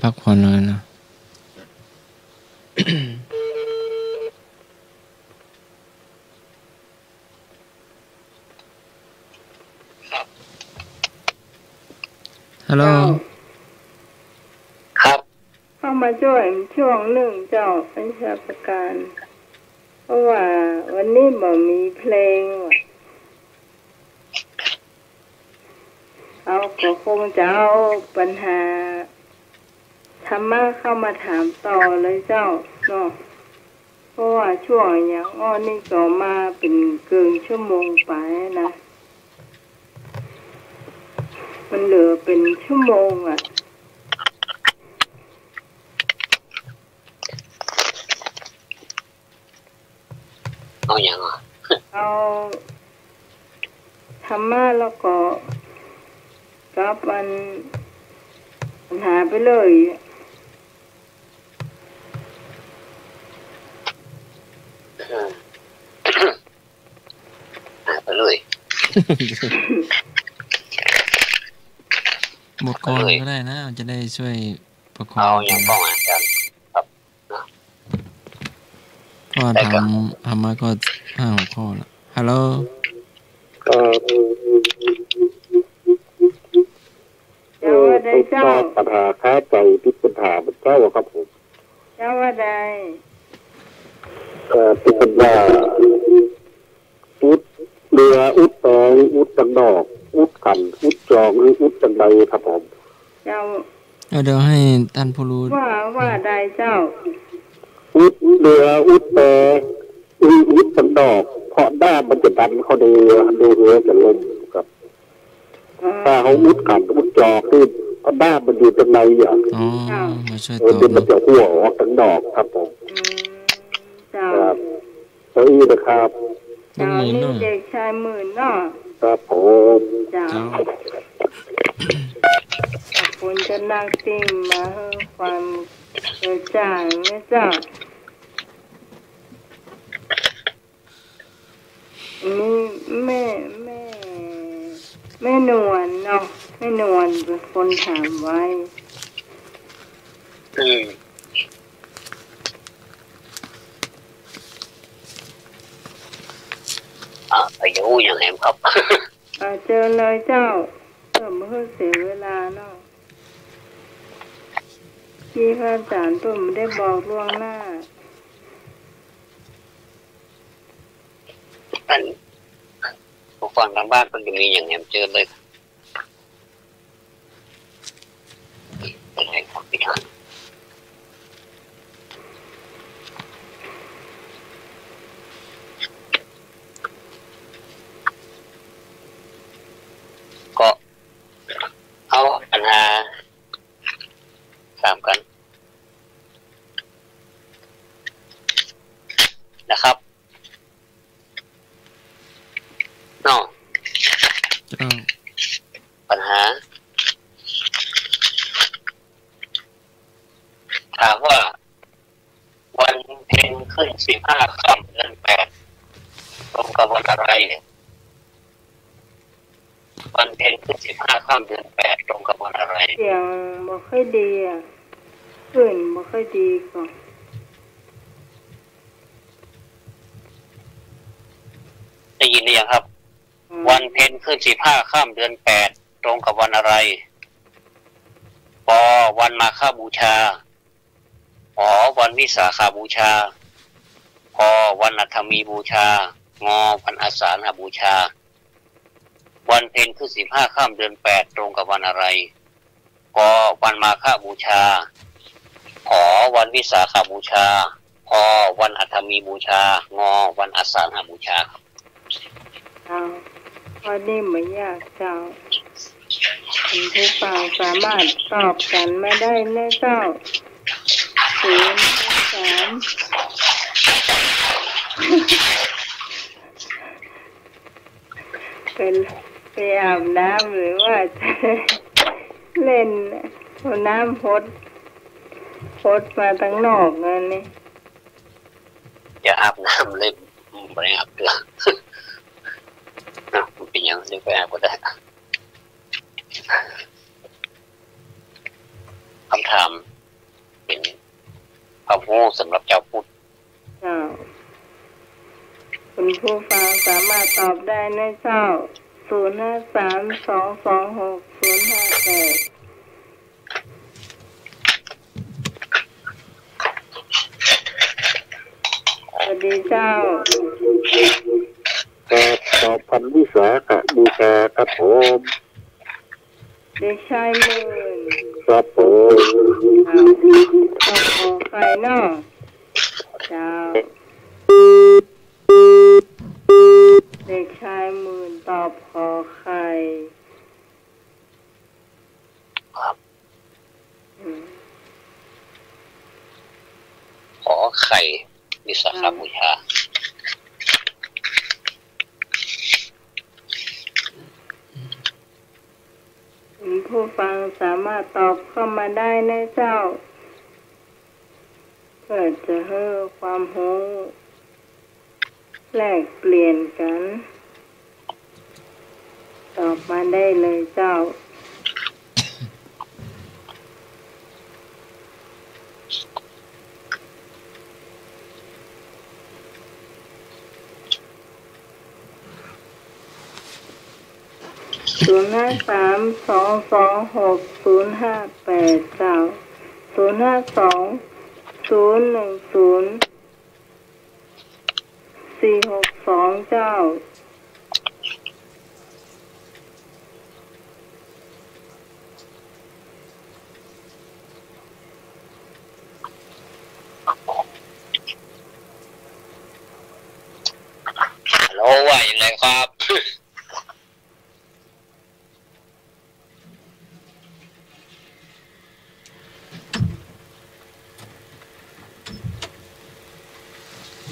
พักผ่อนเลยนะฮัลโหลครับเข้ามาช่วยช่วงหนึ่งเจ้าเป็นชาประการเพราะว่าวันนี้บ่มีเพลงเอาก็คงจะเอาปัญหาธรรมะเข้ามาถามต่อเลยเจ้าเนาะเพราะว่าช่วงอย่างอ้อนี่ก็มาเป็นเกินชั่วโมงไปนะมันเหลือเป็นชั่วโมงเอาอย่างเอาธรรมะแล้วก็กับปัญหาไปเลยหาไปเลยหมดกองก็ได้นะจะได้ช่วยประคองเอาอย่างป้องอาจารย์ครับก็ทำมาก็5-6 ข้อแล้วฮัลโหลเจ้าว่าได้เจ้าปัญหาค้าใจที่ปัญหาเป็นเจ้าครับผมเจ้าว่าได้เป็นปัญหาอุดเรืออุดตองอุดตังดอกอุดกันอุดจองหรืออุดตังใดครับผมเจ้าเดี๋ยวให้ท่านผู้รู้ว่าได้เจ้าอุดเรืออุดแต่อุดตังดอกเพราะด้ามมันจะดันเขาดูเรือจะล่มครับถ้าเขาอุดกันอุดจอกที่เพราะด้ามมันอยู่ตังในอย่างมาช่วยต่อมันจะหัวออกตังดอกครับผมครับเฮ้ยนะครับเจ้านี่เด็กชาย10,000เนาะครับผมเจ้าขอบคุณจะนั่งติ้งมาให้ความกระจ่างนะเจ้านี่แม่นวลเนาะแม่นวลเป็นคนถามไว้อายุอย่างไรครับเจอเลยเจ้าเพื่อไม่ให้เสียเวลาเนาะที่พระอาจารย์ตุ้มได้บอกล่วงหน้าผู้ฟังทางบ้านมันจะมีอย่างไรเจอเลย ก็เอาปัญหาตามกันนะครับเนาะปัญหาถามว่าวันเพ็ญขึ้น15 ค่ำเดือน 8ตรงกับวันอะไรวันเพ็ญขึ้น15 ค่ำเดือน 8ตรงกับวันอะไรเสียงบ่ค่อยดีอ่ะขึ้นบ่ค่อยดีก่อนได้ยินหรือยังครับวันเพ็ญขึ้น15 ค่ำเดือน 8ตรงกับวันอะไรป.วันมาฆบูชาหอวันวิสาขาบูชาพอวันอัฐมีบูชางอวันอาสาฬหบูชาวันเพ็ญขึ้น15 ค่ำเดือน 8ตรงกับวันอะไรกวันมาฆบูชาหอวันวิสาขาบูชาพอวันอัฐมีบูชางอวันอาสาฬหบูชาครับข้อนี้ไม่ยากเจ้าคุณผู้ฟังสามารถตอบกันมาได้นะเจ้า0 3ไปอาบน้ำหรือว่าจะเล่นเอาน้ำพดมาตั้งนอกนั่นนี่อย่าอาบน้ำเลยไม่อาบเกลือมันเป็นอย่างนี้ไปอาบก็ได้คำถามเป็นความรู้สำหรับเจ้าพุทธคุณผู้ฟังสามารถตอบได้ในเจ้า053226058สวัสดีเจ้าตอบพันวิสาขบูชาครับผมเด็กชายมื่นครับผมขอใครเนาะเจ้าเด็กชายมื่นตอบขอใครครับขอไข่วิสาขบูชาผู้ฟังสามารถตอบเข้ามาได้นะเจ้าเพื่อจะให้ความรู้แลกเปลี่ยนกันตอบมาได้เลยเจ้า053226058เจ้า052010462เจ้าฮัลโหลว่าอย่างไรครับ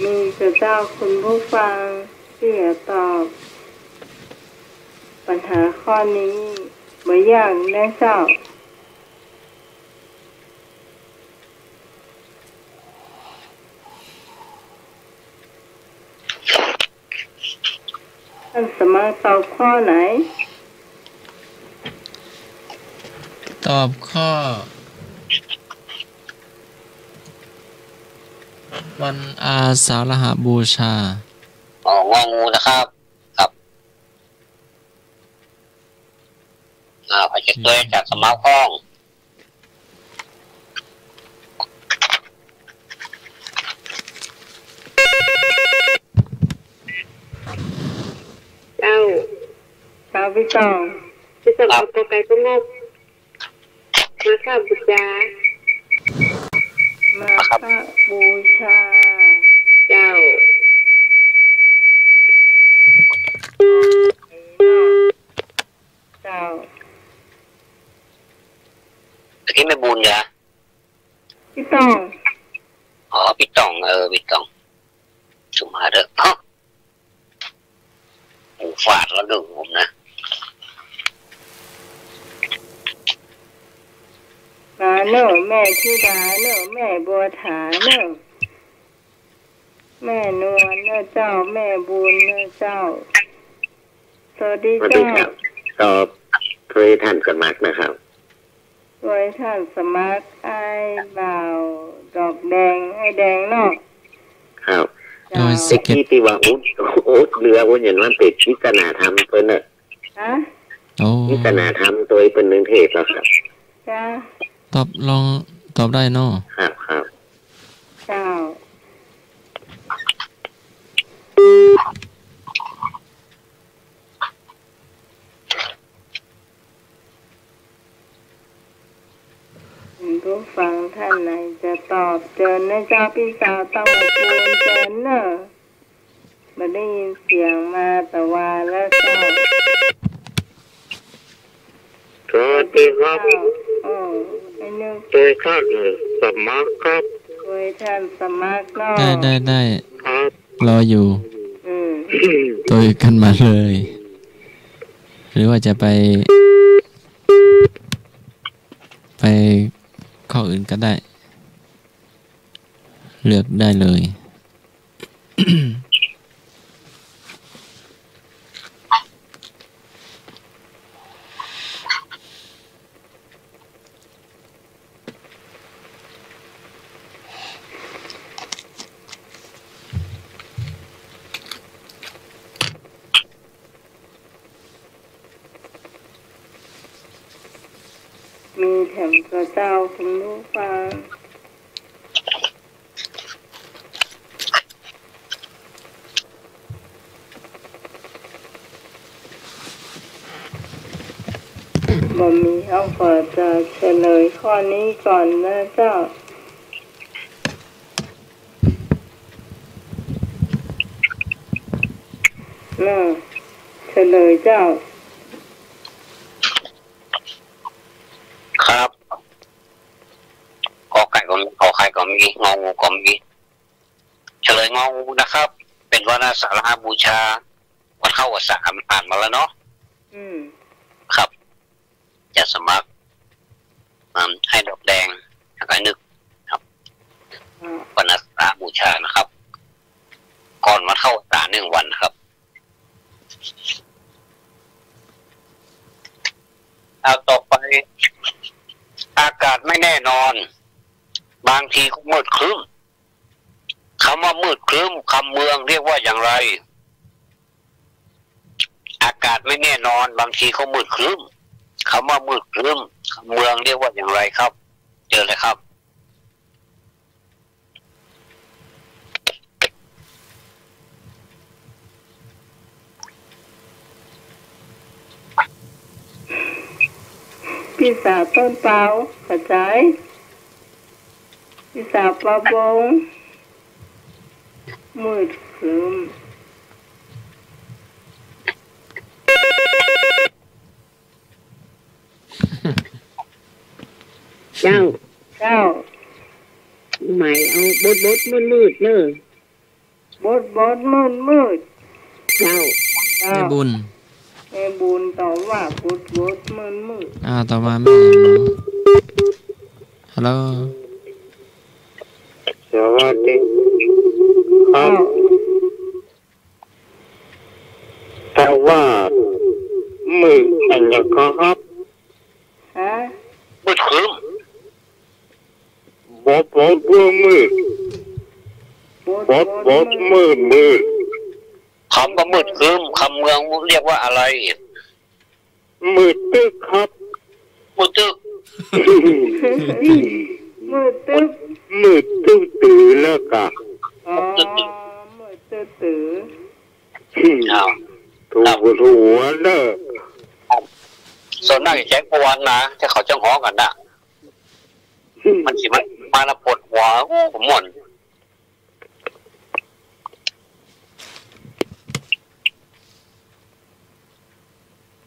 มีเจ้าคุณผู้ฟังที่จะตอบปัญหาข้อนี้เหมือนอย่างแน่เจ้าท่านสามารถตอบข้อไหนตอบข้อวันอาสาฬหบูชางองูนะครับครับพระเจ้าตัวจากสมาคมเจ้าพี่สองเอาตัวไก่ก็งบมาข้าบูชา มาฆบูชาเจ้าเจ้าตะกี้ไม่บุญยะพี่ต้องพี่ต้องพี่ต้องสุมาเด้อหูฝาดแล้วดึงผมนะมาเนอะแม่ธิดาเนอะแม่บัวถาเนอะแม่นวลเนอะเจ้าแม่บุญเนอะเจ้าสวัสดีเจ้าก็เคยท่านสมัครนะครับเคยท่านสมัครไอ้บ่าวดอกแดงไอ้แดงเนาะครับที่ว่าอุ๊ดเรือว่าอย่างนั้นเป็นพิจารณาธรรมเพิ่นน่ะพิจารณาธรรมตัวเป็นหนึ่งเทศแล้วครับจ้าตอบได้เนาะครับเจ้าผู้ฟังท่านไหนจะตอบเจิญนะเจ้าพี่สาวต้องมาพูนเจิญเนอะมาได้ยินเสียงมาแต่ว่าแล้วเจ้าสวัสดีครับไอ้นึกโดยท่านสมัครครับโดยท่านสมัครเนาะได้ครับรออยู่ตัวกันมาเลยหรือว่าจะไปข้ออื่นก็ได้เลือกได้เลย มีแถมพระเจ้าคุณผู้ฟังบ่มีเอาขอจะเฉลยข้อนี้ก่อนนะเจ้าเฉลยเจ้าครับกอไก่ก็มีขอไข่ก็มีงองูก็มีเฉลยงองูนะครับเป็นวันอาสาฬหบูชาวันเข้าวันสามผ่านมาแล้วเนาะครับจะสมัครให้ดอกแดงแล้วก็นึกครับวันอาสาฬบูชานะครับก่อนมาเข้าสาร1 วันครับเอาต่อไปอากาศไม่แน่นอนบางทีก็มืดครึ้มคำว่ามืดครึ้มคำเมืองเรียกว่าอย่างไรอากาศไม่แน่นอนบางทีก็มืดครึ้มคำว่ามืดครึ้มคำเมืองเรียกว่าอย่างไรครับเจอเลยครับพี่สาวต้นเปาเข้าใจพี่สาวปลาบงมืดครึ้มเจ้าหมายเอาบดมืดเนอะบดมืดเจ้าแม่บุญต่อว่าบดมืดต่อมาแม่ฮัลโหลสวัสดีครับแต่ว่ามืดอันยังครับมืดครึ้มบดมืดคำว่ามืดครึ้มคำเมืองเรียกว่าอะไรมืดตึกครับมืดตึกตื่นแล้วกะมืดตื่นถูกเนอะส่วนนั่งแจ้งปวนนะจะเขาจ้องห้องกันนะ มันสิมันมาละปวดหัวผมหม่น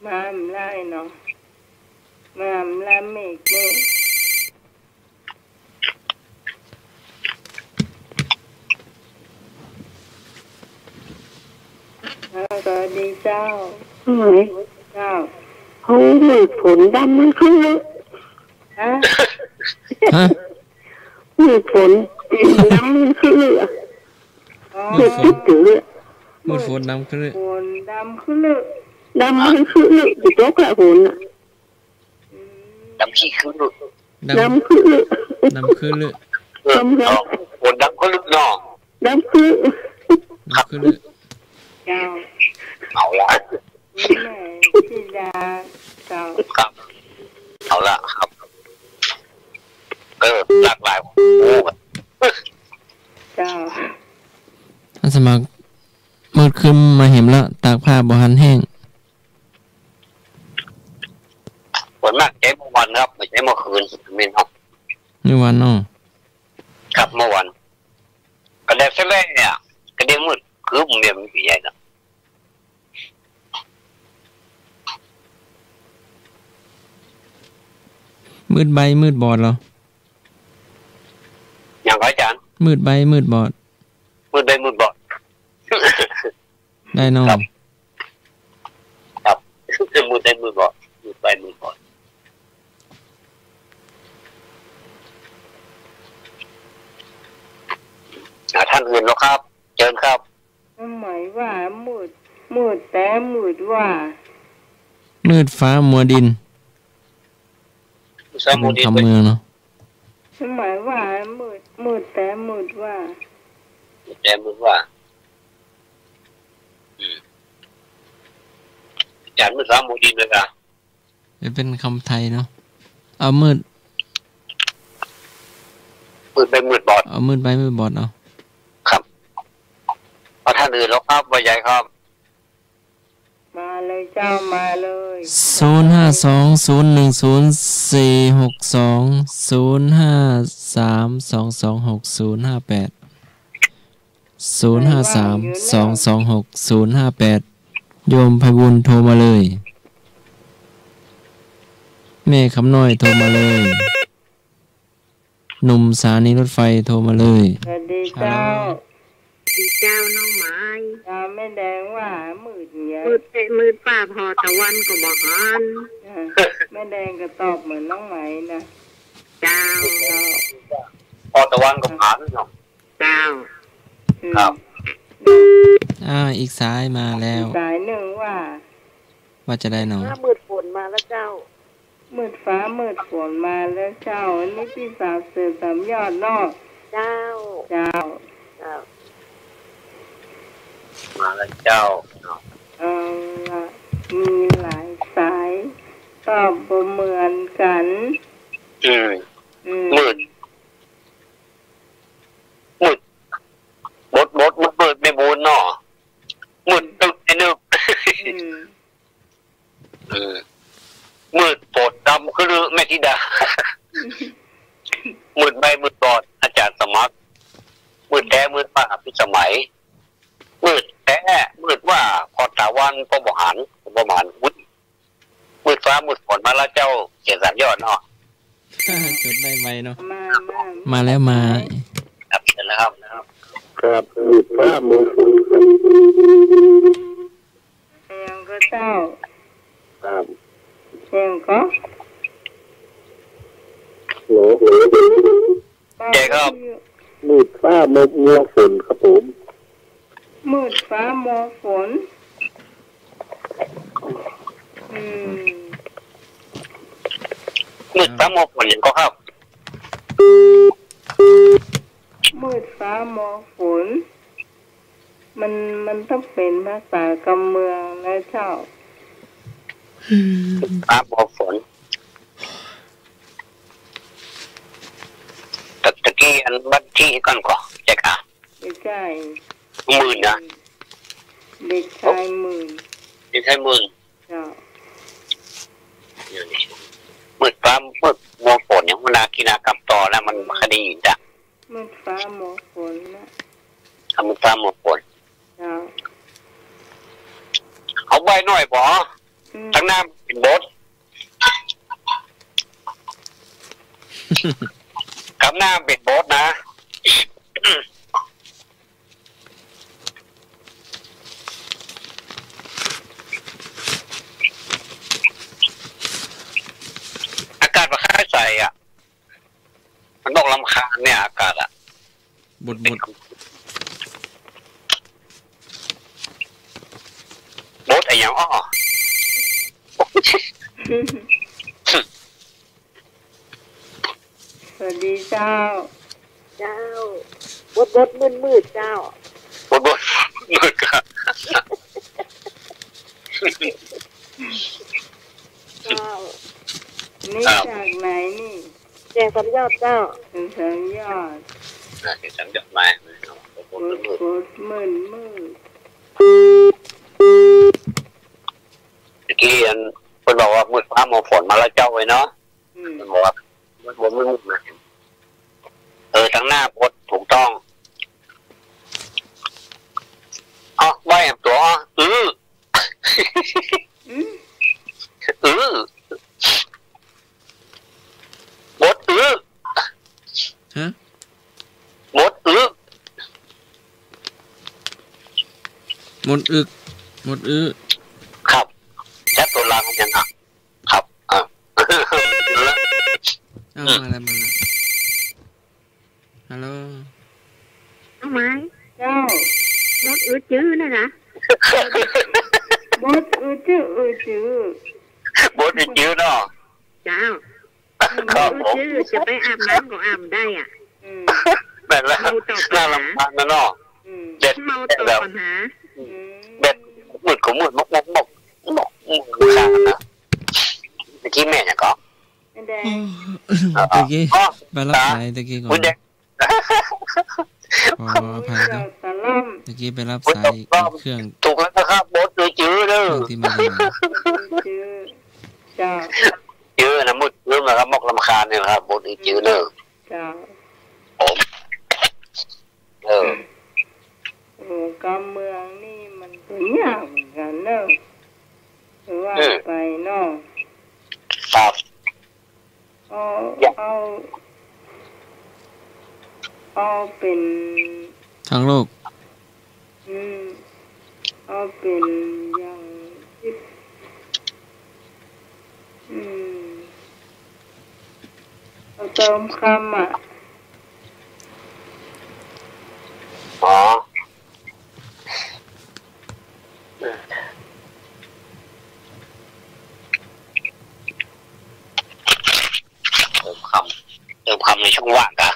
มาไล่เนาะมาไล่เมฆนี่สวัสดีเจ้าเจ้าเขาหลุดผลดำมันขึ้นเลยฮะหลุดผลดำมันขึ้นเลยหลุดติดถือมืดฝนดำขึ้นเลยฝนดำขึ้นเลยดำมันขึ้นเลยติดโต๊ะละฝนอ่ะดำขี้ขึ้นดำขึ้นเลยดำขึ้นเลยฝนดำก็ลึกเนาะดำขึ้นเลยเจ้าเอาละนี่แม่ที่ดาเจ้าครับเอาละครับหลากหลายเจ้าท่านสมัครมืดขึ้นมาเห็นแล้วตากผ้าบ่หันแห้งฝนมากใช้เมื่อวันครับไม่ใช่เมื่อคืนไม่เนาะเมื่อวันเนาะครับเมื่อวันกระเด็นเส้นแรกเนี่ยกระเด็นมืดคือผมเมียมันใหญ่นะมืดใบมืดบอดเหรออย่างไรอาจารย์มืดใบมืดบอดมืดใบมืดบอดได้น้องครับมืดใบมืดบอดมืดใบมืดบอดท่านอื่นแล้วครับเชิญครับหมายว่ามืดแต่มืดว่ามืดฟ้ามัวดินคำเมืองเนาะหมายว่ามืดแต่มืดว่าแต่มืดว่าอาจารย์มืดฟ้ามัวดินเลยค่ะเป็นคำไทยเนาะเอามืดใบมืดบอดเอามืดใบมืดบอดเอาครับเอาท่านอื่นแล้วครับว่าใหญ่ครับมาเลยเจ้ามาเลย05201062053226058โยมไพบุญโทรมาเลยแม่คำน้อยโทรมาเลยหนุ่มสถานีรถไฟโทรมาเลยสวัสดีเจ้าดีเจ้าน้องไม้แม่แดงว่ามืดเยอะมืดป้าพอตะวันก็บอกอันแม่แดงก็ตอบเหมือนน้องไหมนะเจ้าพอตะวันก็ผ่านเนาะเจ้าครับอีกสายมาแล้วสายหนึ่งว่าจะได้เนาะมืดฝนมาแล้วเจ้ามืดฟ้ามืดฝนมาแล้วเจ้าอันนี้พี่สาวเสือสามยอดนอกเจ้ามาแล้วเจ้ามีหลายสายตอบบ่เหมือนกันมืดมืดไม่บูนเนาะมืดตึกไอ้นึกมืดโปดดำคือแม่ธิดามืดใบมืดบอดอาจารย์สมัครมืดแท้มืดป้าพิสมัยมืดแท้มืดว่าพอตะวันพอบหารมืดฟ้ามืดฝนมาแล้วเจ้าเสียสามยอดเนาะจดได้ไหมเนาะมาแล้วมาครับเสร็จแล้วครับครับมืดฟ้ามืดฝนยังก็เจ้าครับยังก็โหเจ๊ครับมืดฟ้ามืดมัวฝนครับผมมืดฟ้ามัวฝนมืดฟ้ามัวฝนยังก็ครับมืดฟ้ามัวฝนมันต้องเป็นภาษากำเมืองนะเจ้าฟ้ามัวฝนตะกี้อันบัดที่ก่อนก่อนใช่ค่ะไม่ใช่หมื่นนะเด็กชายหมื่นเจ้ามืดฟ้ามืดมัวฝนอย่างวนากินากรรมต่อ นะมันคดีจ้ะมืดฟ้าหมอกฝนนะทำมืดฟ้าหมอกฝนเขาใบหน่อยบ่ทั้งน้ำเป็นบดกับน้ำเป็นบดนะอากาศมันค่าใส่อ่ะมันต้องรำคาญเนี่ยอากาศอ่ะบดไอ้ยังอ้อสวัสดีเจ้าบดมืดเจ้าบดมืดครับเจ้านี่จากไหนนี่แจกสัญญาเจ้าสัญญาสัญญาไม้บดมืดที่อันคนบอกว่ามืดฟ้าหมอกฝนมาแล้วเจ้าไว้เนาะมันบอกว่ามันบนมืดนะทั้งหน้าบดถูกต้องใบตัวบดฮะบดหมดอึครับแค่ตัวรางมันยังครับมาแล้วฮัลโหลเอาไหมเจ้าบดจื้อนะบดจื้อบดจื้อเนาะเจ้าบดจื้อจะไปอาบน้ำก็อาบได้อ่ะแบบแล้วน่ารำคาญนะเนาะเด็ดเมาต่อปัญหาเด็ดมืดของมืดมกขาดนะตะกี้แม่เนี่ยก็ตะกี้ไปรับสายตะกี้ก่อนผ่านแล้วตะกี้ไปรับสายเครื่องถูกแล้วนะครับบดจื้อเด้อที่มาจื้อนะมืดจื้อนะครับมกลำคาญเนี่ยครับบดจื้อเด้อผมการเมืองนี่มันก็ยากเหมือนกันเนอะว่าไปเนาะครับเอาเป็นทั้งโลกเอาเป็นอย่างเอาเติมคำอ่ะเติมคำในช่องว่างกะ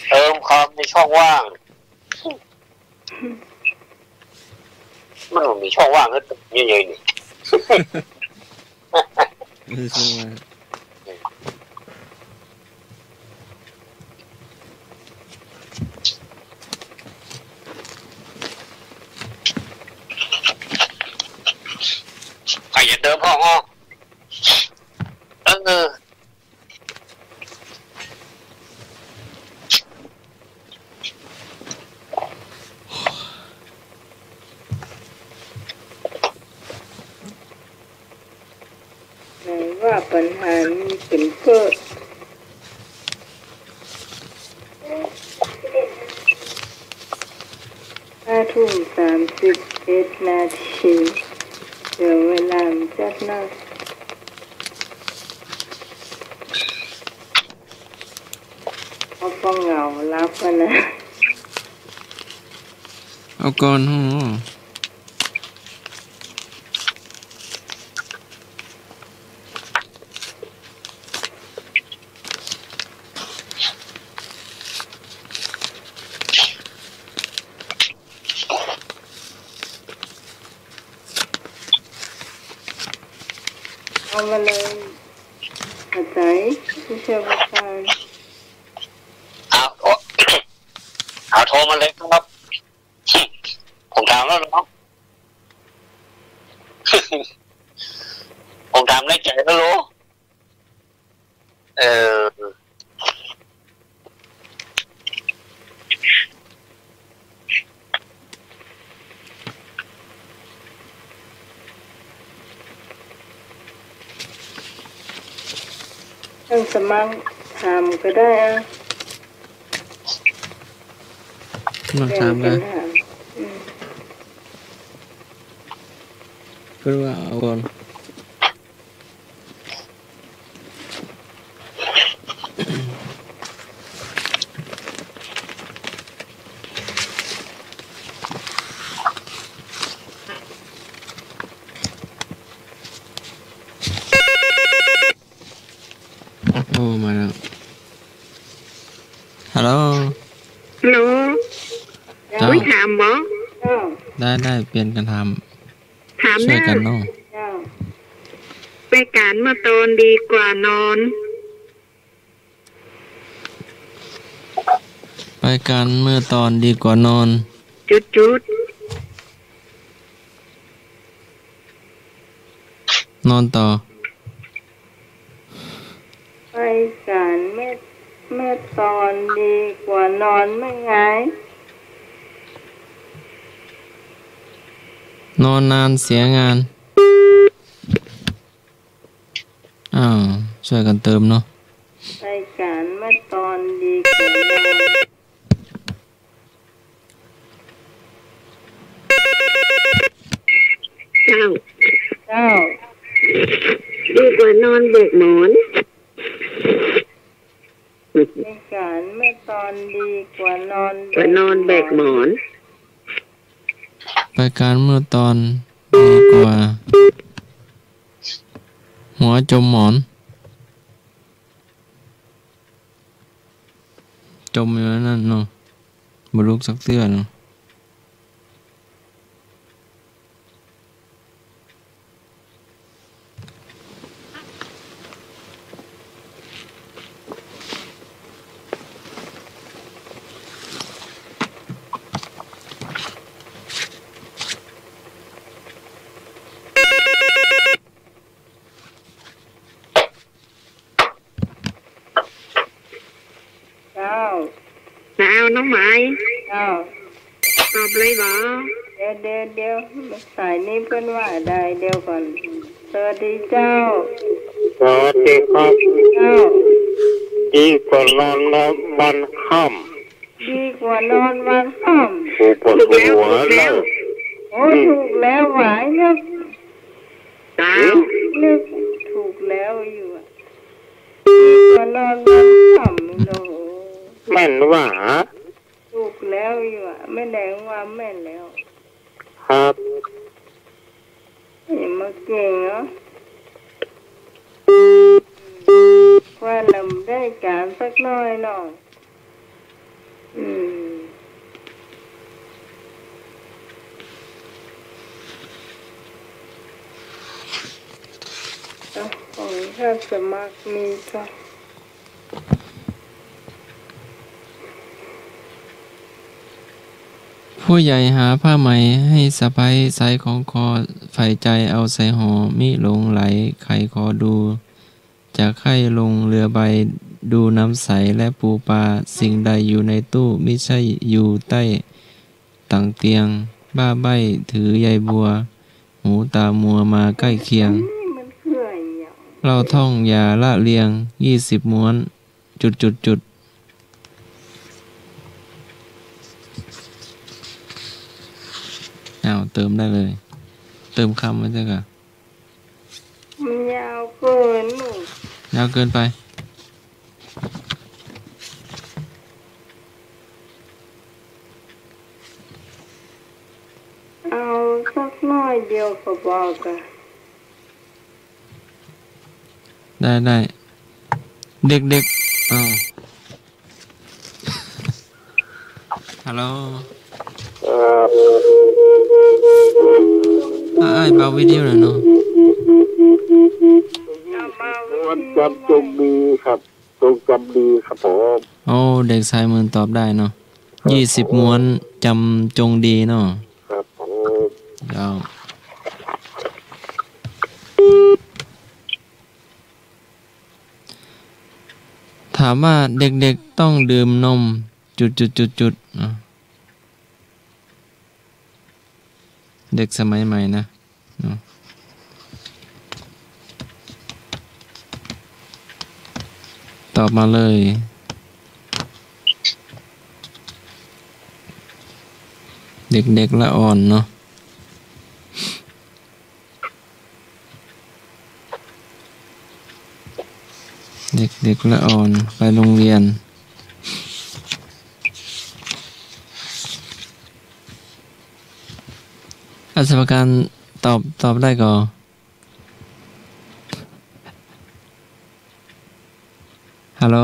เติมคำในช่องว่างมันมีช่องว่างก็เยอะๆนี่อย่าเดิมพ่อว่าปัญหานี้เป็นเกิด5:31 นาทีเดี๋ยวเวลาจัดนะเอาฟังเหงารับกันนะเอาก่อนเอามาเลยอาจารย์ผู้เชี่ยวชาญโทรมาเลยครับผมถามแล้วเนาะ ท่านสมัครถามก็ได้อ่ะมาถามกันก็ว่าเอาก่อนโอ้มาแล้วฮัลโหลฮัลโหลไม่ถามบ่ได้เปลี่ยนกันทำถามช่วยกันเนาะไปการเมื่อตอนดีกว่านอนไปการเมื่อตอนดีกว่านอนจุดนอนต่อไปการเมื่อตอนดีกว่านอนไม่ไงนอนนานเสียงานช่วยกันเติมเนาะไปการเมื่อตอนดีกว่านอนเจ้าดีกว่านอนเบิกหมอนไปการเมื่อตอนดีกว่านอนแบกหมอนไปการเมื่อตอนดีกว่าหัวจมหมอนจมอยู่นั่นเนาะบลุกสักเตื้อเนาะน้องไม้ตอบเลยบ่เดี๋ยวสายนี้เพิ่นว่าได้เดี๋ยวก่อนสวัสดีเจ้าสวัสดีครับดีกว่านอนวันค่ำดีกว่านอนวันค่ำปวดหัวแล้วโอ้ถูกแล้วหวายนึกถูกแล้วอยู่ดีกว่านอนวันค่ำโอ้แม่นว่าถูกแล้วอยู่ไม่แดงว่าแม่นแล้วครับอย่ามาเก่งเนาะว่าลำได้การสักน้อยหน่อยของถ้าสมัครมีก็ผู้ใหญ่หาผ้าไหมให้สะใภ้ใส่ของคอใฝ่ใจเอาใส่ห่อมิหลงไหลไขขอดูจะไข่ลงเรือใบดูน้ำใสและปูปลาสิ่งใดอยู่ในตู้มิใช่อยู่ใต้ตังเตียงบ้าใบถือใยบัวหูตามัวมาใกล้เคียงเราท่องอย่าละเลียง20ม้วนจุดเติมได้เลยเติมคำไว้ด้วยกันมันยาวเกินยาวเกินไปเอาสักน้อยเดียวก็บอกกันได้เด็กฮัลโหลเบาวิดีโอหน่อยเนาะวันจำจงดีครับจงจำดีครับผมโอ้เด็กชายมือตอบได้เนาะ20ม้วนจำจงดีเนาะครับยาวถามว่าเด็กๆต้องดื่มนมจุดเด็กสมัยใหม่นะ ตอบมาเลยเด็กๆละอ่อนเนาะเด็กๆละอ่อนไปโรงเรียนอาสมการตอบได้ก่อนฮัลโหล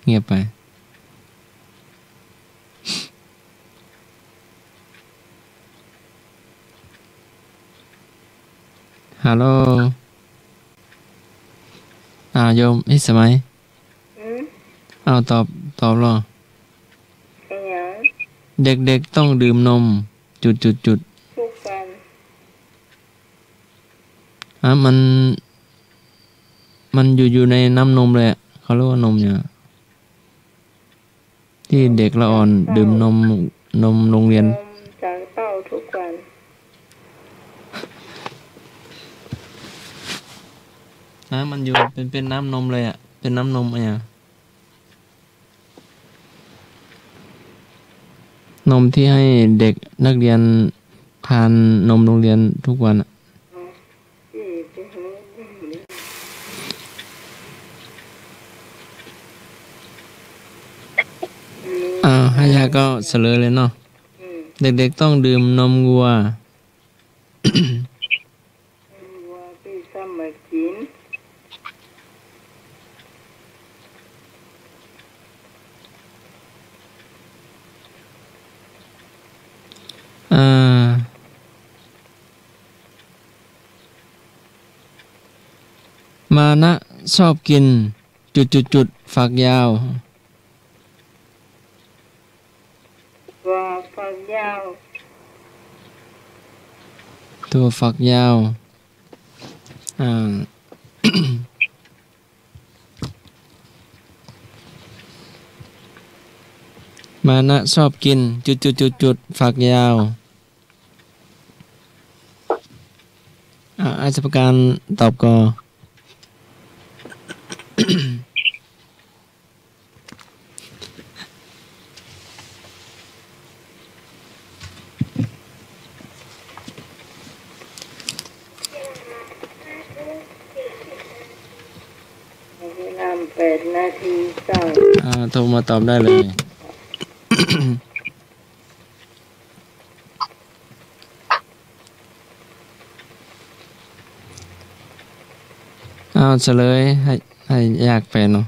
เงียบไปฮัลโหลโยมอิสมัยตอบหรอเด็กๆต้องดื่มนมจุดทุกวันมันอยู่ในน้ำนมเลยเขาเรียกว่านมเนี่ยที่เด็กละอ่อนดื่มนมโรงเรียนจากเต้าทุกวันมันอยู่เป็นน้ำนมเลยเป็นน้ำนมนมที่ให้เด็กนักเรียนทานนมโรงเรียนทุกวันให้ยาก็เฉลยเลยเนาะเด็กๆต้องดื่มนมวัวที่สมัยกินมานะชอบกินจุดฝักยาวฝักยาวตัวฝักยาวมานะชอบกินจุดฝักยาวอาจารย์การตอบก่อน8 นาทีโทรมาตอบได้เลยเฉลยให้ยากไปเนาะ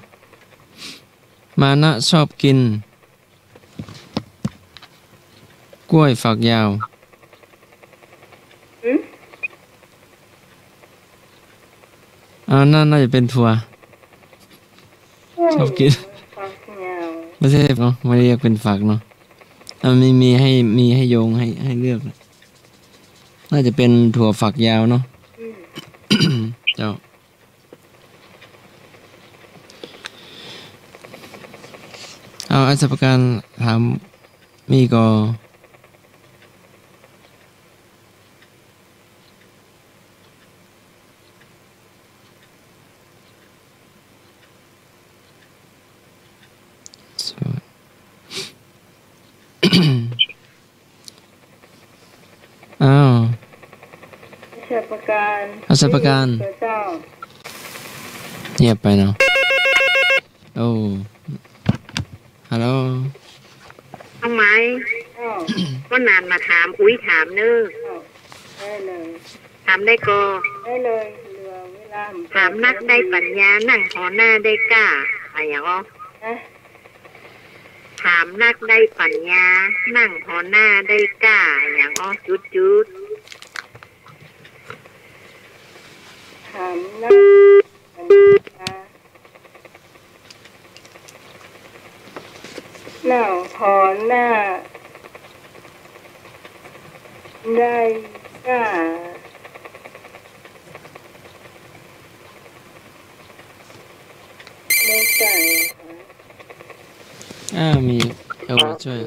มานะชอบกินกล้วยฝักยาวน่าจะเป็นถั่วชอบกินไม่ใช่เนาะไม่เรียกเป็นฝักเนาะมีให้โยงให้เลือกน่าจะเป็นถั่วฝักยาวเนาะเจ้าอาจารย์การถามมีก็อาจารย์การเงียบไปเนาะโอ้ฮัลโหลทำไมก็นานมาถามอุ้ยถามเนื้อได้เลยถามได้ก็ได้เลยเหลือเวลาถามนักได้ปัญญานั่งหอหน้าได้กล้าอะไรอย่างอ๋อถามนักได้ปัญญานั่งหอหน้าได้กล้าอย่างอ๋อจุดถามนักปัญญานั่งหอหน้าได้กล้าไม่ใช่มีช่วย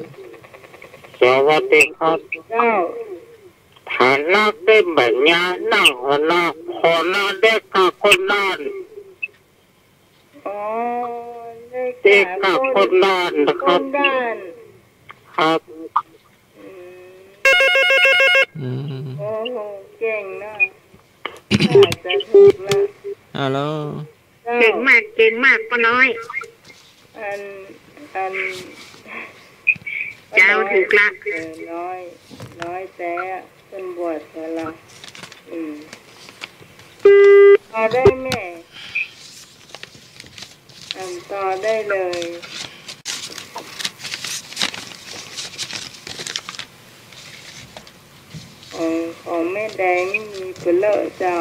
สวัสดีครับเจ้าฐานะเป็นแบบนี้นั่งหัวหน้าเด็กกับคนนั้นอ๋อ เจ๊กับคนด้านนะครับครับโอ้โหเก่งนะอาจจะถูกละฮัลโหลเก่งมากป้าน้อยอันเจ้าถูกละน้อยแต่เป็นบวชละต่อได้แม่ต่อได้เลยของแม่แดงมีเปลือกเจ้า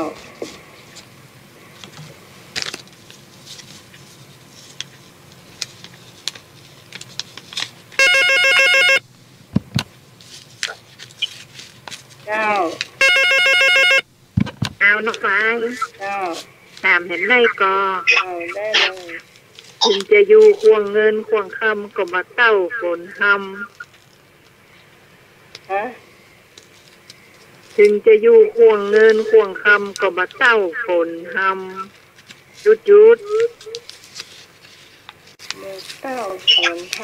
เอานกฟ้าตามเห็นไรก็ได้เลยถึงจะอยู่ควงเงินควงคำก็มาเต้าฝนทำถึงจะอยู่ควงเงินควงคำก็มาเต้าฝนทำจุดมาเต้าฝนท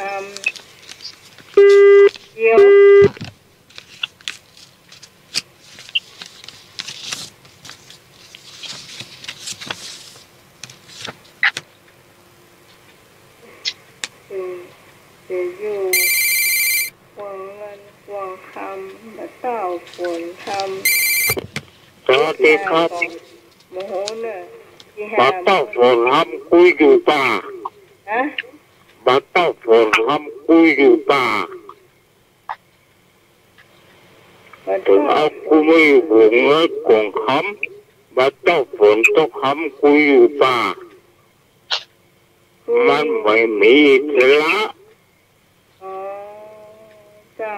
ำเดี๋ยวจะอยู่ควงเงินควงคำมาเต้าฝนทำสวัสดีครับโมโหเนี่ยมาเต้าฝนทำคุยอยู่ป่ามาเต้าฝนทำคุยอยู่ป่าถึงเอาคุยหัวเงินควงคำมาเต้าฝนต้องคำคุยอยู่ป่ามันไม่มีเสียเจ้า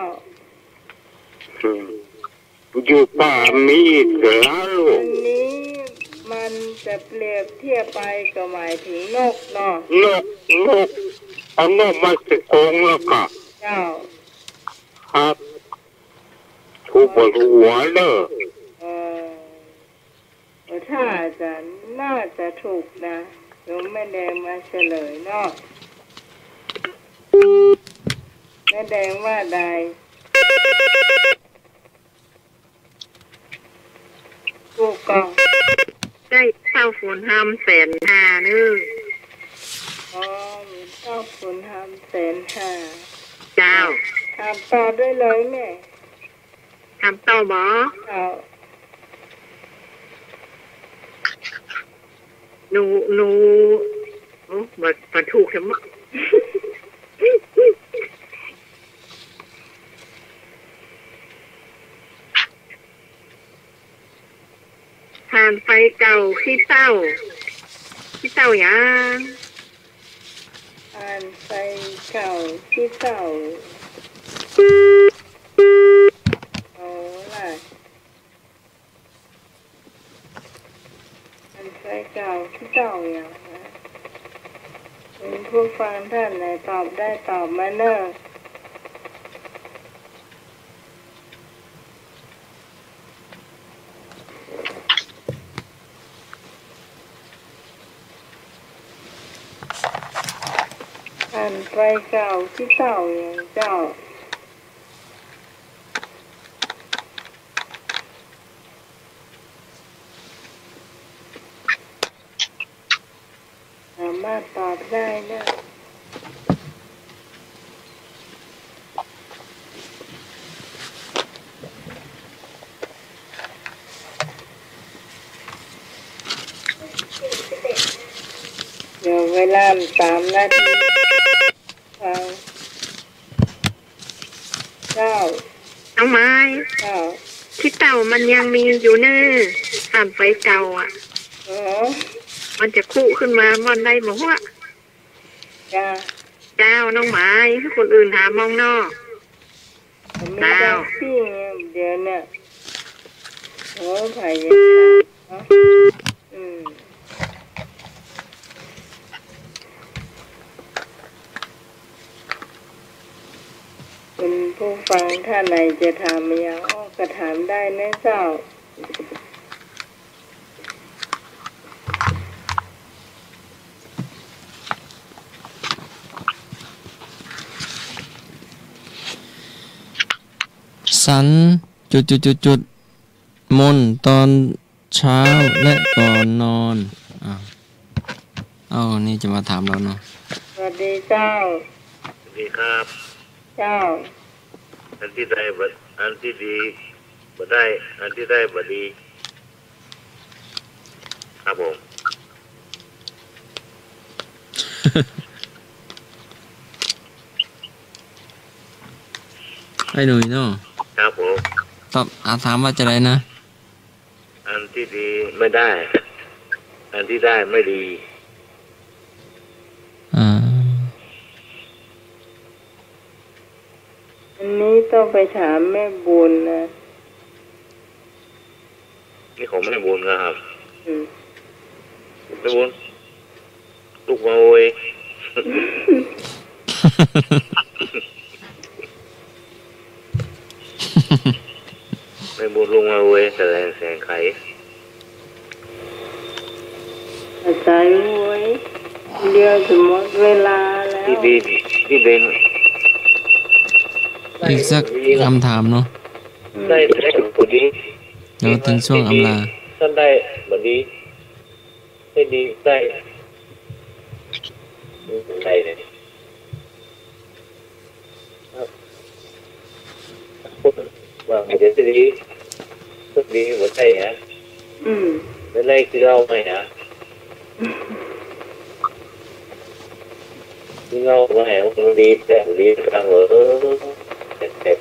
อยู่ป่ามีเสียลูกอันนี้มันจะเปรียบเทียบไปก็หมายถึงนกเนาะนกเอานกมาสิโกงแล้วก็เจ้าครับถูกบนหัวเด้อถ้าจะน่าจะถูกนะหนูแม่แดงมาเฉลยเนาะแม่แดงว่าใดถูกก่อนได้เต้าฝนทำ150,000นึงมีเต้าฝนทำ150,000เจ้าทำต่อได้เลยแม่ทำต่อบ่หนูโอ้มาถูกใช่ไหมทานไฟเก่าขี้เต้ายังทานไฟเก่าขี้เต้าเอาล่ะทานไฟเก่าขี้เต้ายังเป็นผู้ฟังท่านไหนตอบได้ตอบมาเนอะอันไฟเก่าที่เต่าอย่างเจ้าสามารถตอบได้นะเดี๋ยวเวลา3 นาทีเจ้าเอาไม้ที่เต่ามันยังมีอยู่เนอะผ่านไฟเก่ามันจะคู่ขึ้นมาวันใดบอกว่าเจ้าน้องไม้ถ้าคนอื่นหามองนอกเจ้าเดี๋ยวเนี่ยโอ้ไผ่ยังคุณผู้ฟังท่านไหนจะถามยังก็ถามได้นะเจ้า สันมนต์ตอนเช้าและก่อนนอนนี่จะมาถามเราเนาะสวัสดีเจ้าสวัสดีครับเจ้าอันที่ได้อันที่ดีบ่ได้อันที่ได้บ่ดีครับผมไอ้หนุ่ยเนาะครับผมตอบถามว่าจะไรนะอันที่ดีไม่ได้อันที่ได้ไม่ดีอันนี้ต้องไปถามแม่บุญนะนี่ของแม่บุญนะครับแม่บุญลูกมาโวยไม่บุญลงมาเว้ยแสดงแสงไขอาจารย์เว้ยเดี๋ยวจะหมดเวลาแล้วที่ดีที่เด่นอีกสักคำถามเนาะได้บดีเดี๋ยวถึงช่วงอำลาท่านได้บดีได้ดีได้เลยว่าไม่ได้ดีทุกดีหัวใจฮะไม่ไล่คือเราไหมฮะคือเราไหมมันดีแต่ดีทางเจ็บ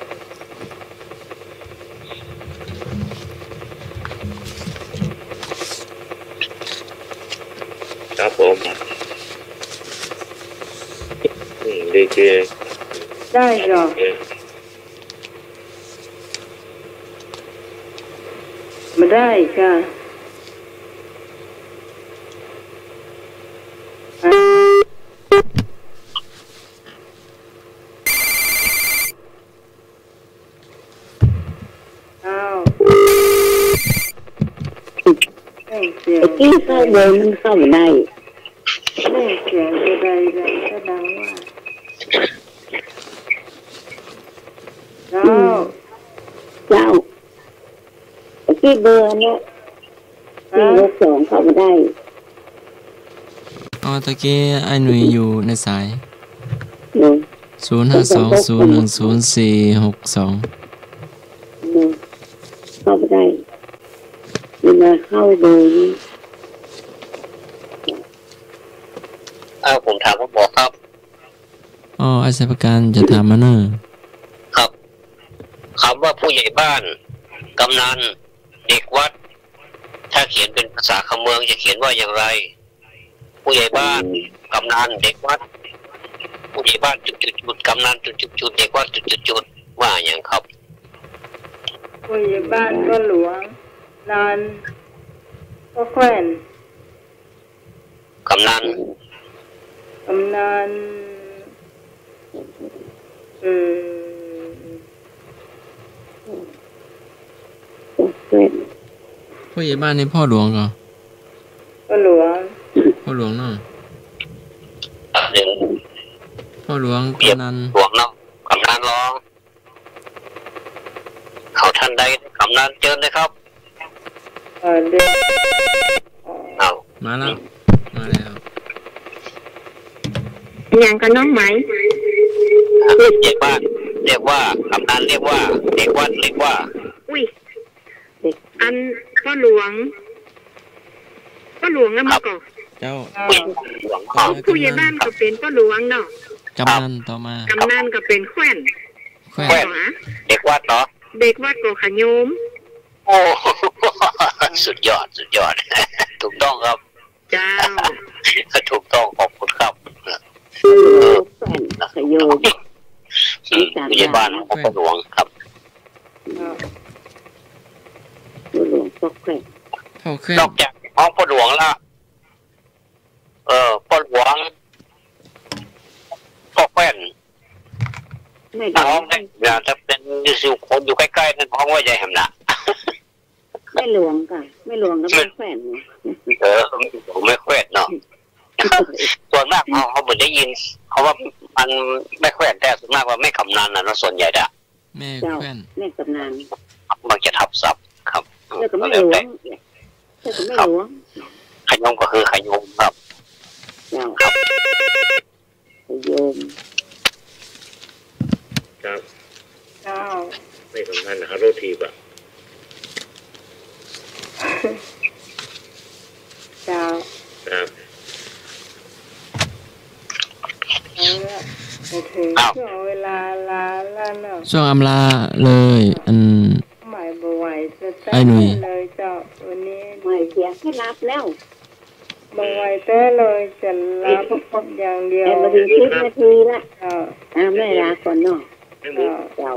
ครับผมดีเจได้หรอมาได้ค่ะที่เข้าเดินมันเข้าไม่ได้เสียงจะได้ก็ดังว่าเจ้าที่เบอร์เนี่ย462เข้ามาได้ตะกี้ไอ้หนุ่ยอยู่ในสาย052010462เข้ามาได้มาเข้าเบอร์นี้ผมถามผู้บอกครับอาชีพการจะถามมาเนอะครับคำว่าผู้ใหญ่บ้านกำนันเด็กวัดถ้าเขียนเป็นภาษาคำเมืองจะเขียนว่าอย่างไรผู้ใหญ่บ้านกำนันเด็กวัดผู้ใหญ่บ้านจุดกำนันจุดเด็กวัดจุดว่าอย่างครับผู้ใหญ่บ้านก็หลวงนานก็แขวนกำนันผู้ใหญ่บ้านนี่พ่อหลวงเหรอพ่อหลวงเนาะพ่อหลวงกำนันหลวงเนาะกำนันร้องเขาท่านใดกำนันเชิญเลยครับมาแล้วอย่างกับน้องไหมเรียกว่ากำนันเรียกว่าเด็กวัดเรียกว่าอุ้ยอันพ่อหลวงนะมาก่อนเจ้าผู้ใหญ่บ้านก็เป็นพ่อหลวงเนาะกำนันต่อมากำนันก็เป็นแขวนเด็กวัดเนาะเด็กวัดก็ขยมโอ้สุดยอดถูกต้องครับเจ้าถูกต้องขอบคุณครับขยมผู้ใหญ่บ้านของพ่อหลวงครับพ่อหลวงก็แขวนนอกจากของพ่อหลวงละพ่อหลวงก็แขวนน้องเนี่ยจะเป็นคนอยู่ใกล้ๆนั่นห้องว่าใหญ่แหมนะไม่หลวงก็ไม่แขวนไม่แขวนเนาะส่วนมากเขาเหมือนได้ยินเขาว่ามันไม่แขวนแต่ส่วนมากว่าไม่คำนันนะส่วนใหญ่อะ แม่แคว้นแม่กำนันมักจะทับศัพท์ครับแล้วก็ไม่หลวงแล้วก็ไม่หลวงขยมก็คือขยมครับครับขยมครับไม่สำคัญนะครับโรตีป่ะครับช่วงเวลาลาแล้วเนาะช่วงอำลาเลยอันหมายบ่ไหวจะไอ้หนุ่ยเลยเจ้าวันนี้ไม่เสียแค่รับแล้วบ่ไหวแต่เลยจะรับอย่างเดียวมาถึง10 นาทีละไม่ลาก่อนเนาะเจ้า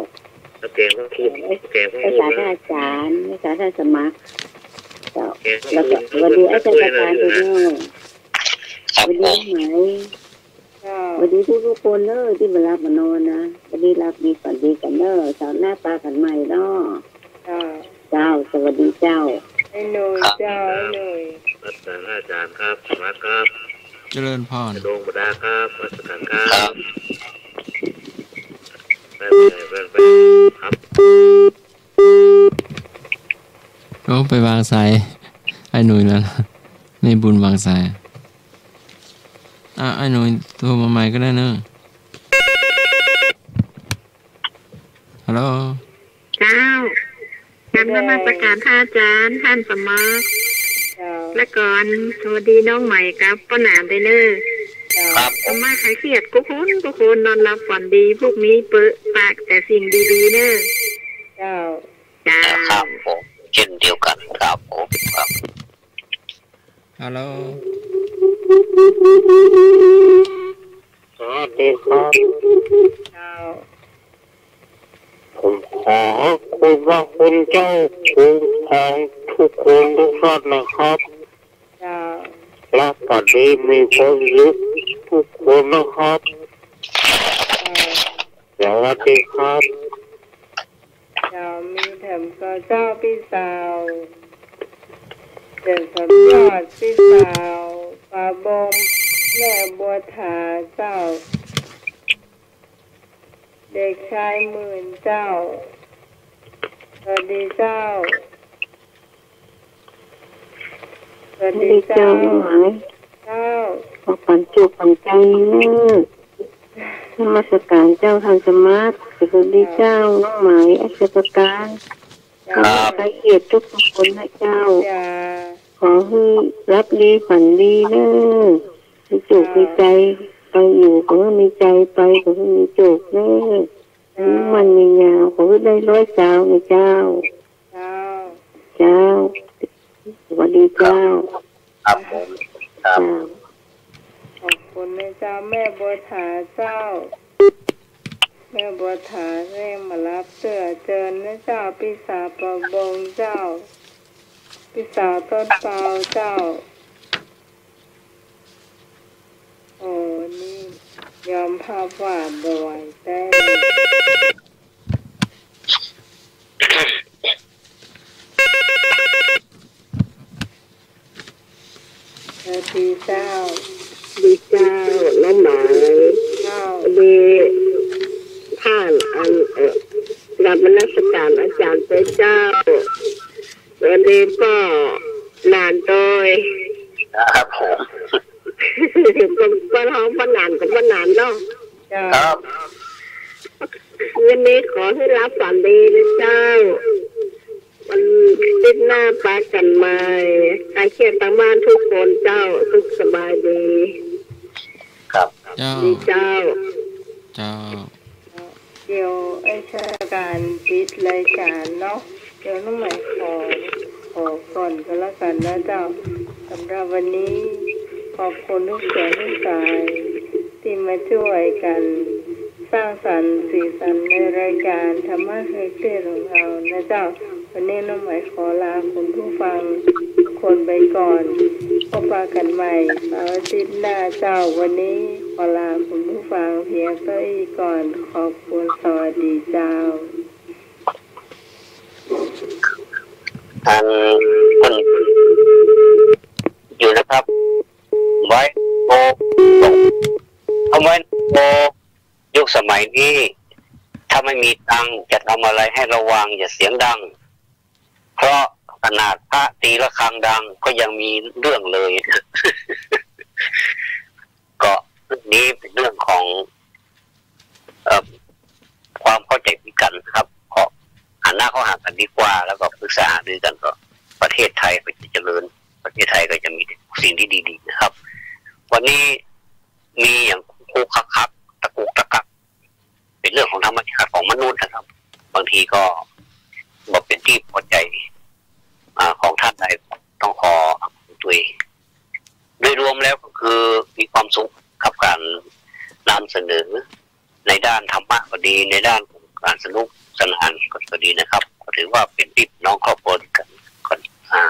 เกมก็คิดเกมก็ภาษาอาจารย์ภาษาท่านสมัครเจ้าแล้วก็วันนี้อาจารย์การไปด้วยวันนี้ไหนวันนี้ทุกคนเลยที่มารับมานอนนะวันนี้รับมีฝันดีกันเนอะสาวหน้าตากันใหม่เนาะเจ้าสวัสดีเจ้าไอ้หนุ่ยเจ้าไอ้หนุ่ยอาจารย์ครับสวัสดีครับเจริญพรดวงบดาครับอาจารย์ครับครับก็ไปวางสายไอ้หนุ่ยแล้วในบุญวางสายไอ้หนุ่ยโทรมาใหม่ก็ได้เนอะฮัลโหลเจ้าการนมัสการท่านอาจารย์ท่านสมัครและก่อนสวัสดีน้องใหม่ครับป้าหนามได้เนอะสมัครใครเครียดกุคนนอนหลับฝันดีพวกนี้เปิดปากแต่สิ่งดีๆเนอะเจ้าครับผมเช่นเดียวกันครับผมครับฮัลโหลสวัสดีครับผมขอคุณว่าคุณเจ้าคุ้มครองทุกคนทุกท่านนะครับและตอนนี้มีคนยุคทุกคนนะครับสวัสดีครับมีแถมก็เจ้าพี่สาวเด็กสดยอดพี่สาวปาบงแม่บัวถาเจ้าเด็กชายหมื่นเจ้าสวัสดีเจ้าสวัสดีเจ้าเจ้าขอปันจุปันใจนมัสการเจ้าทางสมาร์ทสวัสดีเจ้าน้องหมายอัศจการขอให้เกียรติทุกคนนะเจ้าขอให้รับดีฝันดีเนอะมีจุกมีใจไปอยู่ขอให้มีใจไปขอให้มีจุกเนอะมันมียาวขอให้ได้100 เจ้านะเจ้าเจ้าสวัสดีเจ้าครับผมครับขอบคุณนะเจ้าแม่บัวถาเจ้าแม่บัวถาเร่งมารับเสื้อเจิญนะเจ้าพี่สาวประบงเจ้าพี่สาวต้นเปาเจ้าโอ้นี่ยอมภาพวาดบ่ไหวแต่ดีเจ้าดีเจ้าน้องหมายดีท่านรับนมัสการอาจารย์เป็นเจ้าวันนี้ก็นานโดยครับผมก็ร้องนานกับนานเนาะครับวันนี้ขอให้รับฝันดีนะเจ้ามันติดหน้าปากันใหม่ใครเครียดทางบ้านทุกคนเจ้าสุขสบายดีครับดีเจ้าเดี๋ยวไอ้ชาการปิดรายการเนาะเดี๋ยวน้องใหม่ขอก่อนก็แล้วกันนะเจ้าสำหรับวันนี้ขอบคุณทุกเสียงทุกสายที่มาช่วยกันสร้างสรรค์สีสันในรายการธรรมะให้เชื่อของเรานะเจ้าวันนี้น้องใหม่ขอลาคุณผู้ฟังทุกคนไปก่อนพบกันใหม่เสาร์อาทิตย์หน้าเจ้าวันนี้ขอลาคุณผู้ฟังเพียงเท่านี้ก่อนขอบคุณสวัสดีเจ้าคนอยู่นะครับไว้โบเอาไว้โบยุคสมัยนี้ท าไม่มีตังค์จะทำอะไรให้ระวังอย่าเสียงดังเพราะขนาดพระตีระฆังดังก็ยังมีเรื่องเลย ก็เรื่องนี้เป็นเรื่องของความเข้าใจผิดกันครับขอหันหน้าเข้าหากันดีกว่าแล้วก็ปรึกษาหารือกันก็ประเทศไทยก็จะเจริญประเทศไทยก็จะมีสิ่งที่ดีๆนะครับวันนี้มีอย่างคูคักตะกุกตะกักเป็นเรื่องของธรรมชาติของมนุษย์นะครับบางทีก็บอกเป็นที่พอใจของท่านใดต้องขอตัวเองโดยรวมแล้วก็คือมีความสุขกับการนำเสนอในด้านธรรมะก็ดีในด้านการสนุกสนานก็ดีนะครับก็ถือว่าเป็นพี่น้องครอบครัวกัน